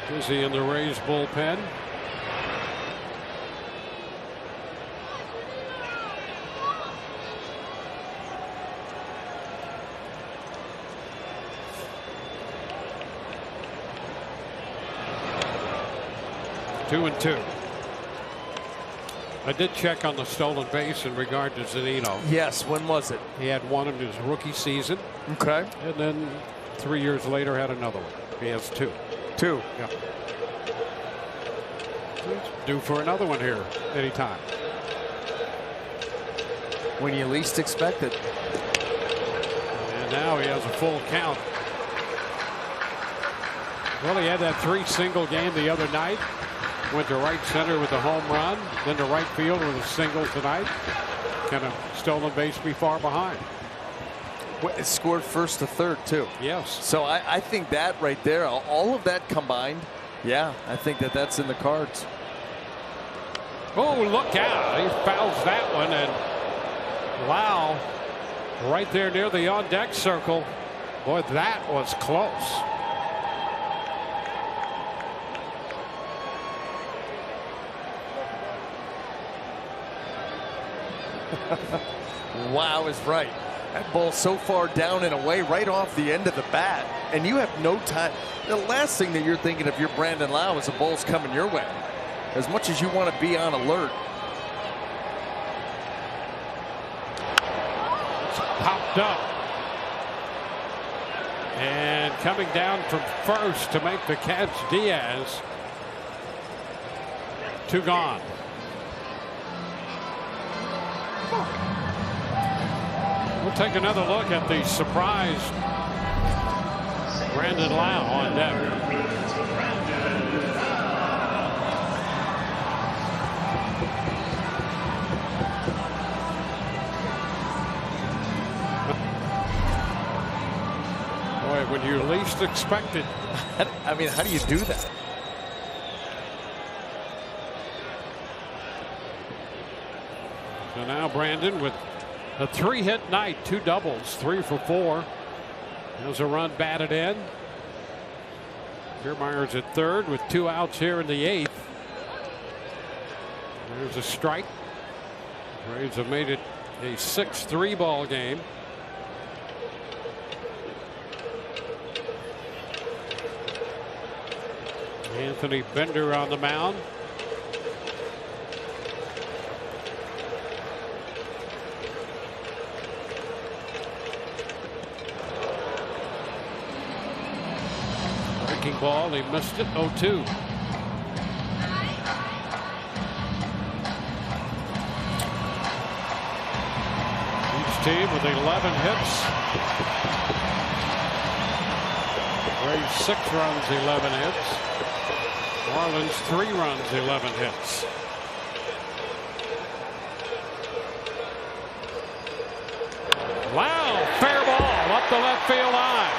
Busy in the Rays bullpen. Two and two. I did check on the stolen base in regard to Zunino. Yes, when was it? He had one in his rookie season. Okay. And then 3 years later had another one. He has two. Two. Yeah. He's due for another one here anytime. When you least expect it. And now he has a full count. Well, he had that 3-single game the other night. Went to right center with a home run, then to right field with a single tonight. Kind of stolen base be far behind. Well, it scored first to third too. Yes. So I think that right there, all of that combined, yeah, I think that's in the cards. Oh, look out. He fouls that one, and wow, right there near the on deck circle. Boy, that was close. Wow is right. That ball so far down and away right off the end of the bat, and you have no time. The last thing that you're thinking if you're Brandon Lowe is the ball's coming your way. As much as you want to be on alert. It's popped up. And coming down from first to make the catch, Diaz. 2 gone. We'll take another look at the surprise Brandon Lowe on deck. Boy, when you least expect it. I mean, how do you do that? So now Brandon with a 3-hit night, 2 doubles, 3 for 4. There's a run batted in. Kiermaier's at third with 2 outs here in the 8th. There's a strike. Rays have made it a 6-3 ball game. Anthony Bender on the mound. Breaking ball, he missed it. 0-2. Each team with 11 hits. Rays 6 runs, 11 hits. Marlins 3 runs, 11 hits. Wow, fair ball up the left field line.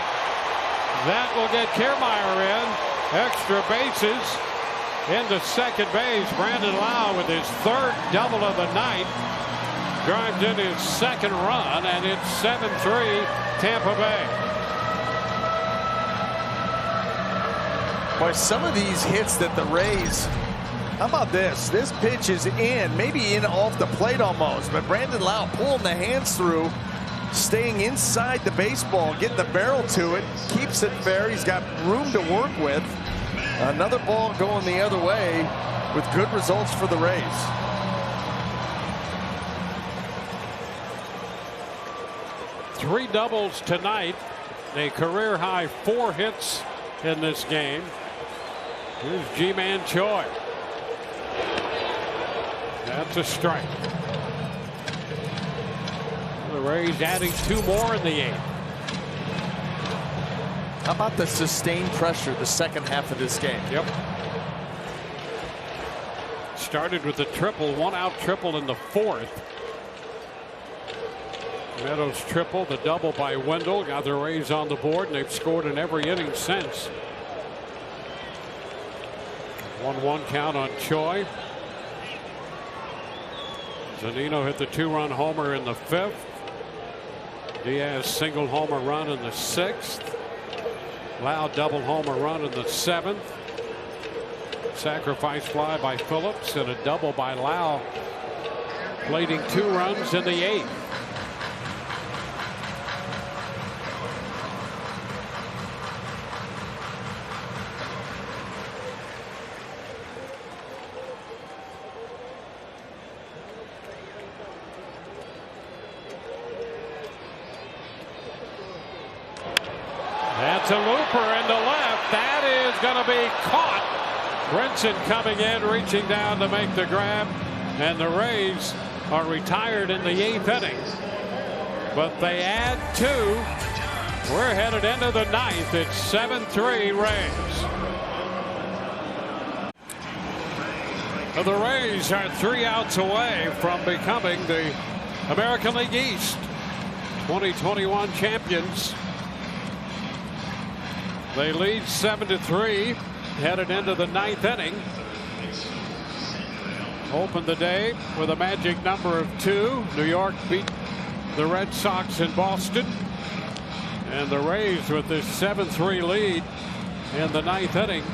That will get Kiermaier in. Extra bases. Into second base. Brandon Lau with his 3rd double of the night. Drives in his 2nd run, and it's 7-3 Tampa Bay. Boy, some of these hits that the Rays, how about this? This pitch is in, maybe in off the plate almost, but Brandon Lau pulling the hands through, staying inside the baseball, getting the barrel to it, keeps it fair. He's got room to work with. Another ball going the other way with good results for the Rays. Three doubles tonight. A career high 4 hits in this game. Here's Ji-Man Choi. That's a strike. The Rays adding 2 more in the 8th. How about the sustained pressure the second half of this game? Yep. Started with a triple, 1-out triple in the 4th. Meadows triple, the double by Wendell, got the Rays on the board, and they've scored in every inning since. 1-1 count on Choi. Zunino hit the 2-run homer in the 5th. Diaz single homer run in the 6th. Lau double homer run in the 7th. Sacrifice fly by Phillips and a double by Lau, plating 2 runs in the 8th. That's a looper into left. That is going to be caught. Brinson coming in, reaching down to make the grab, and the Rays are retired in the 8th inning. But they add 2. We're headed into the 9th. It's 7-3 Rays. The Rays are 3 outs away from becoming the American League East 2021 champions. They lead 7-3, headed into the 9th inning. Opened the day with a magic number of 2. New York beat the Red Sox in Boston. And the Rays with this 7-3 lead in the 9th inning,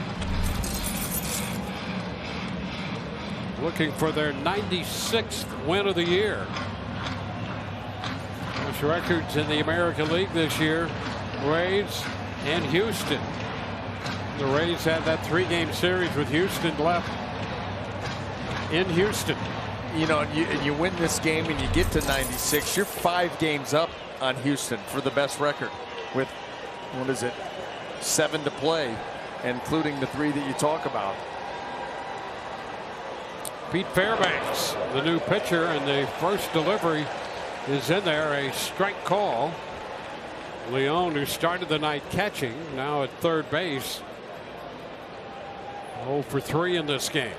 looking for their 96th win of the year. Most records in the American League this year, Rays and Houston. The Rays had that 3-game series with Houston left in Houston. You know, you win this game and you get to 96. You're 5 games up on Houston for the best record with, what is it, 7 to play, including the 3 that you talk about. Pete Fairbanks, the new pitcher, and the first delivery is in there, a strike call. Leone, who started the night catching, now at 3rd base. 0 for 3 in this game.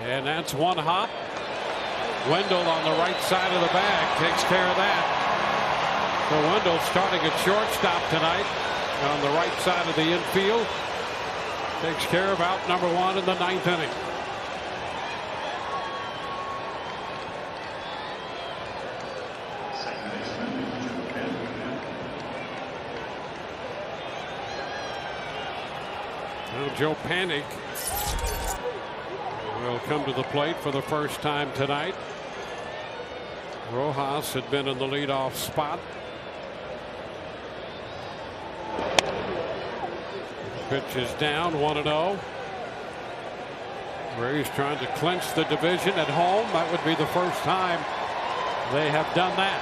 And that's 1 hop. Wendell on the right side of the bag takes care of that. So Wendell starting at shortstop tonight on the right side of the infield. Takes care of out number 1 in the 9th inning. Now Joe Panik will come to the plate for the first time tonight. Rojas had been in the leadoff spot. Pitch is down, 1-0. Rays trying to clinch the division at home. That would be the first time they have done that.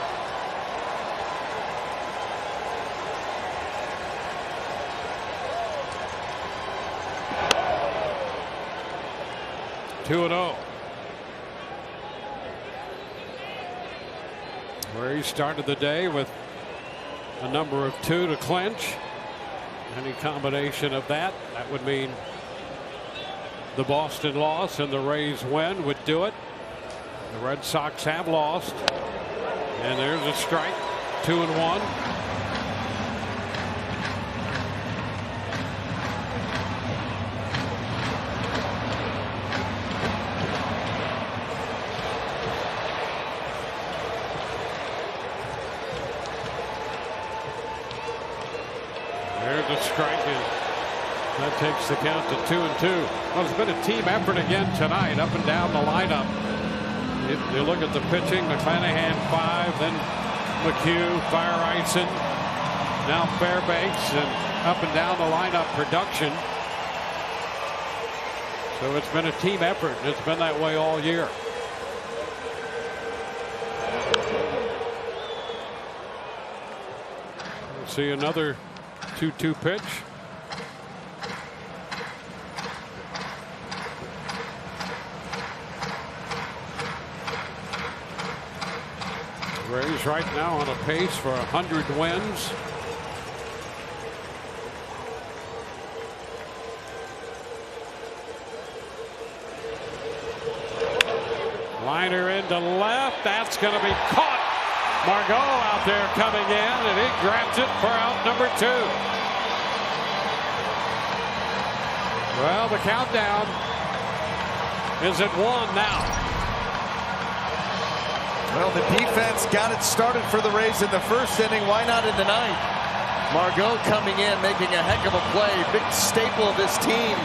2-0. Where he started the day with a number of 2 to clinch. Any combination of that would mean the Boston loss and the Rays win would do it. The Red Sox have lost. And there's a strike. 2-1. There's a strike, and that takes the count to 2-2. Well, it's been a team effort again tonight, up and down the lineup. You look at the pitching, McClanahan 5, then McHugh, Fire-Eisen, now Fairbanks, and up and down the lineup production. So it's been a team effort. It's been that way all year. We'll see another 2-2 pitch. Rays right now on a pace for 100 wins. Liner into left. That's going to be caught. Margot out there coming in, and he grabs it for out number 2. Well, the countdown is at 1 now. Well, the defense got it started for the Rays in the first inning. Why not in the ninth? Margot coming in, making a heck of a play. Big staple of this team.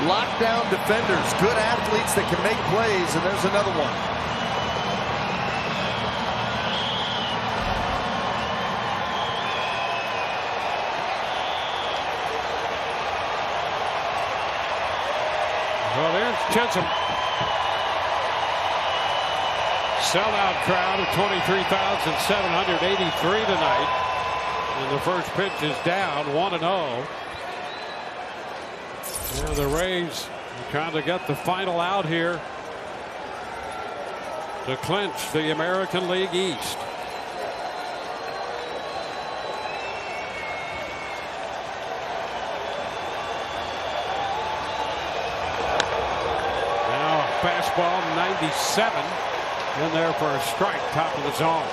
Lockdown defenders, good athletes that can make plays, and there's another one. Well, there's Chisholm. Sellout crowd of 23,783 tonight. And the first pitch is down, 1-0. And the Rays are trying to get the final out here to clinch the American League East. Now fastball 97. In there for a strike, top of the zone.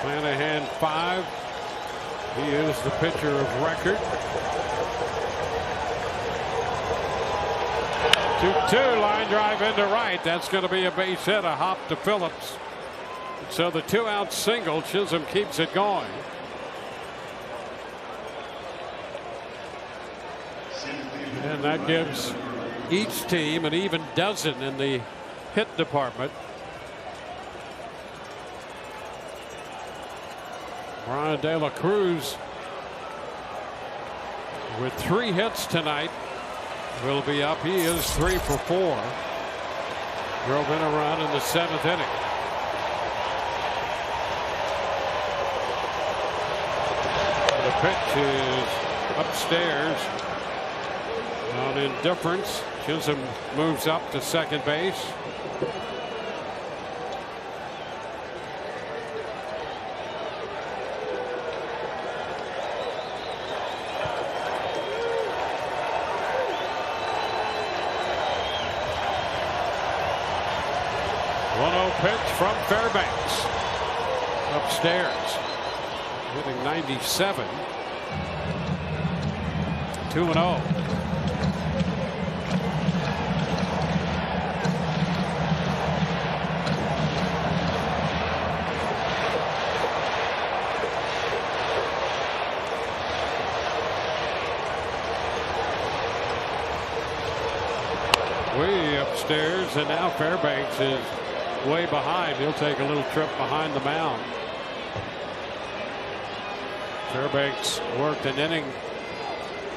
McClanahan 5. He is the pitcher of record. 2-2, line drive into right. That's going to be a base hit, a hop to Phillips. So the 2-out single, Chisholm keeps it going. And that gives each team an even dozen in the hit department. Brian De La Cruz with 3 hits tonight will be up. He is 3 for 4. Drove in a run in the 7th inning. The pitch is upstairs. On indifference, Chisholm moves up to second base. Pitch from Fairbanks upstairs, hitting 97. 2-0. Way upstairs, and now Fairbanks is way behind. He'll take a little trip behind the mound. Fairbanks worked an inning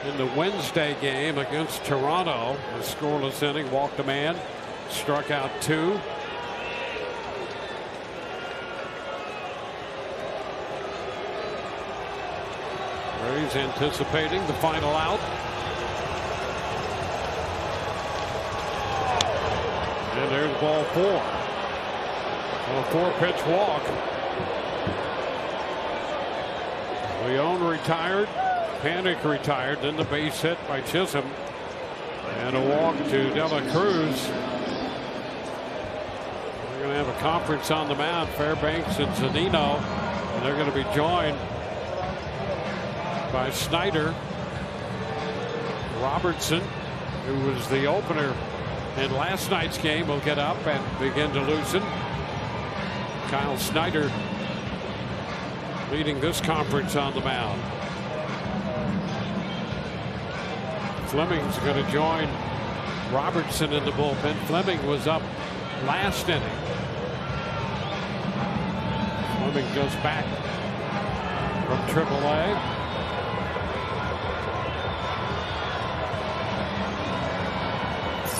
in the Wednesday game against Toronto. A scoreless inning, walked a man, struck out 2. Rays anticipating the final out. And there's ball 4. A 4-pitch walk. Leone retired. Panic retired. Then the base hit by Chisholm. And a walk to De La Cruz. They're going to have a conference on the mound. Fairbanks and Zunino. And they're going to be joined by Snyder. Robertson, who was the opener in last night's game, will get up and begin to loosen. Kyle Snyder leading this conference on the mound. Fleming's going to join Robertson in the bullpen. Fleming was up last inning. Fleming goes back from AAA.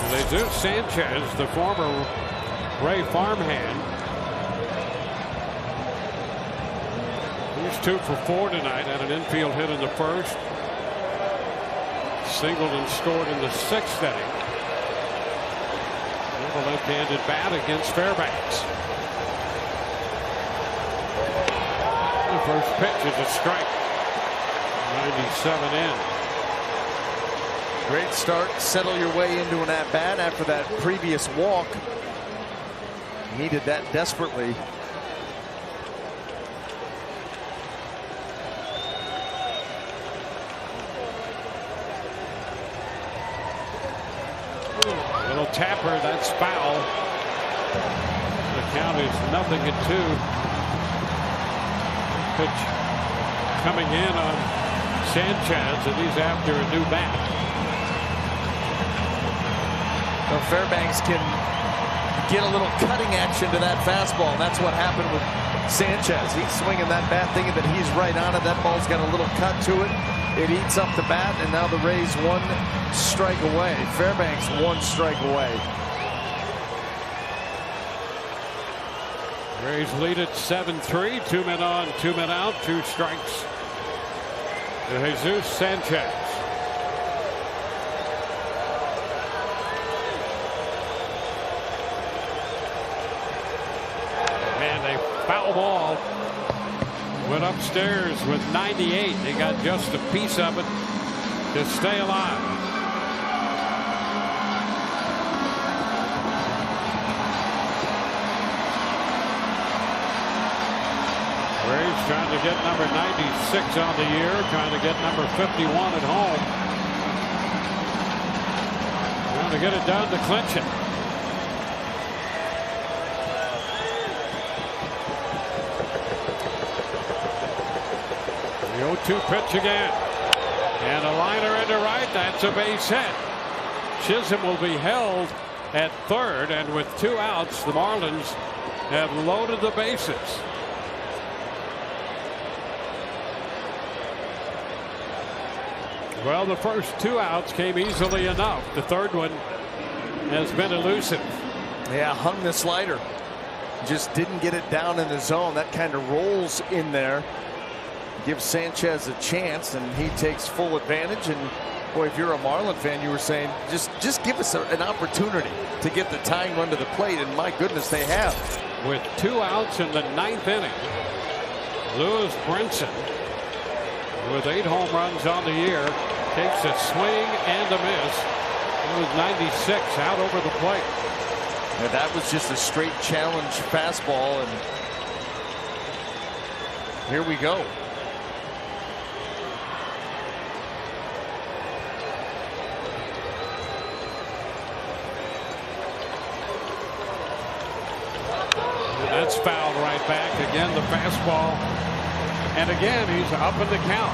Jesus Sanchez, the former Ray farmhand. He's 2 for 4 tonight. Had an infield hit in the first. Singled and scored in the 6th inning. With a left-handed bat against Fairbanks. The first pitch is a strike. 97 in. Great start. Settle your way into an at-bat after that previous walk. Needed that desperately. Little tapper, that's foul. The count is 0-2. Pitch coming in on Sanchez, and he's after a new bat. So Fairbanks can get a little cutting action to that fastball, and that's what happened with Sanchez. He's swinging that bat thinking that he's right on it. That ball's got a little cut to it. It eats up the bat, and now the Rays 1 strike away. Fairbanks 1 strike away. Rays lead at 7-3. 2 men on, 2 men out, 2 strikes to Jesus Sanchez. Foul ball. Went upstairs with 98. They got just a piece of it to stay alive. Rays trying to get number 96 on the year, trying to get number 51 at home. Trying to get it done to clinch it. The 0-2 pitch again. And a liner into right. That's a base hit. Chisholm will be held at third, and with 2 outs, the Marlins have loaded the bases. Well, the first 2 outs came easily enough. The third one has been elusive. Yeah, hung the slider. Just didn't get it down in the zone. That kind of rolls in there. Gives Sanchez a chance, and he takes full advantage. And boy, if you're a Marlin fan, you were saying just give us an opportunity to get the tying run to the plate, and my goodness, they have. With 2 outs in the 9th inning, Lewis Brinson, with 8 home runs on the year, takes a swing and a miss. It was 96 out over the plate. And that was just a straight challenge fastball, and here we go. That's fouled right back. Again, the fastball. And again, he's up in the count.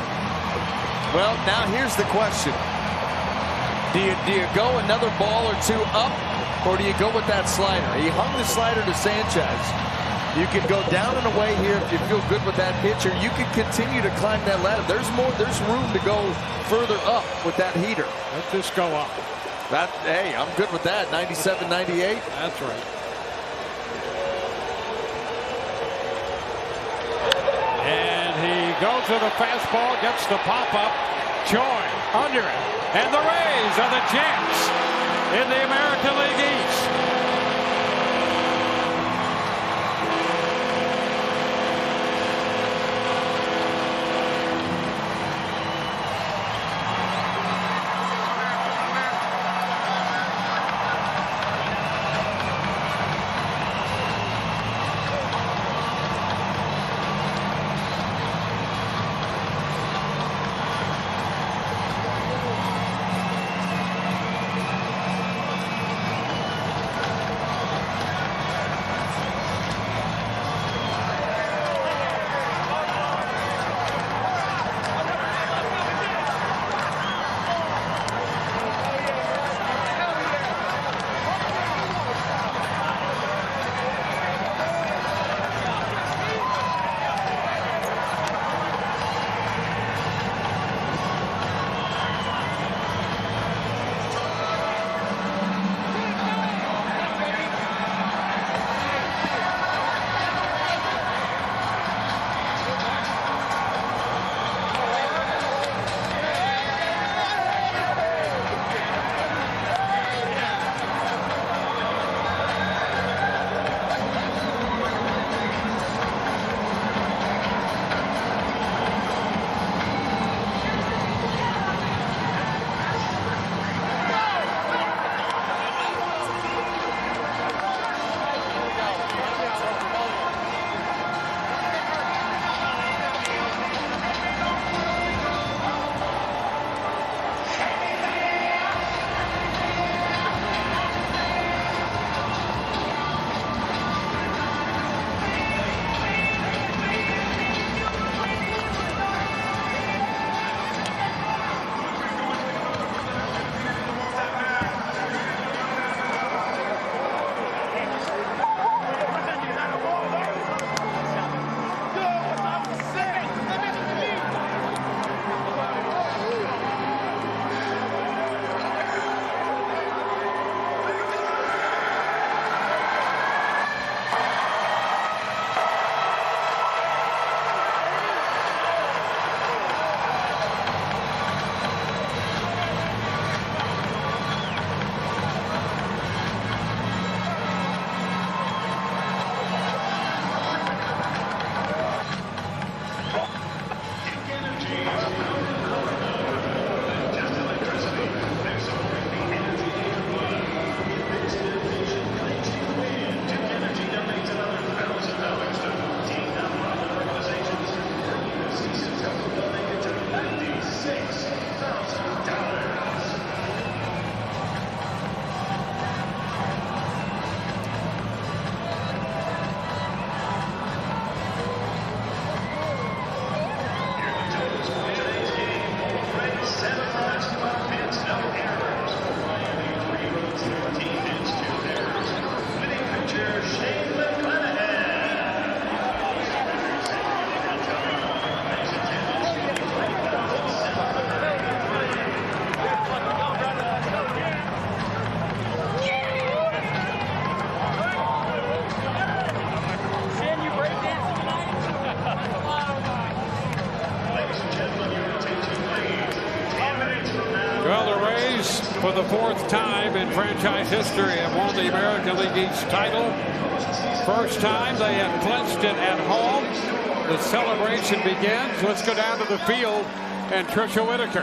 Well, now here's the question. Do you go another ball or 2 up, or do you go with that slider? He hung the slider to Sanchez. You can go down and away here if you feel good with that pitch, or you can continue to climb that ladder. There's room to go further up with that heater. Let this go up. Hey, I'm good with that. 97, 98. That's right. And he goes throws with a fastball, gets the pop-up. Choi under it. And the Rays are the champs in the American League East. For the fourth time in franchise history have won the American League East title. First time they have clinched it at home. The celebration begins. Let's go down to the field and Trisha Whitaker.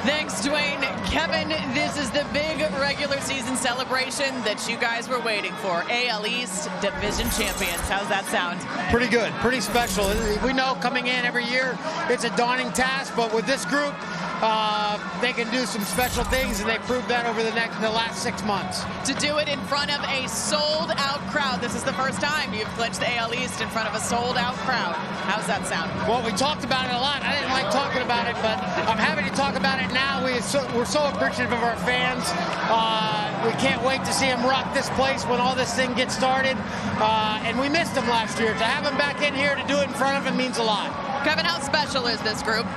Thanks, Dwayne. Kevin, this is the big regular season celebration that you guys were waiting for. AL East Division Champions. How's that sound? Pretty good. Pretty special. We know coming in every year it's a daunting task, but with this group, they can do some special things, and they proved that over the last 6 months. To do it in front of a sold-out crowd. This is the first time you've clinched the AL East in front of a sold-out crowd. How's that sound? Well, we talked about it a lot. I didn't like talking about it, but I'm happy to talk about it now. We're so appreciative of our fans. We can't wait to see them rock this place when all this thing gets started. And we missed them last year. To have them back in here to do it in front of them means a lot. Kevin, how special is this group?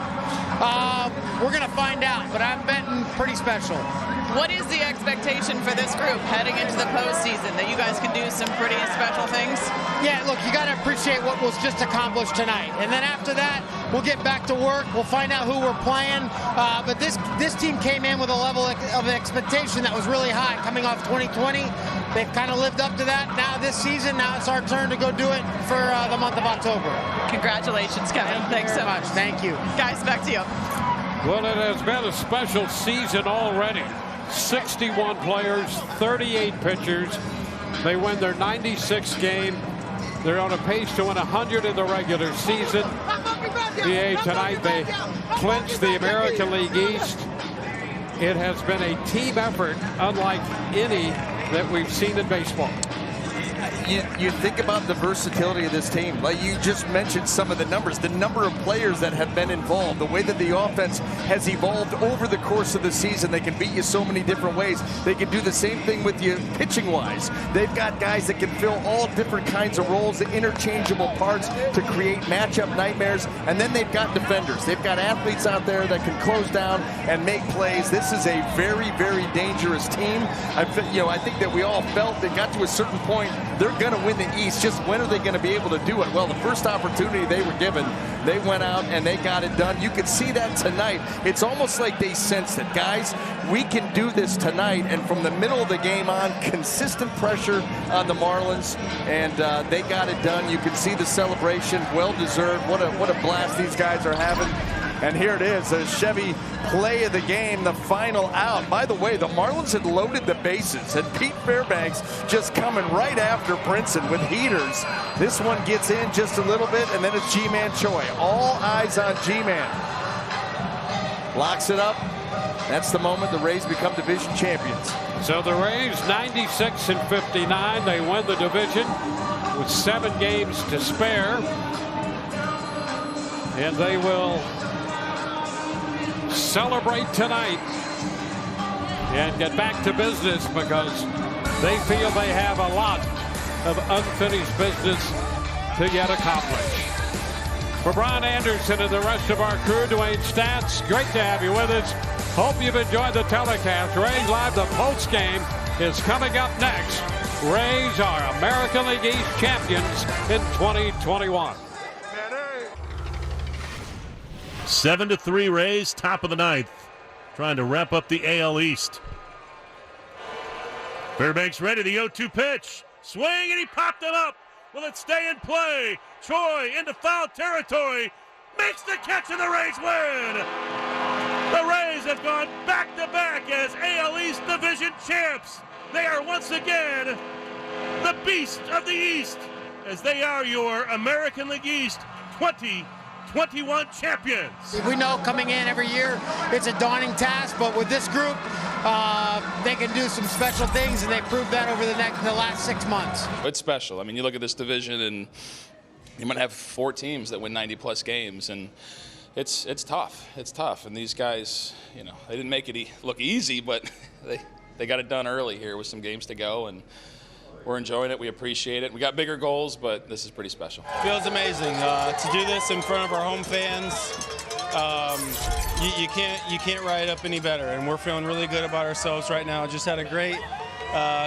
We're going to find out, but I'm betting pretty special. What is the expectation for this group heading into the postseason? That you guys can do some pretty special things? Yeah, look, you got to appreciate what was just accomplished tonight. And then after that, we'll get back to work. We'll find out who we're playing. But this team came in with a level of expectation that was really high coming off 2020. They've kind of lived up to that. Now this season, now it's our turn to go do it for the month of October. Congratulations, Kevin. Thanks so much. Thank you. Guys, back to you. Well, it has been a special season already. 61 players, 38 pitchers. They win their 96th game. They're on a pace to win 100 in the regular season. Tonight they clinched the American League East. It has been a team effort unlike any that we've seen in baseball. You think about the versatility of this team. Like you just mentioned some of the numbers, the number of players that have been involved, the way that the offense has evolved over the course of the season. They can beat you so many different ways. They can do the same thing with you pitching-wise. They've got guys that can fill all different kinds of roles, the interchangeable parts to create matchup nightmares. And then they've got defenders. They've got athletes out there that can close down and make plays. This is a very, very dangerous team. I think that we all felt they got to a certain point, they're going to win the East. Just when are they going to be able to do it? Well, the first opportunity they were given, they went out and they got it done. You could see that tonight. It's almost like they sensed it. Guys, we can do this tonight. And from the middle of the game on, consistent pressure on the Marlins, and they got it done. You can see the celebration, well-deserved. What a blast these guys are having. And here it is, a Chevy play of the game, the final out. By the way, the Marlins had loaded the bases, and Pete Fairbanks just coming right after Brinson with heaters. This one gets in just a little bit, and then it's Ji-Man Choi. All eyes on Ji-Man. Locks it up. That's the moment the Rays become division champions. So the Rays, 96-59. They win the division with 7 games to spare. And they will celebrate tonight and get back to business because they feel they have a lot of unfinished business to yet accomplish. For Brian Anderson and the rest of our crew, Dwayne Stats, great to have you with us. Hope you've enjoyed the telecast. Rays Live, the post game is coming up next. Rays are American League East champions in 2021. 7-3 Rays, top of the 9th. Trying to wrap up the AL East. Fairbanks ready, the 0-2 pitch. Swing, and he popped it up. Will it stay in play? Choi into foul territory. Makes the catch, and the Rays win. The Rays have gone back-to-back as AL East division champs. They are once again the beast of the East, as they are your American League East 2021 champions. We know coming in every year it's a daunting task, but with this group, they can do some special things, and they proved that over the last 6 months. It's special. I mean, you look at this division, and you might have 4 teams that win 90-plus games, and it's tough. It's tough, and these guys, they didn't make it look easy, but they got it done early here with some games to go, and we're enjoying it. We appreciate it. We got bigger goals, but this is pretty special. Feels amazing to do this in front of our home fans. You can't write it up any better, and we're feeling really good about ourselves right now. Just had a great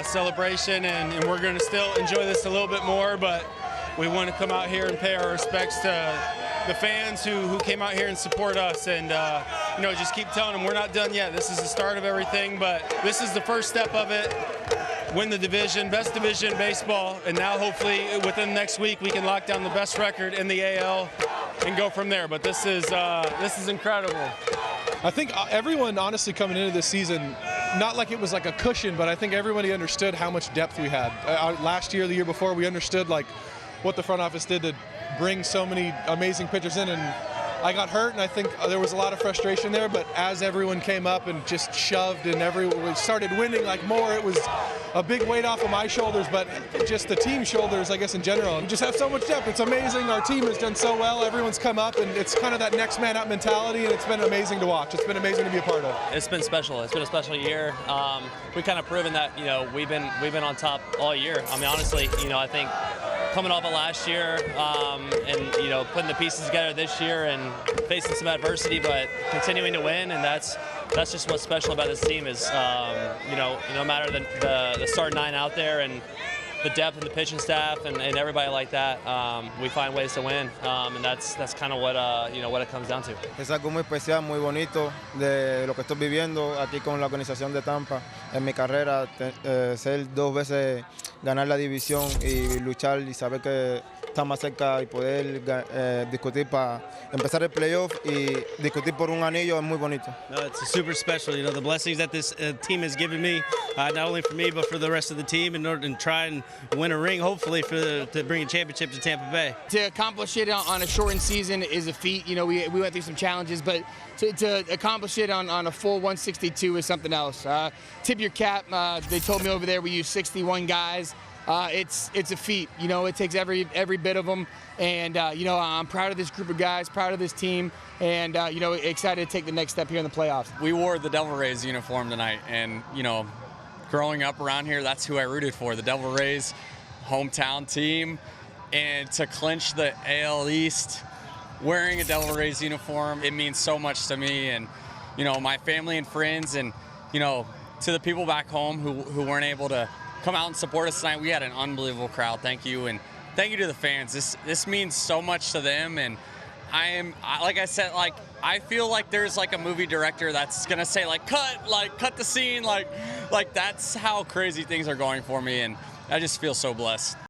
celebration, and we're going to still enjoy this a little bit more, but we want to come out here and pay our respects to the fans who came out here and support us, and just keep telling them we're not done yet. This is the start of everything, but this is the first step of it. Win the division, best division in baseball, and now hopefully within next week we can lock down the best record in the AL and go from there. But this is incredible. I think everyone honestly coming into this season, not like it was like a cushion, but I think everybody understood how much depth we had. Last year, the year before, we understood like what the front office did to bring so many amazing pitchers in, and I got hurt, and I think there was a lot of frustration there, but as everyone came up and just shoved and everyone started winning like more, it was a big weight off of my shoulders, but just the team's shoulders, I guess, in general. We just have so much depth. It's amazing. Our team has done so well. Everyone's come up, and it's kind of that next man up mentality, and it's been amazing to watch. It's been amazing to be a part of. It's been special. It's been a special year. We've kind of proven that, we've been on top all year. I mean, honestly, I think coming off of last year and putting the pieces together this year and facing some adversity, but continuing to win, and that's that's just what's special about this team is, you know, no matter the start 9 out there and the depth of the pitching staff and everybody like that, we find ways to win, and that's kind of what you know, what it comes down to. Es algo muy especial, muy bonito de lo que estoy viviendo aquí con la organización de Tampa en mi carrera, ser 2 veces ganar la división y luchar y saber que está más cerca y poder discutir para empezar el playoff y discutir por un anillo es muy bonito. No, it's super special. You know, the blessings that this team has given me, not only for me but for the rest of the team, in order to try and win a ring, hopefully to bring a championship to Tampa Bay. To accomplish it on a shortened season is a feat. You know, we went through some challenges, but to accomplish it on a full 162 is something else. Tip your cap. They told me over there we use 61 guys. It's a feat. You know, it takes every bit of them, and you know, I'm proud of this group of guys, proud of this team, and you know, excited to take the next step here in the playoffs. We wore the Devil Rays uniform tonight, and you know, growing up around here, that's who I rooted for, the Devil Rays, hometown team, and to clinch the AL East, wearing a Devil Rays uniform, it means so much to me, and you know, my family and friends, and you know, to the people back home who weren't able to come out and support us tonight. We had an unbelievable crowd. Thank you, and thank you to the fans. This means so much to them, and like I said, like I feel like there's like a movie director that's gonna say like cut the scene, like that's how crazy things are going for me, and I just feel so blessed.